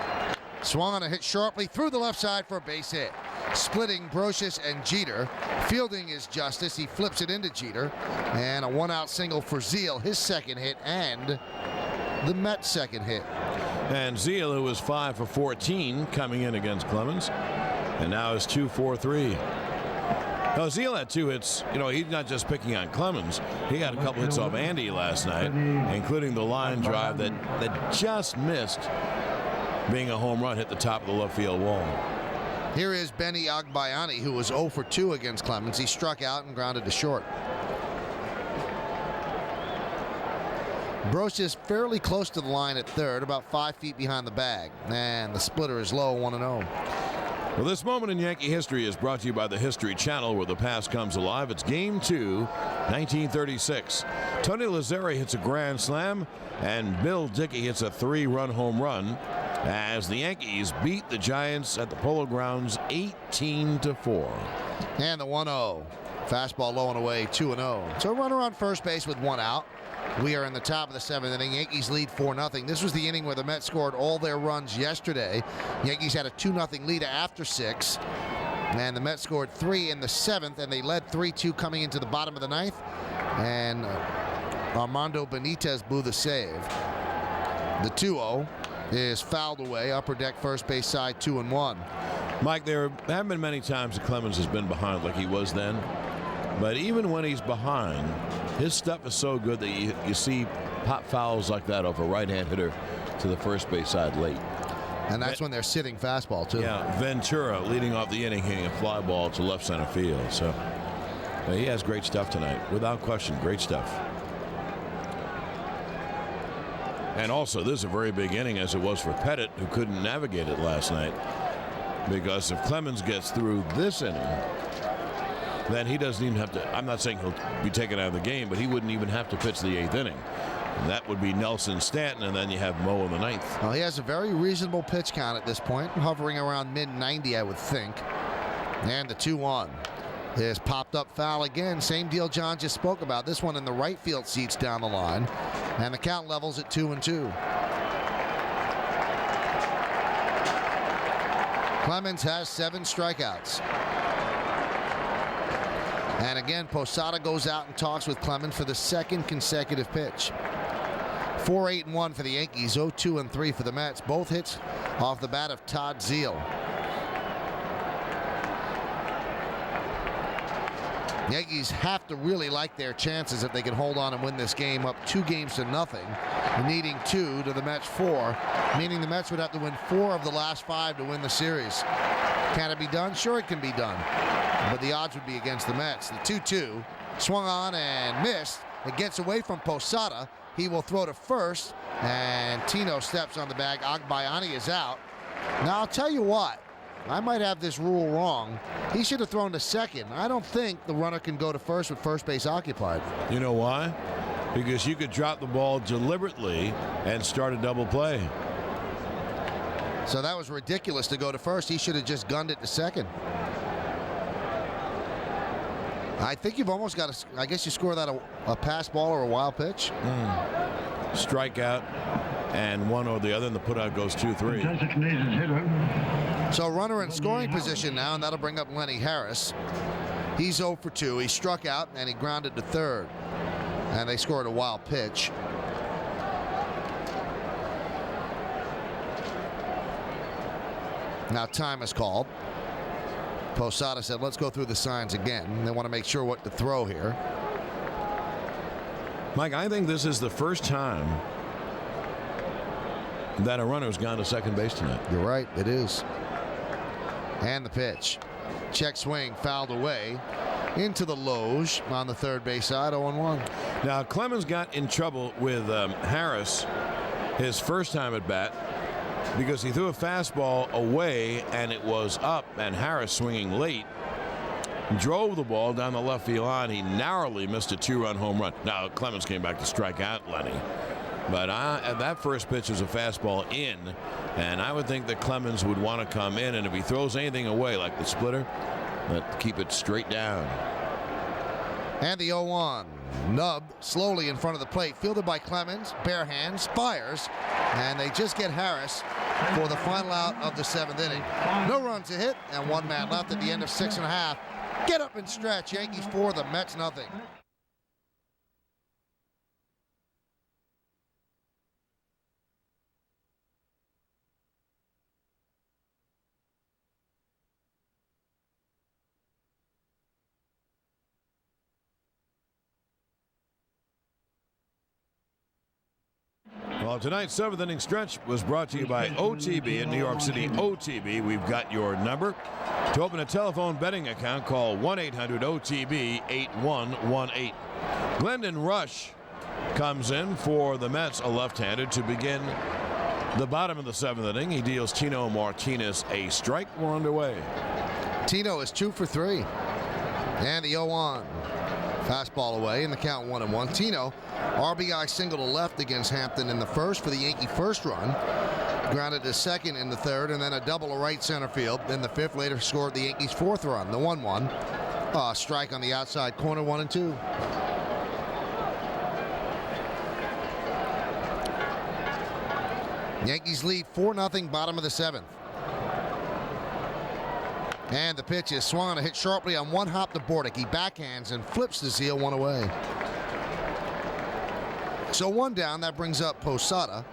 Speaker 1: Swung on a hit sharply through the left side for a base hit. Splitting Brosius and Jeter. Fielding is justice. He flips it into Jeter. And a 1-out single for Zeal, his second hit, and the Mets' second hit.
Speaker 2: And Zeal, who was 5 for 14 coming in against Clemens, and now is 2 for 3. Now, Zeal had 2 hits. You know, he's not just picking on Clemens. He got a couple hits off Andy last night, including the line drive that just missed being a home run, hit the top of the left field wall.
Speaker 1: Here is Benny Agbayani, who was 0 for 2 against Clemens. He struck out and grounded to short. Brosius fairly close to the line at third, about 5 feet behind the bag. And the splitter is low, 1-0.
Speaker 2: Well, this moment in Yankee history is brought to you by the History Channel, where the past comes alive. It's Game 2, 1936. Tony Lazzeri hits a grand slam, and Bill Dickey hits a 3-run home run as the Yankees beat the Giants at the Polo Grounds 18-4.
Speaker 1: And the 1-0. Fastball low and away, 2-0. So a runner on first base with 1 out. We are in the top of the 7th inning. Yankees lead 4-0. This was the inning where the Mets scored all their runs yesterday. Yankees had a 2-0 lead after 6. And the Mets scored 3 in the 7th, and they led 3-2 coming into the bottom of the 9th. And Armando Benitez blew the save. The 2-0 is fouled away, upper deck first base side, 2-1.
Speaker 2: Mike, there haven't been many times that Clemens has been behind like he was then. But even when he's behind, his stuff is so good that you see pop fouls like that off a right-hand hitter to the first base side late.
Speaker 1: And that's when they're sitting fastball, too.
Speaker 2: Yeah, Ventura leading off the inning, hitting a fly ball to left center field. So he has great stuff tonight, without question, great stuff. And also, this is a very big inning, as it was for Pettit, who couldn't navigate it last night. Because if Clemens gets through this inning, then he doesn't even have to. I'm not saying he'll be taken out of the game, but he wouldn't even have to pitch the 8th inning. And that would be Nelson Stanton, and then you have Mo in the ninth.
Speaker 1: Well, he has a very reasonable pitch count at this point, hovering around mid-90, I would think. And the 2-1. His popped up foul again. Same deal John just spoke about. This one in the right field seats down the line. And the count levels at 2-2. Clemens has 7 strikeouts. And again, Posada goes out and talks with Clemens for the second consecutive pitch. 4-8-1 for the Yankees, 0-2-3 for the Mets. Both hits off the bat of Todd Zeile. Yankees have to really like their chances if they can hold on and win this game, up 2-0, needing 2 to the Mets 4, meaning the Mets would have to win 4 of the last 5 to win the series. Can it be done? Sure, it can be done, but the odds would be against the Mets. The 2-2 swung on and missed. It gets away from Posada. He will throw to first, and Tino steps on the bag. Agbayani is out. Now, I'll tell you what. I might have this rule wrong. He should have thrown to second. I don't think the runner can go to first with first base occupied.
Speaker 2: You know why? Because you could drop the ball deliberately and start a double play.
Speaker 1: So that was ridiculous to go to first. He should have just gunned it to second. I think you've almost got to, I guess you score that a pass ball or a wild pitch.
Speaker 2: Strikeout and one or the other, and the putout goes 2-3.
Speaker 3: Designated hitter.
Speaker 1: So runner in scoring position now, and that'll bring up Lenny Harris. He's 0 for 2. He struck out and he grounded to third. And they scored a wild pitch. Now time is called. Posada said, let's go through the signs again. They want to make sure what to throw here.
Speaker 2: Mike, I think this is the first time that a runner's gone to second base tonight.
Speaker 1: You're right, it is. And the pitch. Check swing, fouled away into the loge on the third base side, 0-1.
Speaker 2: Now, Clemens got in trouble with Harris his first time at bat because he threw a fastball away and it was up, and Harris, swinging late, drove the ball down the left field line. He narrowly missed a 2-run home run. Now, Clemens came back to strike out Lenny. But that first pitch was a fastball in, and I would think that Clemens would want to come in, and if he throws anything away like the splitter, keep it straight down.
Speaker 1: And the 0-1. Nub slowly in front of the plate, fielded by Clemens, bare hands, fires, and they just get Harris for the final out of the 7th inning. No runs to hit, and 1 man left at the end of 6.5. Get up and stretch. Yankees 4, the Mets nothing.
Speaker 2: Well, tonight's 7th inning stretch was brought to you by OTB in New York City. OTB, we've got your number. To open a telephone betting account, call 1-800-OTB-8118. Glendon Rush comes in for the Mets, a left-handed, to begin the bottom of the 7th inning. He deals Tino Martinez a strike. We're underway.
Speaker 1: Tino is 2 for 3. And the 0-1. Fastball away, and the count 1-1. Tino, RBI single to left against Hampton in the first for the Yankee first run. Grounded to second in the third, and then a double to right center field. Then the 5th, later scored the Yankees' 4th run, the 1-1. Strike on the outside corner, 1-2. Yankees lead 4-0, bottom of the 7th. And the pitch is swung on, a hit sharply on one hop to Bordick. He backhands and flips the Zeile, 1 away. So 1 down, that brings up Posada.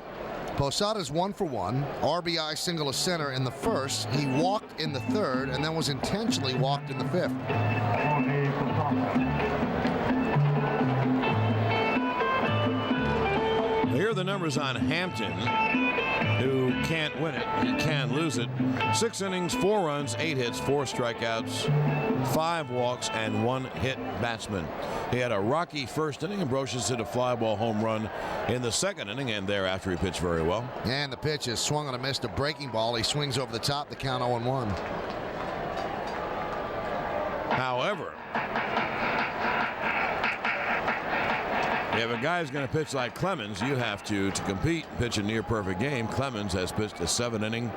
Speaker 1: Posada's 1 for 1. RBI single to center in the first. He walked in the third and then was intentionally walked in the 5th.
Speaker 2: Here are the numbers on Hampton, who can't win it. He can lose it. 6 innings, 4 runs, 8 hits, 4 strikeouts, 5 walks, and 1 hit batsman. He had a rocky first inning. Ambrosius hit a fly ball home run in the 2nd inning, and thereafter he pitched very well.
Speaker 1: And the pitch is swung on a miss to breaking ball. He swings over the top, the count 0-1.
Speaker 2: However, If a guy's going to pitch like Clemens, you have to compete, pitch a near-perfect game. Clemens has pitched a 7-inning,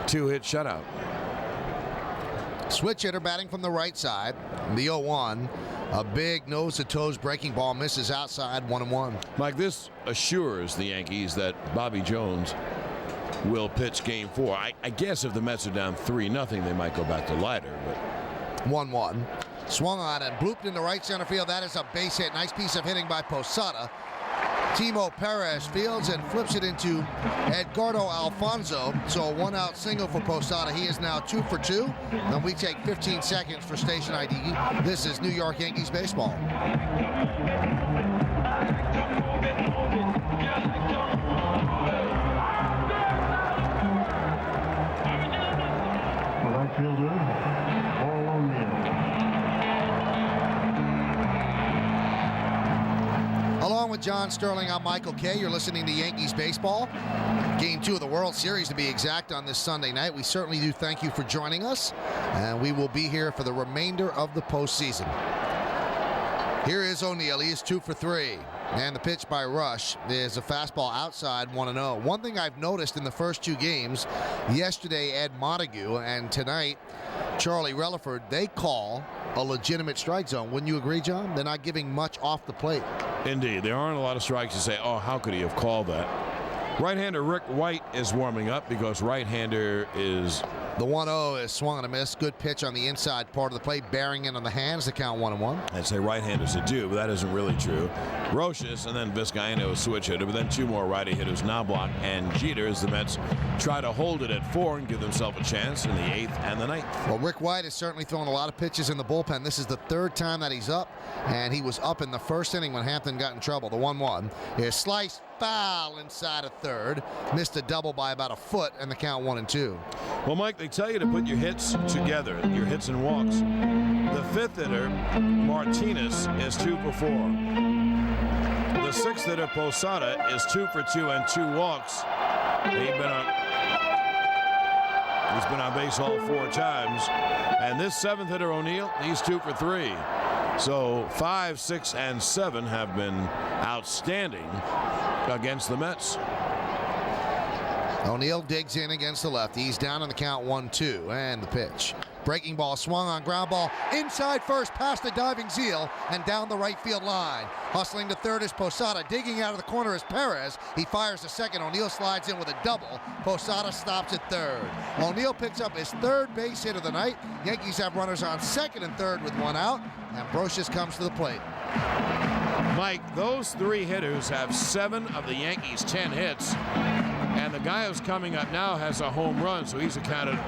Speaker 2: 2-hit shutout.
Speaker 1: Switch hitter batting from the right side. The 0-1. A big nose-to-toes breaking ball misses outside, 1-1.
Speaker 2: Mike, this assures the Yankees that Bobby Jones will pitch game 4. I guess if the Mets are down 3-0, they might go back to Leiter. But
Speaker 1: 1-1. Swung on and blooped into right center field. That is a base hit. Nice piece of hitting by Posada. Timo Perez fields and flips it into Edgardo Alfonso. So a 1-out single for Posada. He is now 2 for 2. And we take 15 seconds for station ID. This is New York Yankees baseball.
Speaker 3: The right fielder, Paul O'Neill.
Speaker 1: Along with John Sterling, I'm Michael Kay. You're listening to Yankees baseball. Game 2 of the World Series to be exact on this Sunday night. We certainly do thank you for joining us, and we will be here for the remainder of the postseason. Here is O'Neill. He is 2 for 3. And the pitch by Rush is a fastball outside, 1-0. One thing I've noticed in the first 2 games, yesterday Ed Montague and tonight Charlie Relaford, they call a legitimate strike zone. Wouldn't you agree, John? They're not giving much off the plate.
Speaker 2: indeed, there aren't a lot of strikes to say, oh, how could he have called that? Right-hander Rick White is warming up because right-hander is...
Speaker 1: The 1-0 is swung and a miss. Good pitch on the inside part of the plate, bearing in on the hands to count 1-1.
Speaker 2: I'd say right-handers that do, but that isn't really true. Roches and then Vizcaino a switch hitter, but then 2 more righty hitters, Knobloch and Jeter, as the Mets try to hold it at 4 and give themselves a chance in the 8th and the 9th.
Speaker 1: Well, Rick White has certainly thrown a lot of pitches in the bullpen. This is the 3rd time that he's up, and he was up in the first inning when Hampton got in trouble. The 1-1 is sliced foul inside of third. Missed a double by about a foot, and the count 1-2.
Speaker 2: Well, Mike, they tell you to put your hits together, your hits and walks. The 5th hitter, Martinez, is 2 for 4. The 6th hitter, Posada, is 2 for 2 and 2 walks. He's been on base all 4 times. And this 7th hitter, O'Neill, he's 2 for 3. So 5, 6, and 7 have been outstanding against the Mets.
Speaker 1: O'Neill digs in against the left. He's down on the count 1-2. And the pitch. Breaking ball swung on ground ball inside first past the diving Zeal and down the right field line. Hustling to third is Posada. Digging out of the corner is Perez. He fires to second. O'Neill slides in with a double. Posada stops at third. O'Neill picks up his 3rd base hit of the night. Yankees have runners on 2nd and 3rd with 1 out. And Brocious comes to the plate.
Speaker 2: Mike, those 3 hitters have 7 of the Yankees' 10 hits. And the guy who's coming up now has a home run, so he's accounted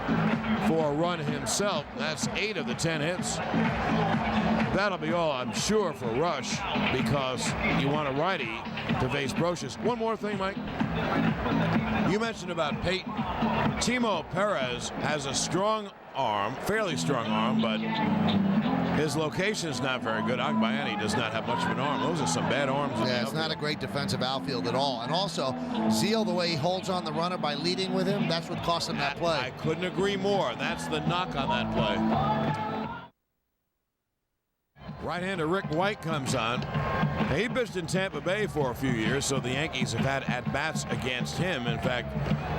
Speaker 2: for a run himself. That's 8 of the 10 hits. That'll be all, I'm sure, for Rush, because you want a righty to face Brocious. One more thing, Mike. You mentioned about Peyton. Timo Perez has a strong arm, fairly strong arm, but his location is not very good. Agbayani does not have much of an arm. Those are some bad arms.
Speaker 1: Yeah, it's not a great defensive outfield at all. And also, Zeal, the way he holds on the runner by leading with him, that's what cost him that play.
Speaker 2: I couldn't agree more. That's the knock on that play. Right-hander Rick White comes on. He pitched in Tampa Bay for a few years, so the Yankees have had at-bats against him. In fact,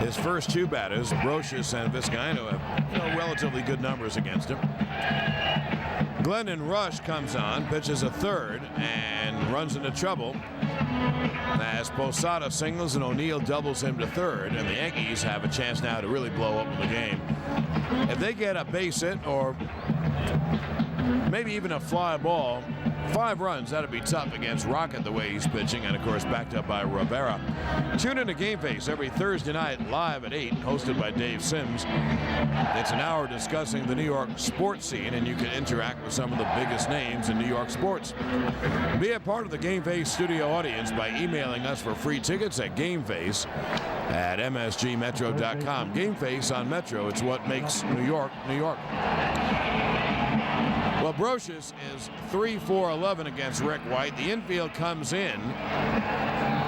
Speaker 2: his first 2 batters, Brocious and Vizcaino, have relatively good numbers against him. Glendon Rush comes on, pitches a 3rd, and runs into trouble as Posada singles and O'Neill doubles him to 3rd, and the Yankees have a chance now to really blow up the game. If they get a base hit or maybe even a fly ball, 5 runs, that'd be tough against Rocket the way he's pitching, and of course backed up by Rivera. Tune in to Game Face every Thursday night live at 8, hosted by Dave Sims. It's an hour discussing the New York sports scene, and you can interact with some of the biggest names in New York sports. Be a part of the Game Face studio audience by emailing us for free tickets at GameFace@msgmetro.com. Game Face on Metro, it's what makes New York, New York. Well, Brocious is 3-for-11 against Rick White. The infield comes in,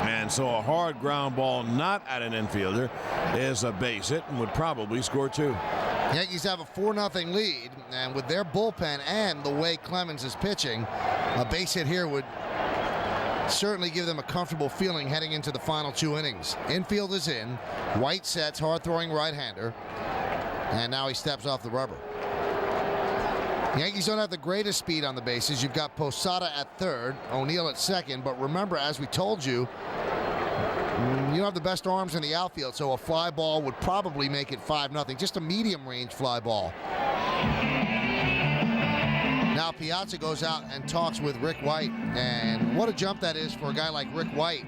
Speaker 2: and so a hard ground ball not at an infielder is a base hit and would probably score 2.
Speaker 1: Yankees have a 4-0 lead, and with their bullpen and the way Clemens is pitching, a base hit here would certainly give them a comfortable feeling heading into the final 2 innings. Infield is in. White sets, hard-throwing right-hander. And now he steps off the rubber. The Yankees don't have the greatest speed on the bases. You've got Posada at third, O'Neill at second. But remember, as we told you, you don't have the best arms in the outfield, so a fly ball would probably make it 5-0. Just a medium-range fly ball. Now Piazza goes out and talks with Rick White, and what a jump that is for a guy like Rick White.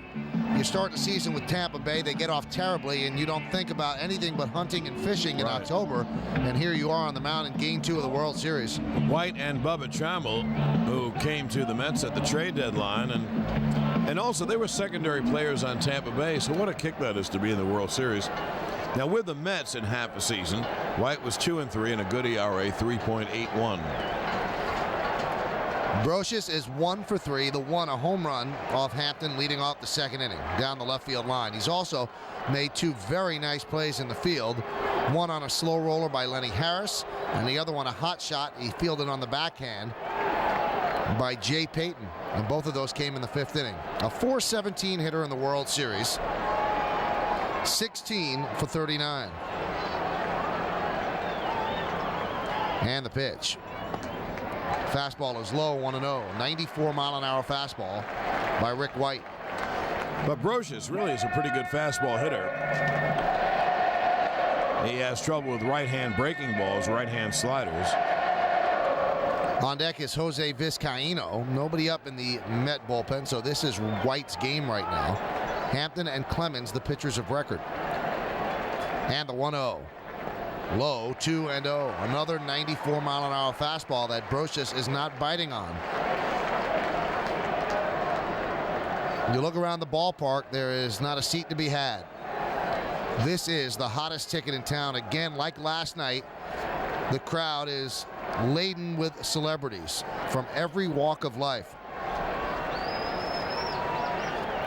Speaker 1: You start the season with Tampa Bay, they get off terribly, and you don't think about anything but hunting and fishing in October, and here you are on the mound in Game 2 of the World Series.
Speaker 2: White and Bubba Trammell, who came to the Mets at the trade deadline, and also they were secondary players on Tampa Bay, so what a kick that is to be in the World Series. Now with the Mets in half a season, White was 2-3 and a good ERA, 3.81.
Speaker 1: Brocious is 1 for 3. The one, a home run off Hampton leading off the second inning down the left field line. He's also made 2 very nice plays in the field. One on a slow roller by Lenny Harris, and the other one a hot shot he fielded on the backhand by Jay Payton. And both of those came in the 5th inning. A .417 hitter in the World Series. 16 for 39. And the pitch. Fastball is low, 1-0. 94-mile-an-hour fastball by Rick White.
Speaker 2: But Brocious really is a pretty good fastball hitter. He has trouble with right-hand breaking balls, right-hand sliders.
Speaker 1: On deck is Jose Vizcaino. Nobody up in the Met bullpen, so this is White's game right now. Hampton and Clemens, the pitchers of record. And the 1-0. Low, 2-0. Another 94-mile-an-hour fastball that Brocious is not biting on. You look around the ballpark, there is not a seat to be had. This is the hottest ticket in town. Again, like last night, the crowd is laden with celebrities from every walk of life.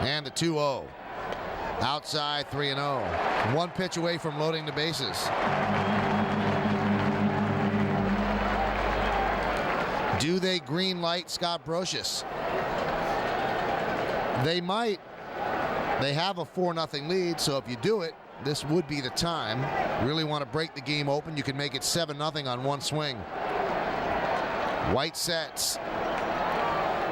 Speaker 1: And the 2-0. Outside, 3-0. 1 pitch away from loading the bases. Do they green light Scott Brocious? They might. They have a 4-0 lead, so if you do it, this would be the time. Really want to break the game open, you can make it 7-0 on 1 swing. White sets.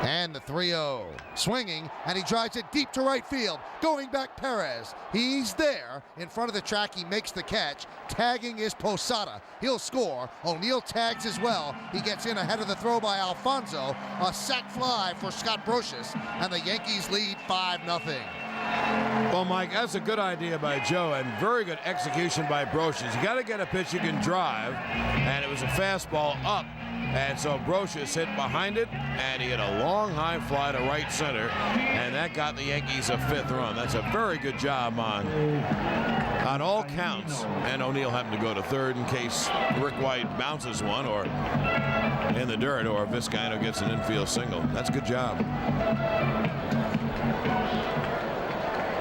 Speaker 1: And the 3-0. Swinging, and he drives it deep to right field. Going back, Perez. He's there in front of the track. He makes the catch. Tagging is Posada. He'll score. O'Neill tags as well. He gets in ahead of the throw by Alfonso. A sac fly for Scott Brocious, and the Yankees lead 5-0.
Speaker 2: Well, Mike, that's a good idea by Joe and very good execution by Brocious. You got to get a pitch you can drive, and it was a fastball up. And so Brocious hit behind it, and he hit a long high fly to right center, and that got the Yankees a 5th run. That's a very good job on all counts. And O'Neill happened to go to third in case Rick White bounces one or in the dirt, or Vizcaino gets an infield single. That's a good job.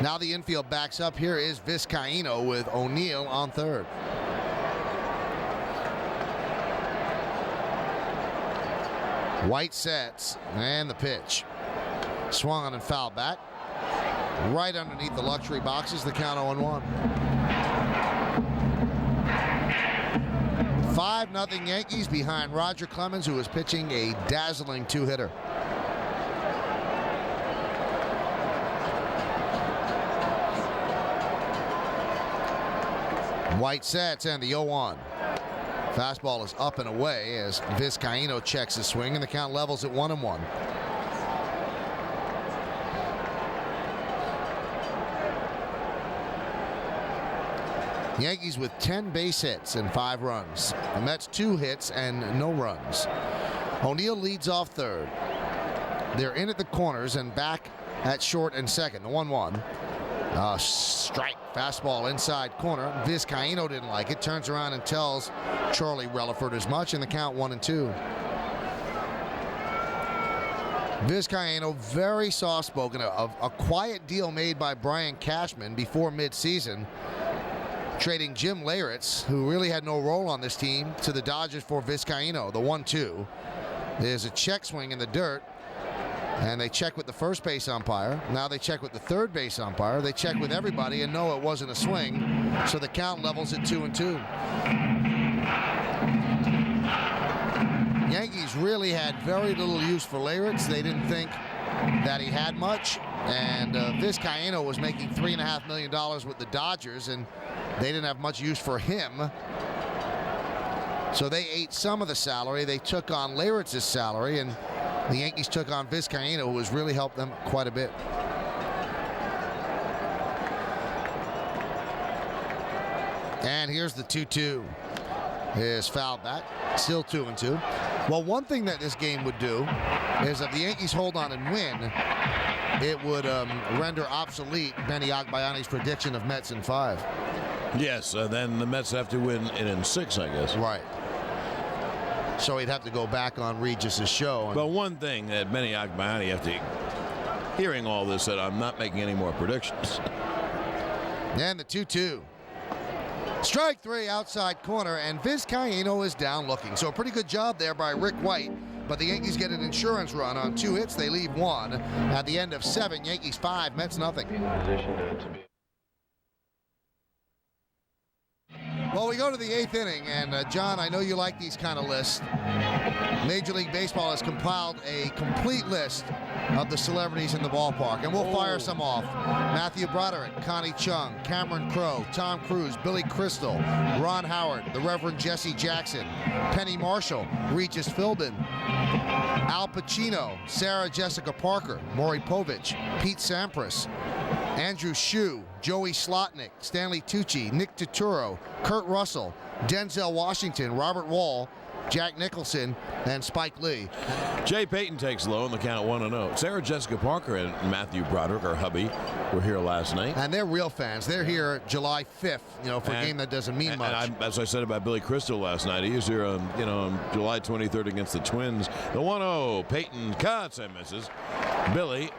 Speaker 1: Now the infield backs up. Here is Vizcaino with O'Neill on third. White sets, and the pitch. Swung on and fouled back. Right underneath the luxury boxes, the count 0-1. 5-0 Yankees behind Roger Clemens, who is pitching a dazzling 2-hitter. White sets, and the 0-1. Fastball is up and away as Vizcaino checks his swing, and the count levels at 1-1. Yankees with 10 base hits and 5 runs. The Mets 2 hits and no runs. O'Neill leads off third. They're in at the corners and back at short and second. The 1-1. Strike. Fastball inside corner. Vizcaino didn't like it. Turns around and tells Charlie Relaford as much, and the count 1-2. Vizcaino very soft-spoken. A quiet deal made by Brian Cashman before midseason, trading Jim Leyritz, who really had no role on this team, to the Dodgers for Vizcaino. The 1-2. There's a check swing in the dirt. And they check with the first base umpire. Now they check with the third base umpire. They check with everybody and no, it wasn't a swing. So the count levels at 2-2. Yankees really had very little use for Leyritz. They didn't think that he had much. And Vizcaino was making $3.5 million with the Dodgers, and they didn't have much use for him. So they ate some of the salary. They took on Leyritz's salary, and the Yankees took on Vizcaino, who has really helped them quite a bit. And here's the 2-2. Is fouled back. Still 2-2. Well, one thing that this game would do is if the Yankees hold on and win, it would render obsolete Benny Agbayani's prediction of Mets in 5.
Speaker 2: Yes, then the Mets have to win in 6, I guess.
Speaker 1: Right. So he'd have to go back on Regis's show.
Speaker 2: But one thing that Benny Agbayani, after hearing all this, said, I'm not making any more predictions.
Speaker 1: And the 2-2. Strike 3 outside corner, and Vizcaino is down looking. So a pretty good job there by Rick White. But the Yankees get an insurance run on 2 hits. They leave 1. At the end of 7, Yankees 5, Mets nothing. Well, we go to the 8th inning, and John, I know you like these kind of lists. Major League Baseball has compiled a complete list of the celebrities in the ballpark, and we'll fire some off. Matthew Broderick, Connie Chung, Cameron Crowe, Tom Cruise, Billy Crystal, Ron Howard, the Reverend Jesse Jackson, Penny Marshall, Regis Philbin, Al Pacino, Sarah Jessica Parker, Maury Povich, Pete Sampras, Andrew Shue, Joey Slotnick, Stanley Tucci, Nick Turturro, Kurt Russell, Denzel Washington, Robert Wall, Jack Nicholson, and Spike Lee.
Speaker 2: Jay Payton takes low in the count 1-0. Sarah Jessica Parker and Matthew Broderick, our hubby, were here last night.
Speaker 1: And they're real fans. They're here July 5th, for a game that doesn't mean much.
Speaker 2: And as I said about Billy Crystal last night, he was here on, on July 23rd against the Twins. The 1-0, Payton cuts and misses. Billy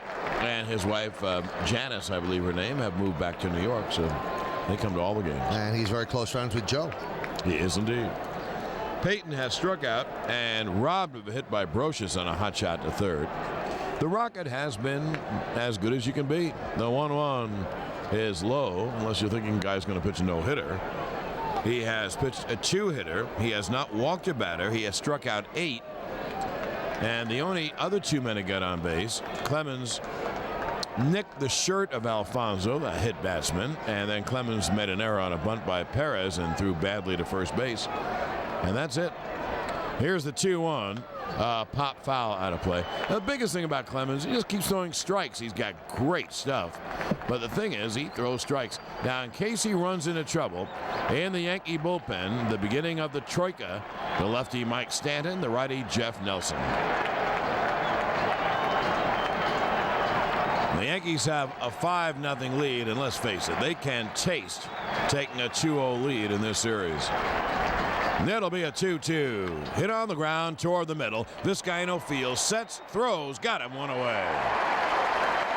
Speaker 2: and his wife, Janice, I believe her name, have moved back to New York, so they come to all the games.
Speaker 1: And he's very close friends with Joe.
Speaker 2: He is indeed. Payton has struck out and robbed of a hit by Brocious on a hot shot to third. The Rocket has been as good as you can be. The 1-1 is low, unless you're thinking guy's going to pitch a no-hitter. He has pitched a 2-hitter. He has not walked a batter. He has struck out 8. And the only other 2 men that got on base, Clemens nicked the shirt of Alfonso, the hit batsman, and then Clemens made an error on a bunt by Perez and threw badly to first base. And that's it. Here's the 2-1. Pop foul out of play. Now, the biggest thing about Clemens, he just keeps throwing strikes. He's got great stuff. But the thing is, he throws strikes. Now, in case he runs into trouble, in the Yankee bullpen, the beginning of the troika, the lefty Mike Stanton, the righty Jeff Nelson. The Yankees have a 5-0 lead, and let's face it, they can taste taking a 2-0 lead in this series. That'll be a 2-2. Hit on the ground toward the middle. Vizcaino fields, sets, throws, got him one away.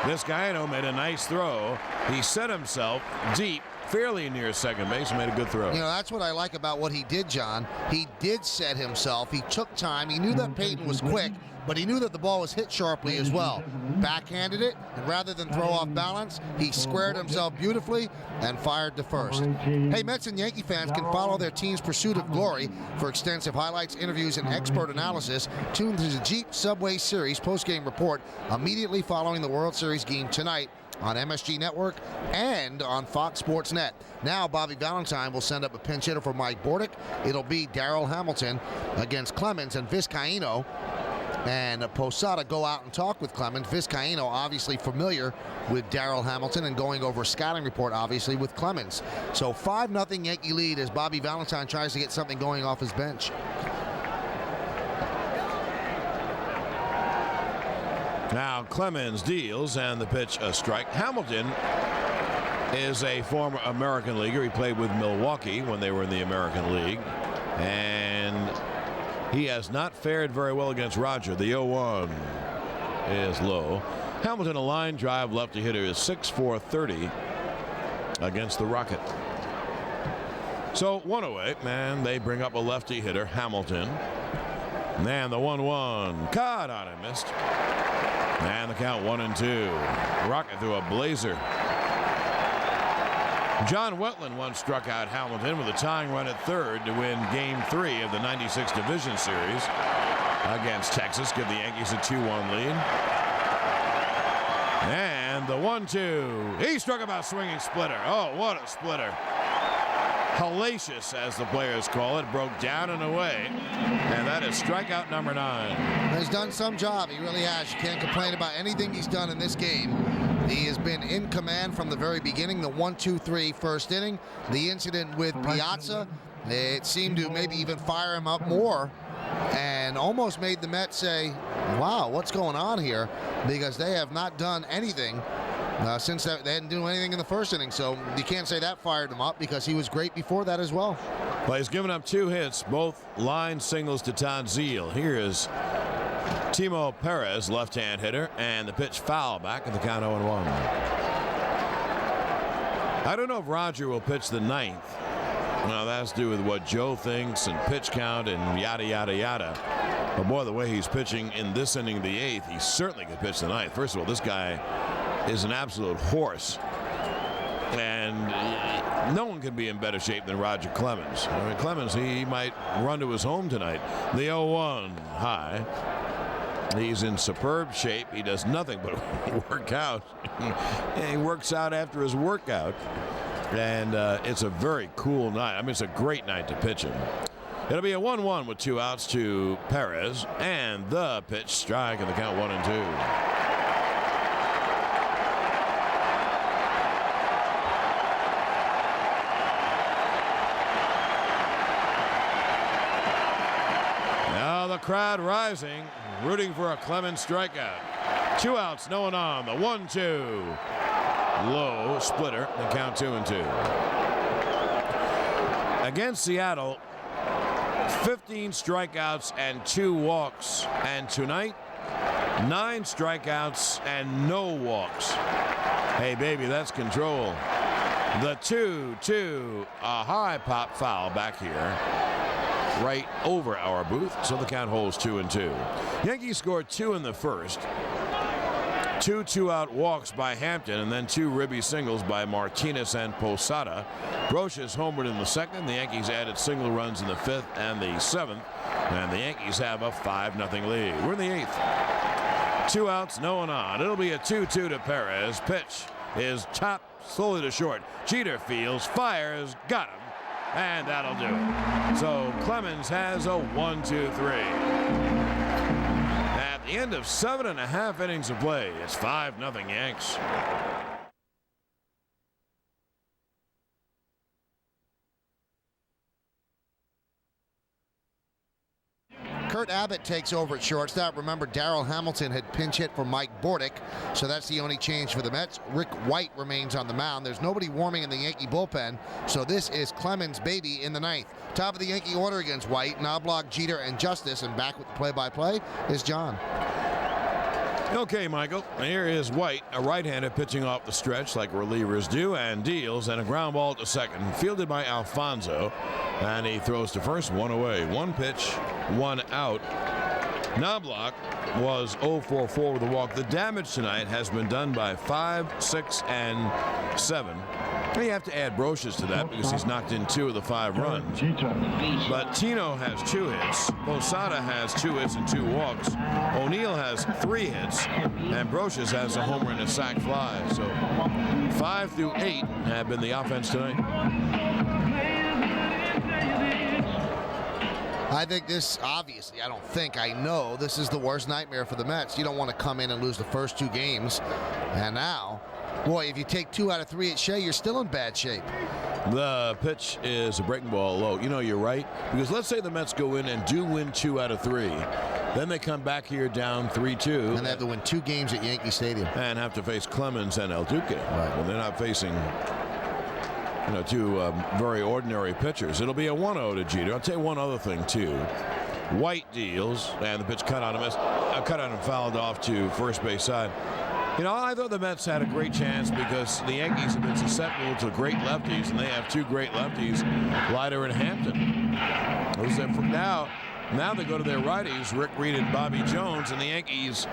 Speaker 2: Vizcaino made a nice throw. He set himself deep, fairly near second base, and made a good throw.
Speaker 1: That's what I like about what he did, John. He did set himself. He took time. He knew that Payton was quick, but he knew that the ball was hit sharply as well. Backhanded it, and rather than throw off balance, he squared himself beautifully and fired to first. Hey, Mets and Yankee fans can follow their team's pursuit of glory for extensive highlights, interviews, and expert analysis. Tune to the Jeep Subway Series postgame report immediately following the World Series game tonight on MSG Network and on Fox Sports Net. Now, Bobby Valentine will send up a pinch hitter for Mike Bordick. It'll be Darrell Hamilton against Clemens and Vizcaino. And Posada go out and talk with Clemens. Vizcaino obviously familiar with Darrell Hamilton and going over a scouting report obviously with Clemens. So 5-0 Yankee lead as Bobby Valentine tries to get something going off his bench.
Speaker 2: Now Clemens deals and the pitch a strike. Hamilton is a former American leaguer. He played with Milwaukee when they were in the American League. And he has not fared very well against Roger. The 0-1 is low. Hamilton, a line drive lefty hitter, is 6'4", 30 against the Rocket. So 1 away, and they bring up a lefty hitter, Hamilton. And the 1-1. Caught on it, missed. And the count 1-2. Rocket through a blazer. John Wetland once struck out Hamilton with a tying run at third to win Game 3 of the '96 Division Series against Texas, give the Yankees a 2-1 lead. And the 1-2. He struck him out swinging splitter. Oh, what a splitter. Hellacious, as the players call it, broke down and away. And that is strikeout number 9.
Speaker 1: He's done some job. He really has. You can't complain about anything he's done in this game. He has been in command from the very beginning, the 1-2-3 first inning. The incident with Piazza, it seemed to maybe even fire him up more and almost made the Mets say, wow, what's going on here? Because they have not done anything since they didn't do anything in the first inning. So you can't say that fired him up because he was great before that as well.
Speaker 2: Well, he's given up 2 hits, both line singles to Todd Zeile. Here is Timo Perez, left-hand hitter, and the pitch foul back at the count 0-1. I don't know if Roger will pitch the 9th. Well, that has to do with what Joe thinks and pitch count and yada, yada, yada. But boy, the way he's pitching in this inning, the 8th, he certainly could pitch the 9th. First of all, this guy is an absolute horse. And no one can be in better shape than Roger Clemens. I mean, Clemens, he might run to his home tonight. The 0-1 high. He's in superb shape. He does nothing but work out. He works out after his workout. And it's a very cool night. I mean, it's a great night to pitch him. It'll be a 1-1 with 2 outs to Perez. And the pitch strike in the count 1-2. Crowd rising, rooting for a Clemens strikeout. 2 outs, no one on. The 1-2. Low splitter, the count 2-2. Against Seattle, 15 strikeouts and 2 walks. And tonight, 9 strikeouts and no walks. Hey, baby, that's control. The 2-2, a high pop foul back here. Right over our booth, so the count holds 2-2. Yankees scored 2 in the first. 2 2-out walks by Hampton, and then 2 ribby singles by Martinez and Posada. Brocious homered in the second. The Yankees added single runs in the 5th and the 7th, and the Yankees have a 5-0 lead. We're in the 8th. 2 outs, no one on. It'll be a 2-2 to Perez. Pitch is chopped slowly to short. Jeter fields, fires, got him. And that'll do it. So Clemens has a 1-2-3. At the end of 7.5 innings of play, it's 5-0 Yanks.
Speaker 1: Kurt Abbott takes over at shortstop. Remember, Darrell Hamilton had pinch hit for Mike Bordick, so that's the only change for the Mets. Rick White remains on the mound. There's nobody warming in the Yankee bullpen, so this is Clemens' baby in the 9th. Top of the Yankee order against White, Knobloch, Jeter, and Justice, and back with the play-by-play is John.
Speaker 2: Okay, Michael, here is White, a right-hander pitching off the stretch like relievers do, and deals, and a ground ball to second, fielded by Alfonso, and he throws to first, 1 away. 1 pitch, 1 out. Knobloch was 0-for-4 with a walk. The damage tonight has been done by 5, 6, and 7. You have to add Brocious to that because he's knocked in 2 of the 5 runs. But Tino has 2 hits. Posada has 2 hits and 2 walks. O'Neill has 3 hits. And Brocious has a homer and a sac fly. So 5 through 8 have been the offense tonight.
Speaker 1: I think this, obviously, I know this is the worst nightmare for the Mets. You don't want to come in and lose the first 2 games. And now, boy, if you take 2 out of 3 at Shea, you're still in bad shape.
Speaker 2: The pitch is a breaking ball low. You know, you're right. Because let's say the Mets go in and do win 2 out of 3. Then they come back here down 3-2.
Speaker 1: And they have to win 2 games at Yankee Stadium.
Speaker 2: And have to face Clemens and El Duque. Right. When they're not facing, 2 very ordinary pitchers. It'll be a 1-0 to Jeter. I'll tell you one other thing, too. White deals, and the pitch cut on him and fouled off to first base side. I thought the Mets had a great chance because the Yankees have been susceptible to great lefties, and they have 2 great lefties, Leiter and Hampton. Now, Now they go to their righties, Rick Reed and Bobby Jones, and the Yankees.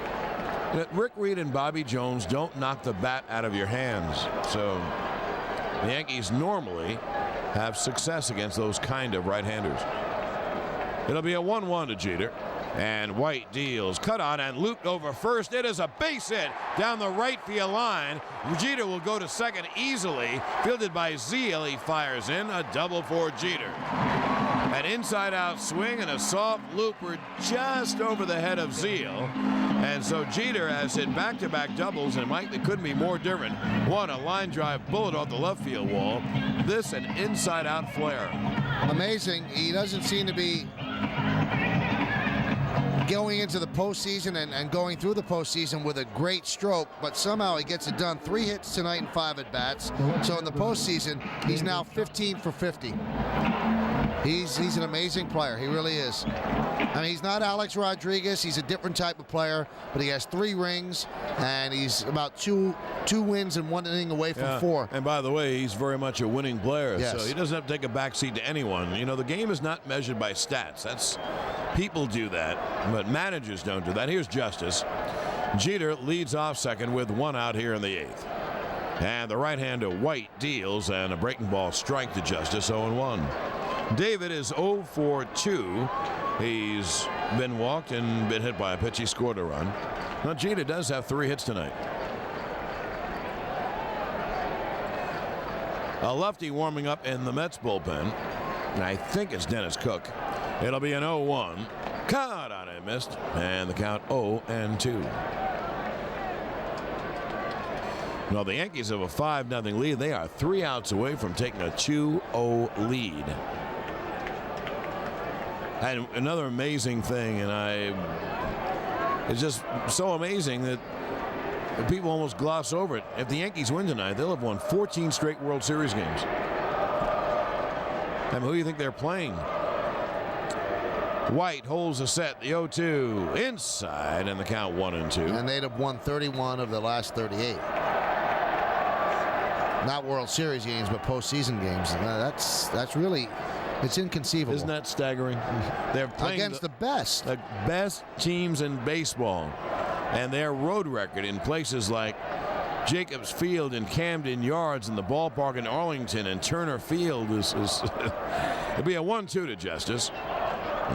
Speaker 2: Rick Reed and Bobby Jones don't knock the bat out of your hands. So the Yankees normally have success against those kind of right-handers. It'll be a 1-1 to Jeter. And White deals, cut on and looped over first. It is a base hit down the right field line. Jeter will go to second easily. Fielded by Zeile, he fires in a double for Jeter. An inside-out swing and a soft looper just over the head of Zeile. And so Jeter has hit back-to-back doubles, and Mike, they couldn't be more different. One, a line drive bullet off the left field wall. This, an inside-out flare.
Speaker 1: Amazing. He doesn't seem to be going into the postseason and going through the postseason with a great stroke, but somehow he gets it done. 3 hits tonight and 5 at-bats. So in the postseason, he's now 15 for 50. He's an amazing player. He really is. I mean, he's not Alex Rodriguez. He's a different type of player, but he has 3 rings, and he's about two wins and 1 inning away from 4.
Speaker 2: And by the way, he's very much a winning player,
Speaker 1: Yes.
Speaker 2: so he doesn't have to take a backseat to anyone. You know, the game is not measured by stats. People do that, but managers don't do that. Here's Justice. Jeter leads off second with 1 out here in the 8th. And the right-hander White deals, and a breaking ball strike to Justice, 0-1. David is 0 for 2. He's been walked and been hit by a pitch. He scored a run. Now, Jeter does have 3 hits tonight. A lefty warming up in the Mets bullpen. And I think it's Dennis Cook. It'll be an 0-1. Caught on it, missed. And the count 0-2. Well, the Yankees have a 5-0 lead. They are 3 outs away from taking a 2-0 lead. And another amazing thing, it's just so amazing that people almost gloss over it. If the Yankees win tonight, they'll have won 14 straight World Series games. I mean, who do you think they're playing? White holds a set, the 0-2 inside, and the count 1-2.
Speaker 1: And they'd have won 31 of the last 38. Not World Series games, but postseason games. That's really, it's inconceivable.
Speaker 2: Isn't that staggering? They're playing
Speaker 1: against the best
Speaker 2: teams in baseball, and their road record in places like Jacobs Field and Camden Yards and the ballpark in Arlington and Turner Field is it'll be a 1-2 to Justice.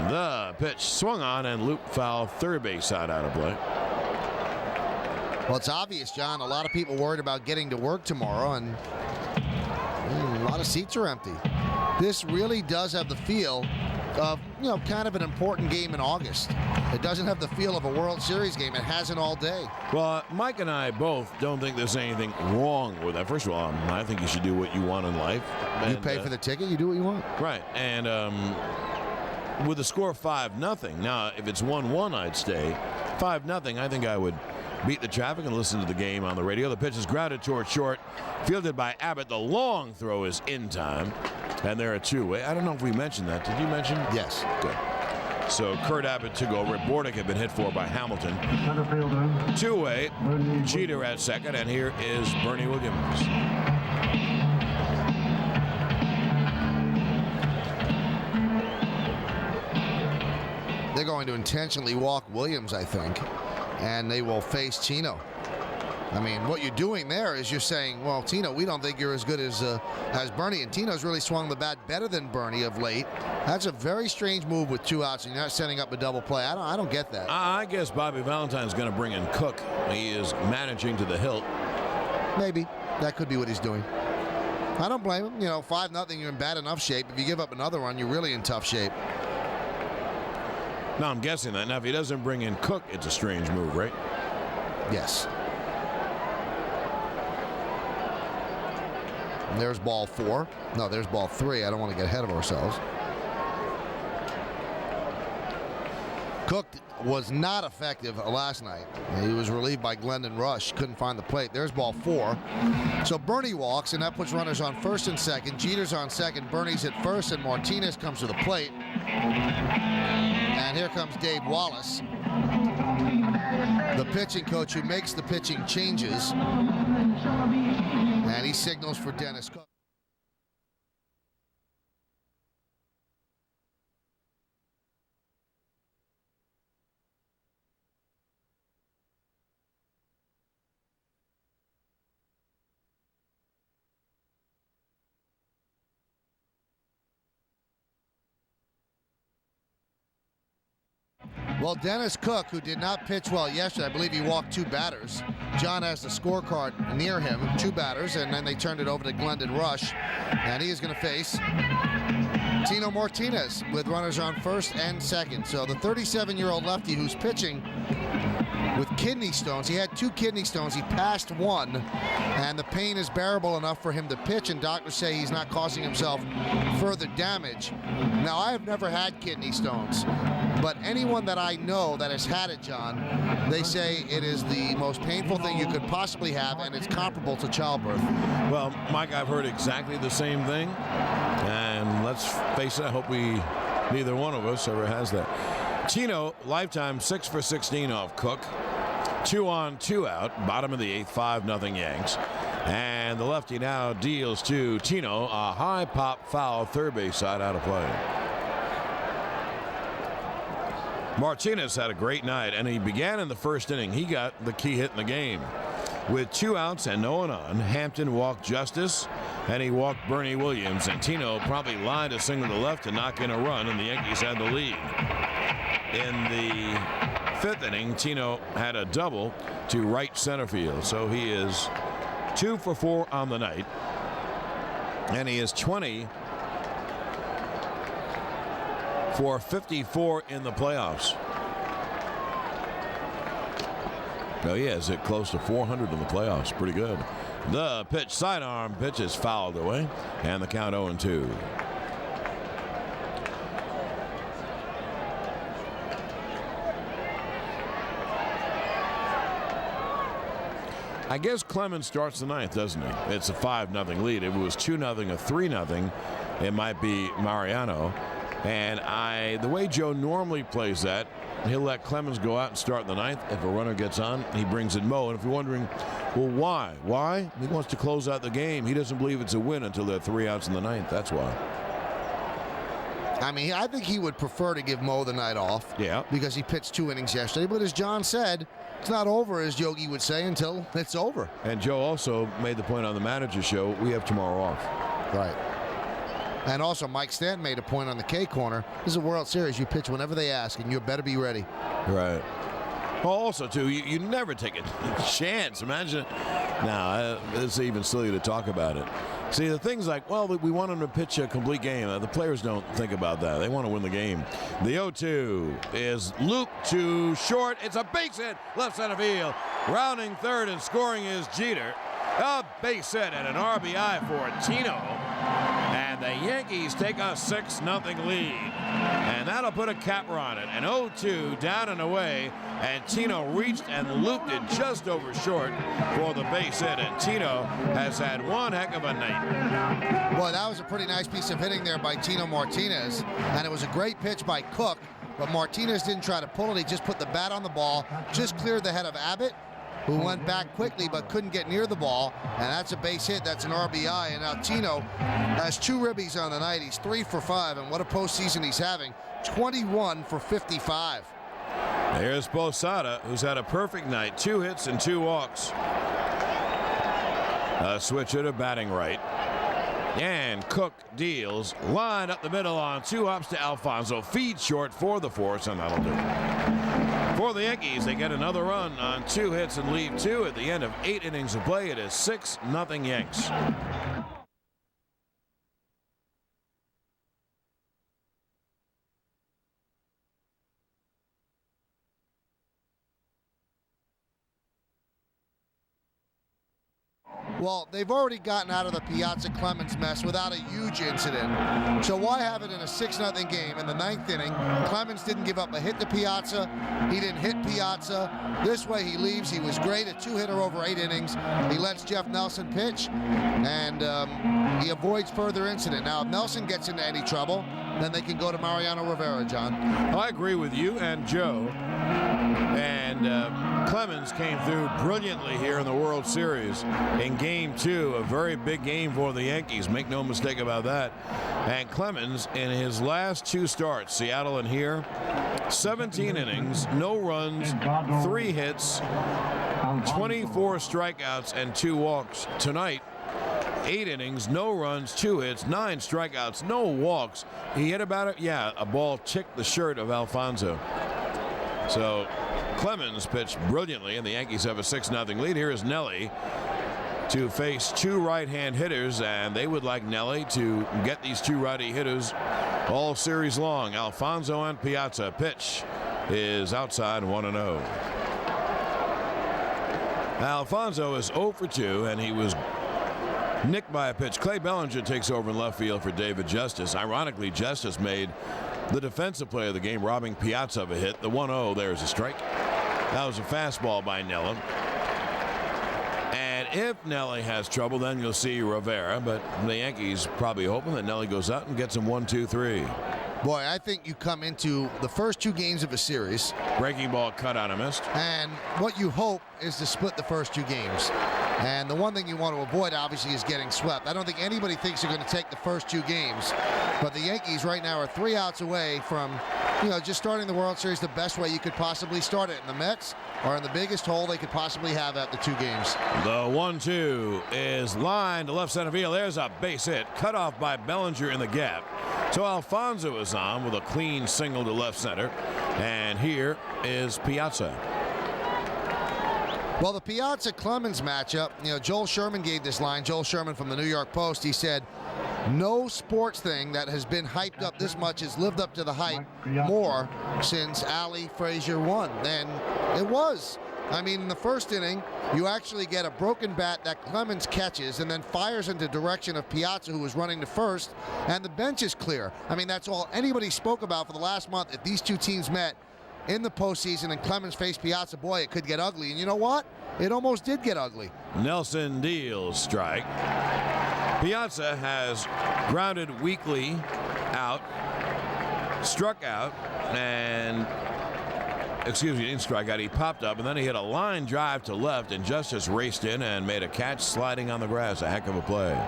Speaker 2: The pitch swung on and looped foul, third base side out of play.
Speaker 1: Well, it's obvious, John. A lot of people worried about getting to work tomorrow, and a lot of seats are empty. This really does have the feel of, kind of an important game in August. It doesn't have the feel of a World Series game. It hasn't all day.
Speaker 2: Well, Mike and I both don't think there's anything wrong with that. First of all, I think you should do what you want in life.
Speaker 1: You pay for the ticket, you do what you want.
Speaker 2: Right, and with a score of 5-0. Now, if it's 1-1, I'd stay. 5-0, I think I would beat the traffic and listen to the game on the radio. The pitch is grounded toward short, fielded by Abbott. The long throw is in time, and they're a 2-way. I don't know if we mentioned that. Did you mention?
Speaker 1: Yes.
Speaker 2: Good. So Kurt Abbott took over. Bordick had been hit for by Hamilton.
Speaker 3: Center fielder,
Speaker 2: 2-way. Jeter at second, and here is Bernie Williams.
Speaker 1: They're going to intentionally walk Williams, I think, and they will face Tino. I mean, what you're doing there is you're saying, well, Tino, we don't think you're as good as Bernie, and Tino's really swung the bat better than Bernie of late. That's a very strange move with 2 outs, and you're not setting up a double play. I don't get that.
Speaker 2: I guess Bobby Valentine's going to bring in Cook. He is managing to the hilt.
Speaker 1: Maybe. That could be what he's doing. I don't blame him. 5-0, you're in bad enough shape. If you give up another run, you're really in tough shape.
Speaker 2: Now, I'm guessing that. Now, if he doesn't bring in Cook, it's a strange move, right?
Speaker 1: Yes. There's ball 4. No, there's ball 3. I don't want to get ahead of ourselves. Cook was not effective last night. He was relieved by Glendon Rush. Couldn't find the plate. There's ball 4. So Bernie walks, and that puts runners on first and second. Jeter's on second. Bernie's at first, and Martinez comes to the plate. And here comes Dave Wallace, the pitching coach who makes the pitching changes. And he signals for Dennis Cook. Well, Dennis Cook, who did not pitch well yesterday, I believe he walked 2 batters. John has the scorecard near him, 2 batters, and then they turned it over to Glendon Rush. And he is going to face Tino Martinez with runners on first and second. So the 37-year-old lefty who's pitching with kidney stones. He had 2 kidney stones. He passed 1, and the pain is bearable enough for him to pitch, and doctors say he's not causing himself further damage. Now, I have never had kidney stones, but anyone that I know that has had it, John, they say it is the most painful thing you could possibly have, and it's comparable to childbirth.
Speaker 2: Well, Mike, I've heard exactly the same thing, and let's face it, I hope neither one of us ever has that. Tino, lifetime 6 for 16 off Cook. 2 on, 2 out. Bottom of the 8th, 5-0 Yanks. And the lefty now deals to Tino a high pop foul, third base side, out of play. Martinez had a great night, and he began in the first inning. He got the key hit in the game. With 2 outs and no one on, Hampton walked Justice, and he walked Bernie Williams, and Tino probably lined a single to left to knock in a run, and the Yankees had the lead. In the 5th inning, Tino had a double to right center field, so he is 2 for 4 on the night, and he is 20 for 54 in the playoffs. Oh, he has hit close to 400 in the playoffs. Pretty good. The pitch, sidearm pitch, is fouled away, and the count 0-2. I guess Clemens starts the 9th, doesn't he? It's a 5-0 lead. If it was 2-0 or 3-0, it might be Mariano. And the way Joe normally plays that, he'll let Clemens go out and start in the 9th. If a runner gets on, he brings in Mo. And if you're wondering, well, why? Why? He wants to close out the game. He doesn't believe it's a win until there are 3 outs in the 9th. That's why.
Speaker 1: I mean, I think he would prefer to give Mo the night off.
Speaker 2: Yeah.
Speaker 1: Because he pitched 2 innings yesterday. But as John said, it's not over, as Yogi would say, until it's over.
Speaker 2: And Joe also made the point on the manager show, we have tomorrow off.
Speaker 1: Right. And also, Mike Stanton made a point on the K Corner. This is a World Series. You pitch whenever they ask, and you better be ready.
Speaker 2: Right. Well, also, too, you never take a chance. Imagine. Now, it's even silly to talk about it. See, the things like, well, we want him to pitch a complete game. The players don't think about that. They want to win the game. The 0-2 is looped to short. It's a base hit, left center field. Rounding third and scoring is Jeter. A base hit and an RBI for Tino. And the Yankees take a 6-0 lead. And that'll put a capper on it. An 0-2 down and away. And Tino reached and looped it just over short for the base hit. And Tino has had one heck of a night.
Speaker 1: Boy, that was a pretty nice piece of hitting there by Tino Martinez. And it was a great pitch by Cook. But Martinez didn't try to pull it. He just put the bat on the ball, just cleared the head of Abbott, who went back quickly but couldn't get near the ball. And that's a base hit. That's an RBI. And now Tino has 2 ribbies on the night. He's 3 for 5. And what a postseason he's having. 21 for 55.
Speaker 2: Here's Posada, who's had a perfect night. 2 hits and 2 walks. A switcher to batting right. And Cook deals. Line up the middle on 2 hops to Alfonso. Feed short for the force, and that'll do it. For the Yankees, they get another run on 2 hits and leave 2 at the end of 8 innings of play. It is 6-0 Yanks.
Speaker 1: Well, they've already gotten out of the Piazza Clemens mess without a huge incident. So why have it in a 6-0 game in the 9th inning? Clemens didn't give up a hit to Piazza. He didn't hit Piazza. This way he leaves. He was great, a 2-hitter over 8 innings. He lets Jeff Nelson pitch, and he avoids further incident. Now, if Nelson gets into any trouble, then they can go to Mariano Rivera, John.
Speaker 2: I agree with you and Joe. And Clemens came through brilliantly here in the World Series in Game 2, a very big game for the Yankees. Make no mistake about that. And Clemens, in his last 2 starts, Seattle and here, 17 innings, no runs, 3 hits, 24 strikeouts, and 2 walks. Tonight, 8 innings, no runs, 2 hits, 9 strikeouts, no walks. He hit about it. Yeah, a ball ticked the shirt of Alfonso. So Clemens pitched brilliantly, and the Yankees have a 6-0 lead. Here is Nelly to face two right-hand hitters, and they would like Nelly to get these two righty hitters all series long. Alfonzo and Piazza. Pitch is outside, 1-0. Alfonzo is 0 for 2, and he was nicked by a pitch. Clay Bellinger takes over in left field for David Justice. Ironically, Justice made the defensive play of the game, robbing Piazza of a hit. The 1-0, there's a strike. That was a fastball by Nelly. And if Nelly has trouble, then you'll see Rivera. But the Yankees probably hoping that Nelly goes out and gets him 1, 2, 3.
Speaker 1: Boy, I think you come into the first two games of a series.
Speaker 2: Breaking ball cut on a missed.
Speaker 1: And what you hope is to split the first two games. And the one thing you want to avoid, obviously, is getting swept. I don't think anybody thinks they're going to take the first two games. But the Yankees right now are 3 outs away from, just starting the World Series the best way you could possibly start it. And the Mets are in the biggest hole they could possibly have after 2 games.
Speaker 2: The 1-2 is lined to left center field. There's a base hit, cut off by Bellinger in the gap. So Alfonzo is on with a clean single to left center. And here is Piazza.
Speaker 1: Well, the Piazza-Clemens matchup, Joel Sherman gave this line. Joel Sherman from the New York Post. He said, no sports thing that has been hyped up this much has lived up to the hype more since Ali Frazier won. And it was. I mean, in the first inning, you actually get a broken bat that Clemens catches and then fires into the direction of Piazza, who was running to first, and the bench is clear. I mean, that's all anybody spoke about for the last month. If these two teams met in the postseason and Clemens faced Piazza, boy, it could get ugly. And you know what? It almost did get ugly.
Speaker 2: Nelson deals strike. Piazza has grounded weakly out, struck out, and didn't strike out. He popped up, and then he hit a line drive to left, and Justice raced in and made a catch sliding on the grass. A heck of a play.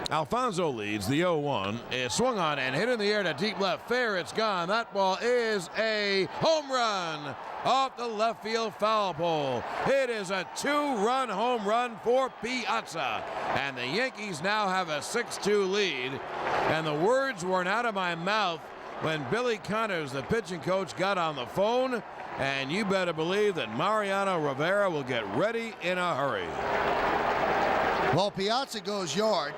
Speaker 2: Alfonzo leads the 0-1. Is swung on and hit in the air to deep left. Fair, it's gone. That ball is a home run off the left field foul pole. It is a 2-run home run for Piazza. And the Yankees now have a 6-2 lead. And the words weren't out of my mouth when Billy Connors, the pitching coach, got on the phone. And you better believe that Mariano Rivera will get ready in a hurry.
Speaker 1: Well, Piazza goes yard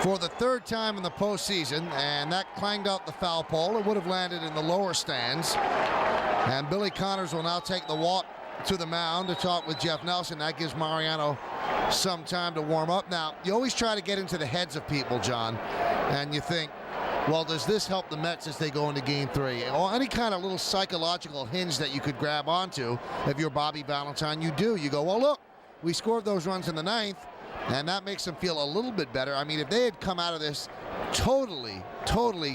Speaker 1: for the 3rd time in the postseason, and that clanged out the foul pole. It would have landed in the lower stands. And Billy Connors will now take the walk to the mound to talk with Jeff Nelson. That gives Mariano some time to warm up. Now, you always try to get into the heads of people, John, and you think, well, does this help the Mets as they go into Game 3? Or any kind of little psychological hinge that you could grab onto. If you're Bobby Valentine, you do. You go, well, look, we scored those runs in the 9th, and that makes them feel a little bit better. I mean, if they had come out of this totally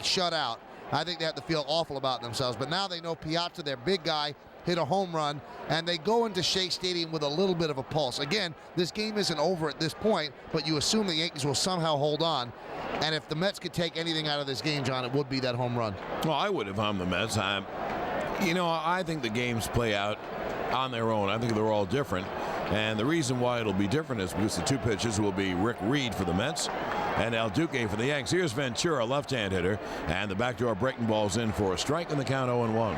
Speaker 1: shut out, I think they have to feel awful about themselves. But now they know Piazza, their big guy, hit a home run, and they go into Shea Stadium with a little bit of a pulse. Again, this game isn't over at this point, but you assume the Yankees will somehow hold on. And if the Mets could take anything out of this game, John, it would be that home run.
Speaker 2: Well, I would if I'm the Mets. I think the games play out on their own. I think they're all different. And the reason why it'll be different is because the 2 pitchers will be Rick Reed for the Mets and El Duque for the Yanks. Here's Ventura, left-hand hitter, and the backdoor breaking ball's in for a strike, and the count 0-1.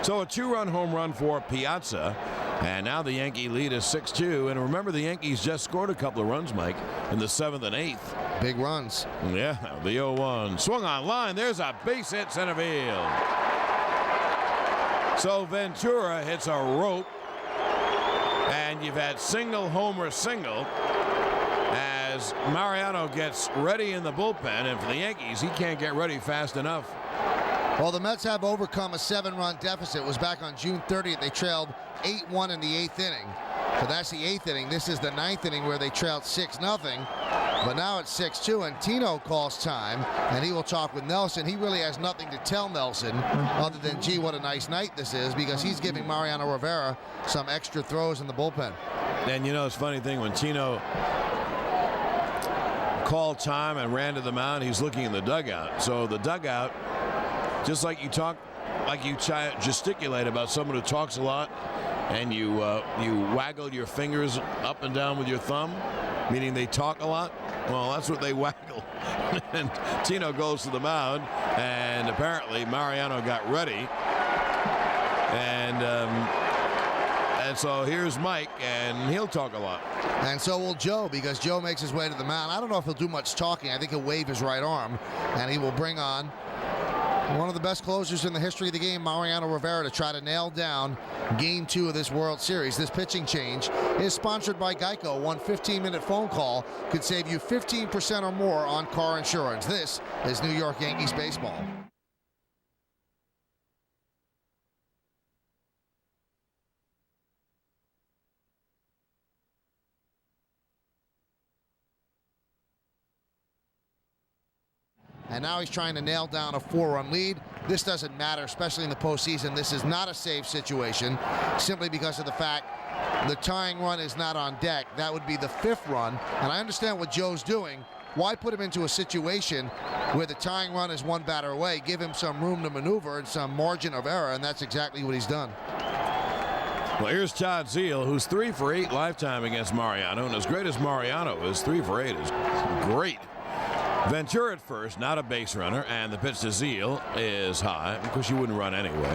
Speaker 2: So a 2-run home run for Piazza, and now the Yankee lead is 6-2. And remember, the Yankees just scored a couple of runs, Mike, in the 7th and 8th.
Speaker 1: Big runs.
Speaker 2: Yeah, the 0-1. Swung on line. There's a base hit center field. So Ventura hits a rope. And you've had single, homer, single as Mariano gets ready in the bullpen. And for the Yankees, he can't get ready fast enough.
Speaker 1: Well, the Mets have overcome a 7-run deficit. It was back on June 30th. They trailed 8-1 in the 8th inning. So that's the 8th inning. This is the 9th inning where they trailed 6-0. But now it's 6-2, and Tino calls time, and he will talk with Nelson. He really has nothing to tell Nelson other than, gee, what a nice night this is, because he's giving Mariano Rivera some extra throws in the bullpen.
Speaker 2: And, it's a funny thing, when Tino called time and ran to the mound, he's looking in the dugout. So the dugout, just like you talk, like you gesticulate about someone who talks a lot, and you waggle your fingers up and down with your thumb, meaning they talk a lot. Well, that's what they waggle. And Tino goes to the mound, and apparently Mariano got ready. And so here's Mike, and he'll talk a lot.
Speaker 1: And so will Joe, because Joe makes his way to the mound. I don't know if he'll do much talking. I think he'll wave his right arm, and he will bring on one of the best closers in the history of the game, Mariano Rivera, to try to nail down Game 2 of this World Series. This pitching change is sponsored by Geico. One 15-minute phone call could save you 15% or more on car insurance. This is New York Yankees baseball. And now he's trying to nail down a 4-run lead. This doesn't matter, especially in the postseason. This is not a safe situation, simply because of the fact the tying run is not on deck. That would be the 5th run. And I understand what Joe's doing. Why put him into a situation where the tying run is 1 batter away? Give him some room to maneuver and some margin of error, and that's exactly what he's done.
Speaker 2: Well, here's Todd Zeile, who's 3 for 8 lifetime against Mariano. And as great as Mariano is, 3 for 8 is great. Ventura at first, not a base runner, and the pitch to Zeile is high. Of course, you wouldn't run anyway.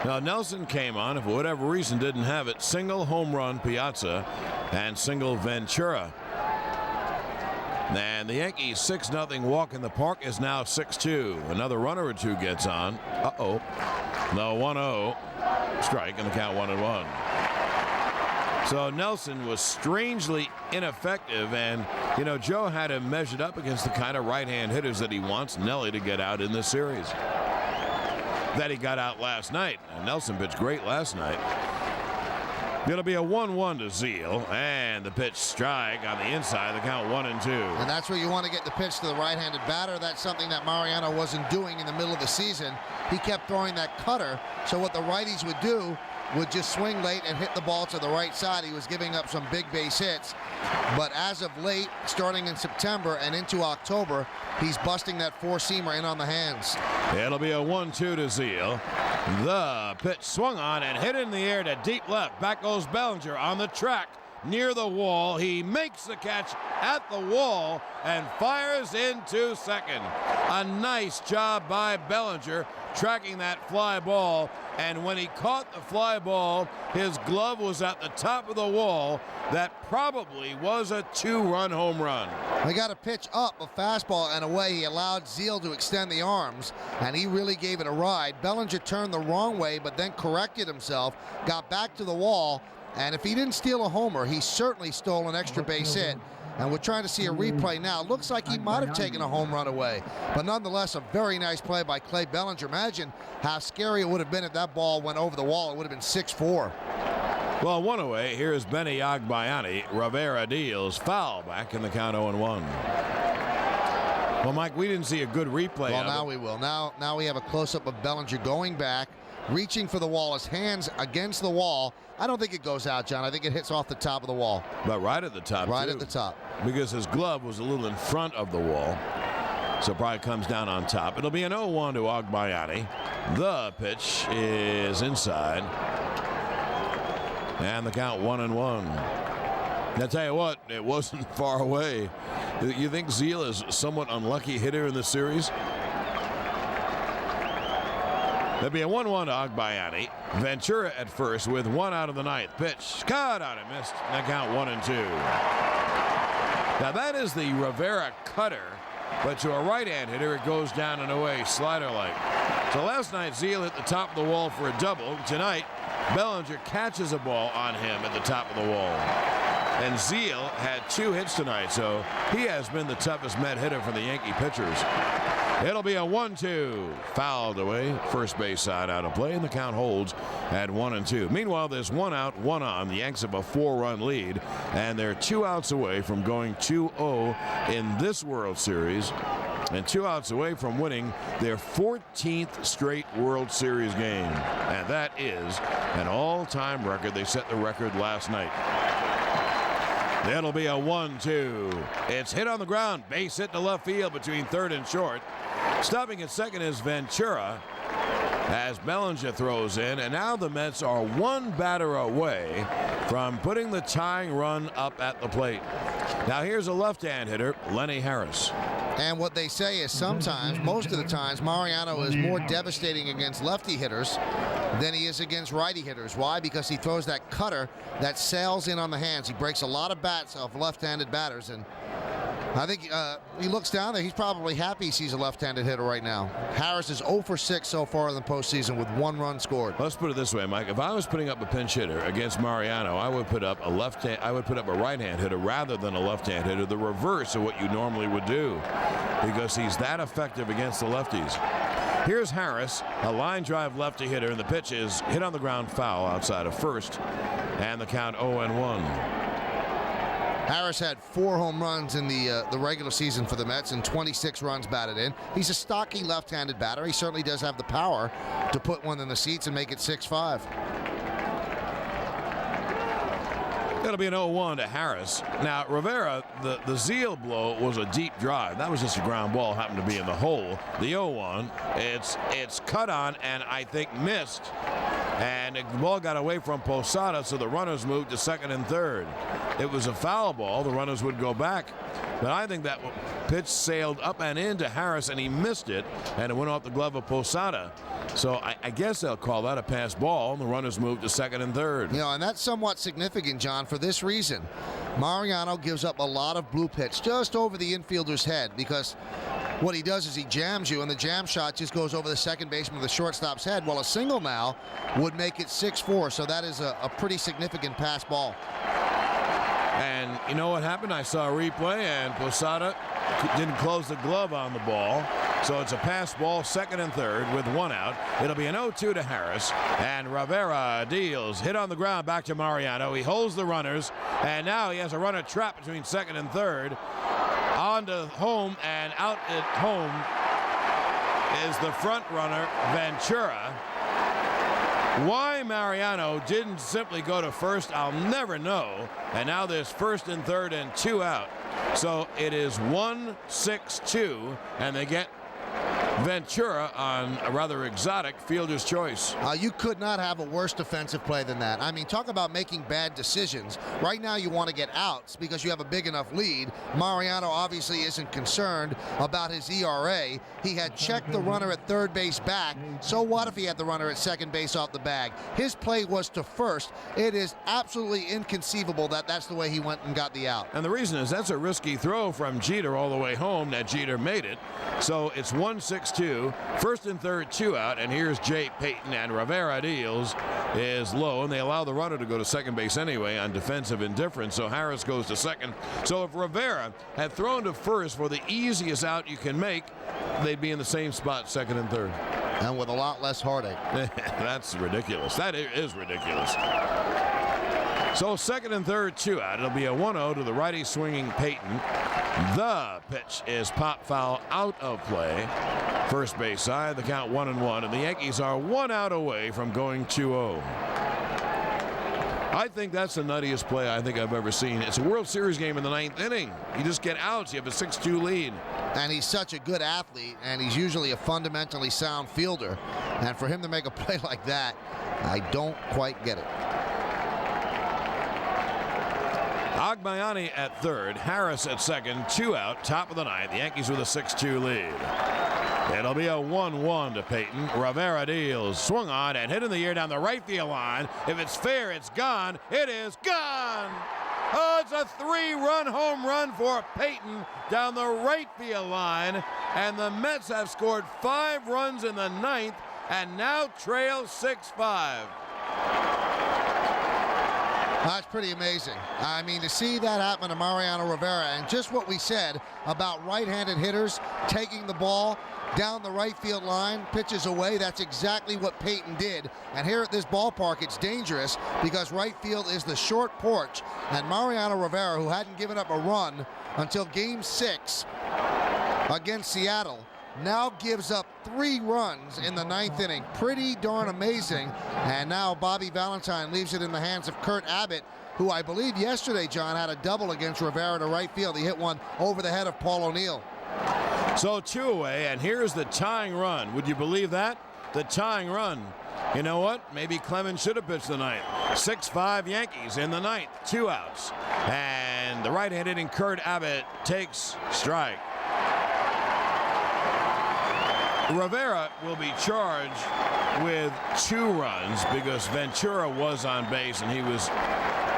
Speaker 2: Now, Nelson came on, and for whatever reason didn't have it. Single home run Piazza and single Ventura. And the Yankees' 6-0 walk in the park is now 6-2. Another runner or two gets on. Uh-oh. The 1-0 strike, and the count 1-1. So Nelson was strangely ineffective, and, you know, Joe had him measured up against the kind of right-hand hitters that he wants Nelly to get out in this series. That he got out last night. And Nelson pitched great last night. It'll be a 1-1 to Zeile, and the pitch strike on the inside, the count 1-2.
Speaker 1: And that's where you want to get the pitch to the right-handed batter. That's something that Mariano wasn't doing in the middle of the season. He kept throwing that cutter, so what the righties would do would just swing late and hit the ball to the right side. He was giving up some big base hits. But as of late, starting in September and into October, he's busting that 4-seamer in on the hands.
Speaker 2: It'll be a 1-2 to Zeile. The pitch swung on and hit in the air to deep left. Back goes Bellinger on the track near the wall. He makes the catch at the wall and fires into second. A nice job by Bellinger tracking that fly ball, and when he caught the fly ball, his glove was at the top of the wall. That probably was a 2-run home run.
Speaker 1: They got a pitch up, a fastball, and away. He allowed Zeile to extend the arms, and he really gave it a ride. Bellinger turned the wrong way, but then corrected himself, got back to the wall, and if he didn't steal a homer, he certainly stole an extra base hit. And we're trying to see a replay now. Looks like he might have taken a home run away. But nonetheless, a very nice play by Clay Bellinger. Imagine how scary it would have been if that ball went over the wall. It would have been 6-4.
Speaker 2: Well, one away. Here's Benny Agbayani. Rivera deals foul back in the count 0-1. Well, Mike, we didn't see a good replay.
Speaker 1: Well, now we will. Now we have a close-up of Bellinger going back, reaching for the wall, his hands against the wall. I don't think it goes out, John. I think it hits off the top of the wall.
Speaker 2: But right at the top,
Speaker 1: Right
Speaker 2: too,
Speaker 1: at the top.
Speaker 2: because his glove was a little in front of the wall. So probably comes down on top. It'll be an 0-1 to Agbayani. The pitch is inside. And the count 1-1. Now, tell you what, it wasn't far away. You think Zeile is a somewhat unlucky hitter in this series? There'll be a 1-1 to Agbayani. Ventura at first with 1 out of the 9th. Pitch caught on and missed. And the count 1-2. Now that is the Rivera cutter, but to a right-hand hitter, it goes down and away, slider-like. So last night, Zeile hit the top of the wall for a double. Tonight, Bellinger catches a ball on him at the top of the wall. And Zeile had 2 hits tonight, so he has been the toughest Met hitter for the Yankee pitchers. It'll be a 1-2. Fouled away. First base side out of play, and the count holds at 1-2. Meanwhile, there's 1 out, 1 on. The Yanks have a 4-run lead, and they're 2 outs away from going 2-0 in this World Series, and 2 outs away from winning their 14th straight World Series game. And that is an all-time record. They set the record last night. That'll be a 1-2. It's hit on the ground. Base hit to left field between third and short. Stopping at second is Ventura as Bellinger throws in. And now the Mets are 1 batter away from putting the tying run up at the plate. Now here's a left-hand hitter, Lenny Harris.
Speaker 1: And what they say is sometimes, most of the times, Mariano is more devastating against lefty hitters than he is against righty hitters. Why? Because he throws that cutter that sails in on the hands. He breaks a lot of bats of left-handed batters, and I think he looks down there. He's probably happy he sees a left-handed hitter right now. Harris is 0 for 6 so far in the postseason with 1 run scored.
Speaker 2: Let's put it this way, Mike. If I was putting up a pinch hitter against Mariano, I would put up a right-hand hitter rather than a left-hand hitter, the reverse of what you normally would do, because he's that effective against the lefties. Here's Harris, a line drive lefty hitter, and the pitch is hit on the ground foul outside of first, and the count 0-1.
Speaker 1: Harris had 4 home runs in the regular season for the Mets and 26 runs batted in. He's a stocky left-handed batter. He certainly does have the power to put one in the seats and make it 6-5.
Speaker 2: It'll be an 0-1 to Harris. Now, Rivera, the Zeal blow was a deep drive. That was just a ground ball, happened to be in the hole. The 0-1, it's cut on and I think missed. And the ball got away from Posada, so the runners moved to second and third. It was a foul ball. The runners would go back. But I think that pitch sailed up and into Harris, and he missed it, and it went off the glove of Posada. So I guess they'll call that a pass ball, and the runners moved to second and third.
Speaker 1: You know, and that's somewhat significant, John, for this reason. Mariano gives up a lot of blue pitch just over the infielder's head, because what he does is he jams you, and the jam shot just goes over the second baseman of the shortstop's head. Well, a single now would make it 6-4, so that is a pretty significant pass ball.
Speaker 2: And you know what happened? I saw a replay, and Posada didn't close the glove on the ball. So it's a pass ball, second and third with 1 out. It'll be an 0-2 to Harris. And Rivera deals, hit on the ground back to Mariano. He holds the runners, and now he has a runner trapped between second and third. On to home, and out at home is the front runner, Ventura. Why Mariano didn't simply go to first, I'll never know. And now there's first and third and 2 out. So it is 1-6-2, and they get Ventura on a rather exotic fielder's choice.
Speaker 1: You could not have a worse defensive play than that. I mean, talk about making bad decisions. Right now you want to get outs because you have a big enough lead. Mariano obviously isn't concerned about his ERA. He had checked the runner at third base back. So what if he had the runner at second base off the bag? His play was to first. It is absolutely inconceivable that that's the way he went and got the out.
Speaker 2: And the reason is that's a risky throw from Jeter all the way home. That Jeter made it. So it's 1-6-2, first and third, 2 out, and here's Jay Payton, and Rivera deals is low, and they allow the runner to go to second base anyway on defensive indifference, so Harris goes to second. So if Rivera had thrown to first for the easiest out you can make, they'd be in the same spot, second and third.
Speaker 1: And with a lot less heartache.
Speaker 2: That's ridiculous. That is ridiculous. So second and third, 2 out. It'll be a 1-0 to the righty swinging Payton. The pitch is pop foul out of play. First base side, the count 1-1, and the Yankees are 1 out away from going 2-0. I think that's the nuttiest play I think I've ever seen. It's a World Series game in the 9th inning. You just get outs. You have a 6-2 lead.
Speaker 1: And he's such a good athlete, and he's usually a fundamentally sound fielder. And for him to make a play like that, I don't quite get it.
Speaker 2: Agbayani at third, Harris at second, 2 out, top of the 9th. The Yankees with a 6-2 lead. It'll be a 1-1 to Payton. Rivera deals, swung on and hit in the air down the right field line. If it's fair, it's gone. It is gone. Oh, it's a 3-run home run for Payton down the right field line. And the Mets have scored 5 runs in the 9th and now trail 6-5.
Speaker 1: That's pretty amazing. I mean, to see that happen to Mariano Rivera, and just what we said about right-handed hitters taking the ball down the right field line, pitches away, that's exactly what Payton did. And here at this ballpark, it's dangerous because right field is the short porch. And Mariano Rivera, who hadn't given up a run until Game 6 against Seattle, now gives up 3 runs in the 9th inning. Pretty darn amazing. And now Bobby Valentine leaves it in the hands of Kurt Abbott, who I believe yesterday, John, had a double against Rivera to right field. He hit one over the head of Paul O'Neill.
Speaker 2: So 2 away, and here's the tying run. Would you believe that? The tying run. You know what? Maybe Clemens should have pitched the 9th. 6-5 Yankees in the 9th. 2 outs. And and the right-hand hitting Kurt Abbott takes strike. Rivera will be charged with 2 runs because Ventura was on base and he was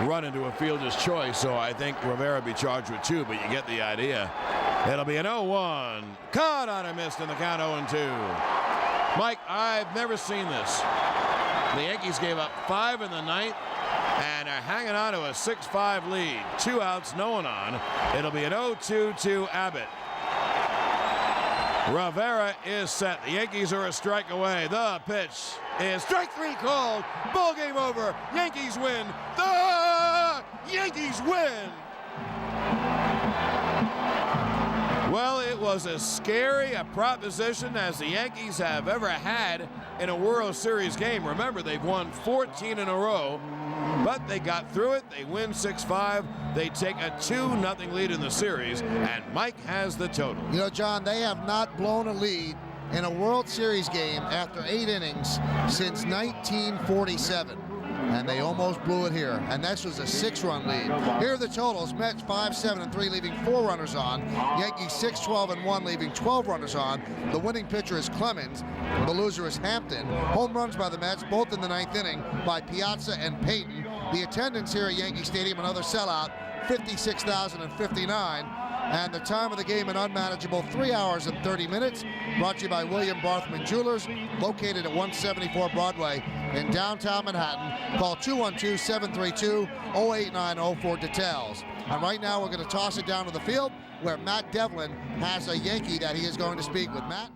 Speaker 2: run into a fielder's choice, so I think Rivera will be charged with 2, but you get the idea. It'll be an 0-1. Caught on a miss in the count, 0-2. Mike, I've never seen this. The Yankees gave up 5 in the 9th and are hanging on to a 6-5 lead. 2 outs, no one on. It'll be an 0-2 to Abbott. Rivera is set. The Yankees are a strike away. The pitch is strike 3 called. Ball game over. Yankees win. The Yankees win. Well, it was as scary a proposition as the Yankees have ever had in a World Series game. Remember, they've won 14 in a row, but they got through it. They win 6-5. They take a 2-0 lead in the series, and Mike has the total.
Speaker 1: You know, John, they have not blown a lead in a World Series game after 8 innings since 1947. And they almost blew it here. And this was a 6-run lead. Here are the totals. Mets 5-7-3, leaving 4 runners on. Yankees 6-12-1, leaving 12 runners on. The winning pitcher is Clemens. The loser is Hampton. Home runs by the Mets, both in the 9th inning, by Piazza and Payton. The attendance here at Yankee Stadium, another sellout, 56,059. And the time of the game, an unmanageable 3 hours and 30 minutes. Brought to you by William Barthman Jewelers, located at 174 Broadway in downtown Manhattan. Call 212-732-0890 for details. And right now we're going to toss it down to the field where Matt Devlin has a Yankee that he is going to speak with. Matt?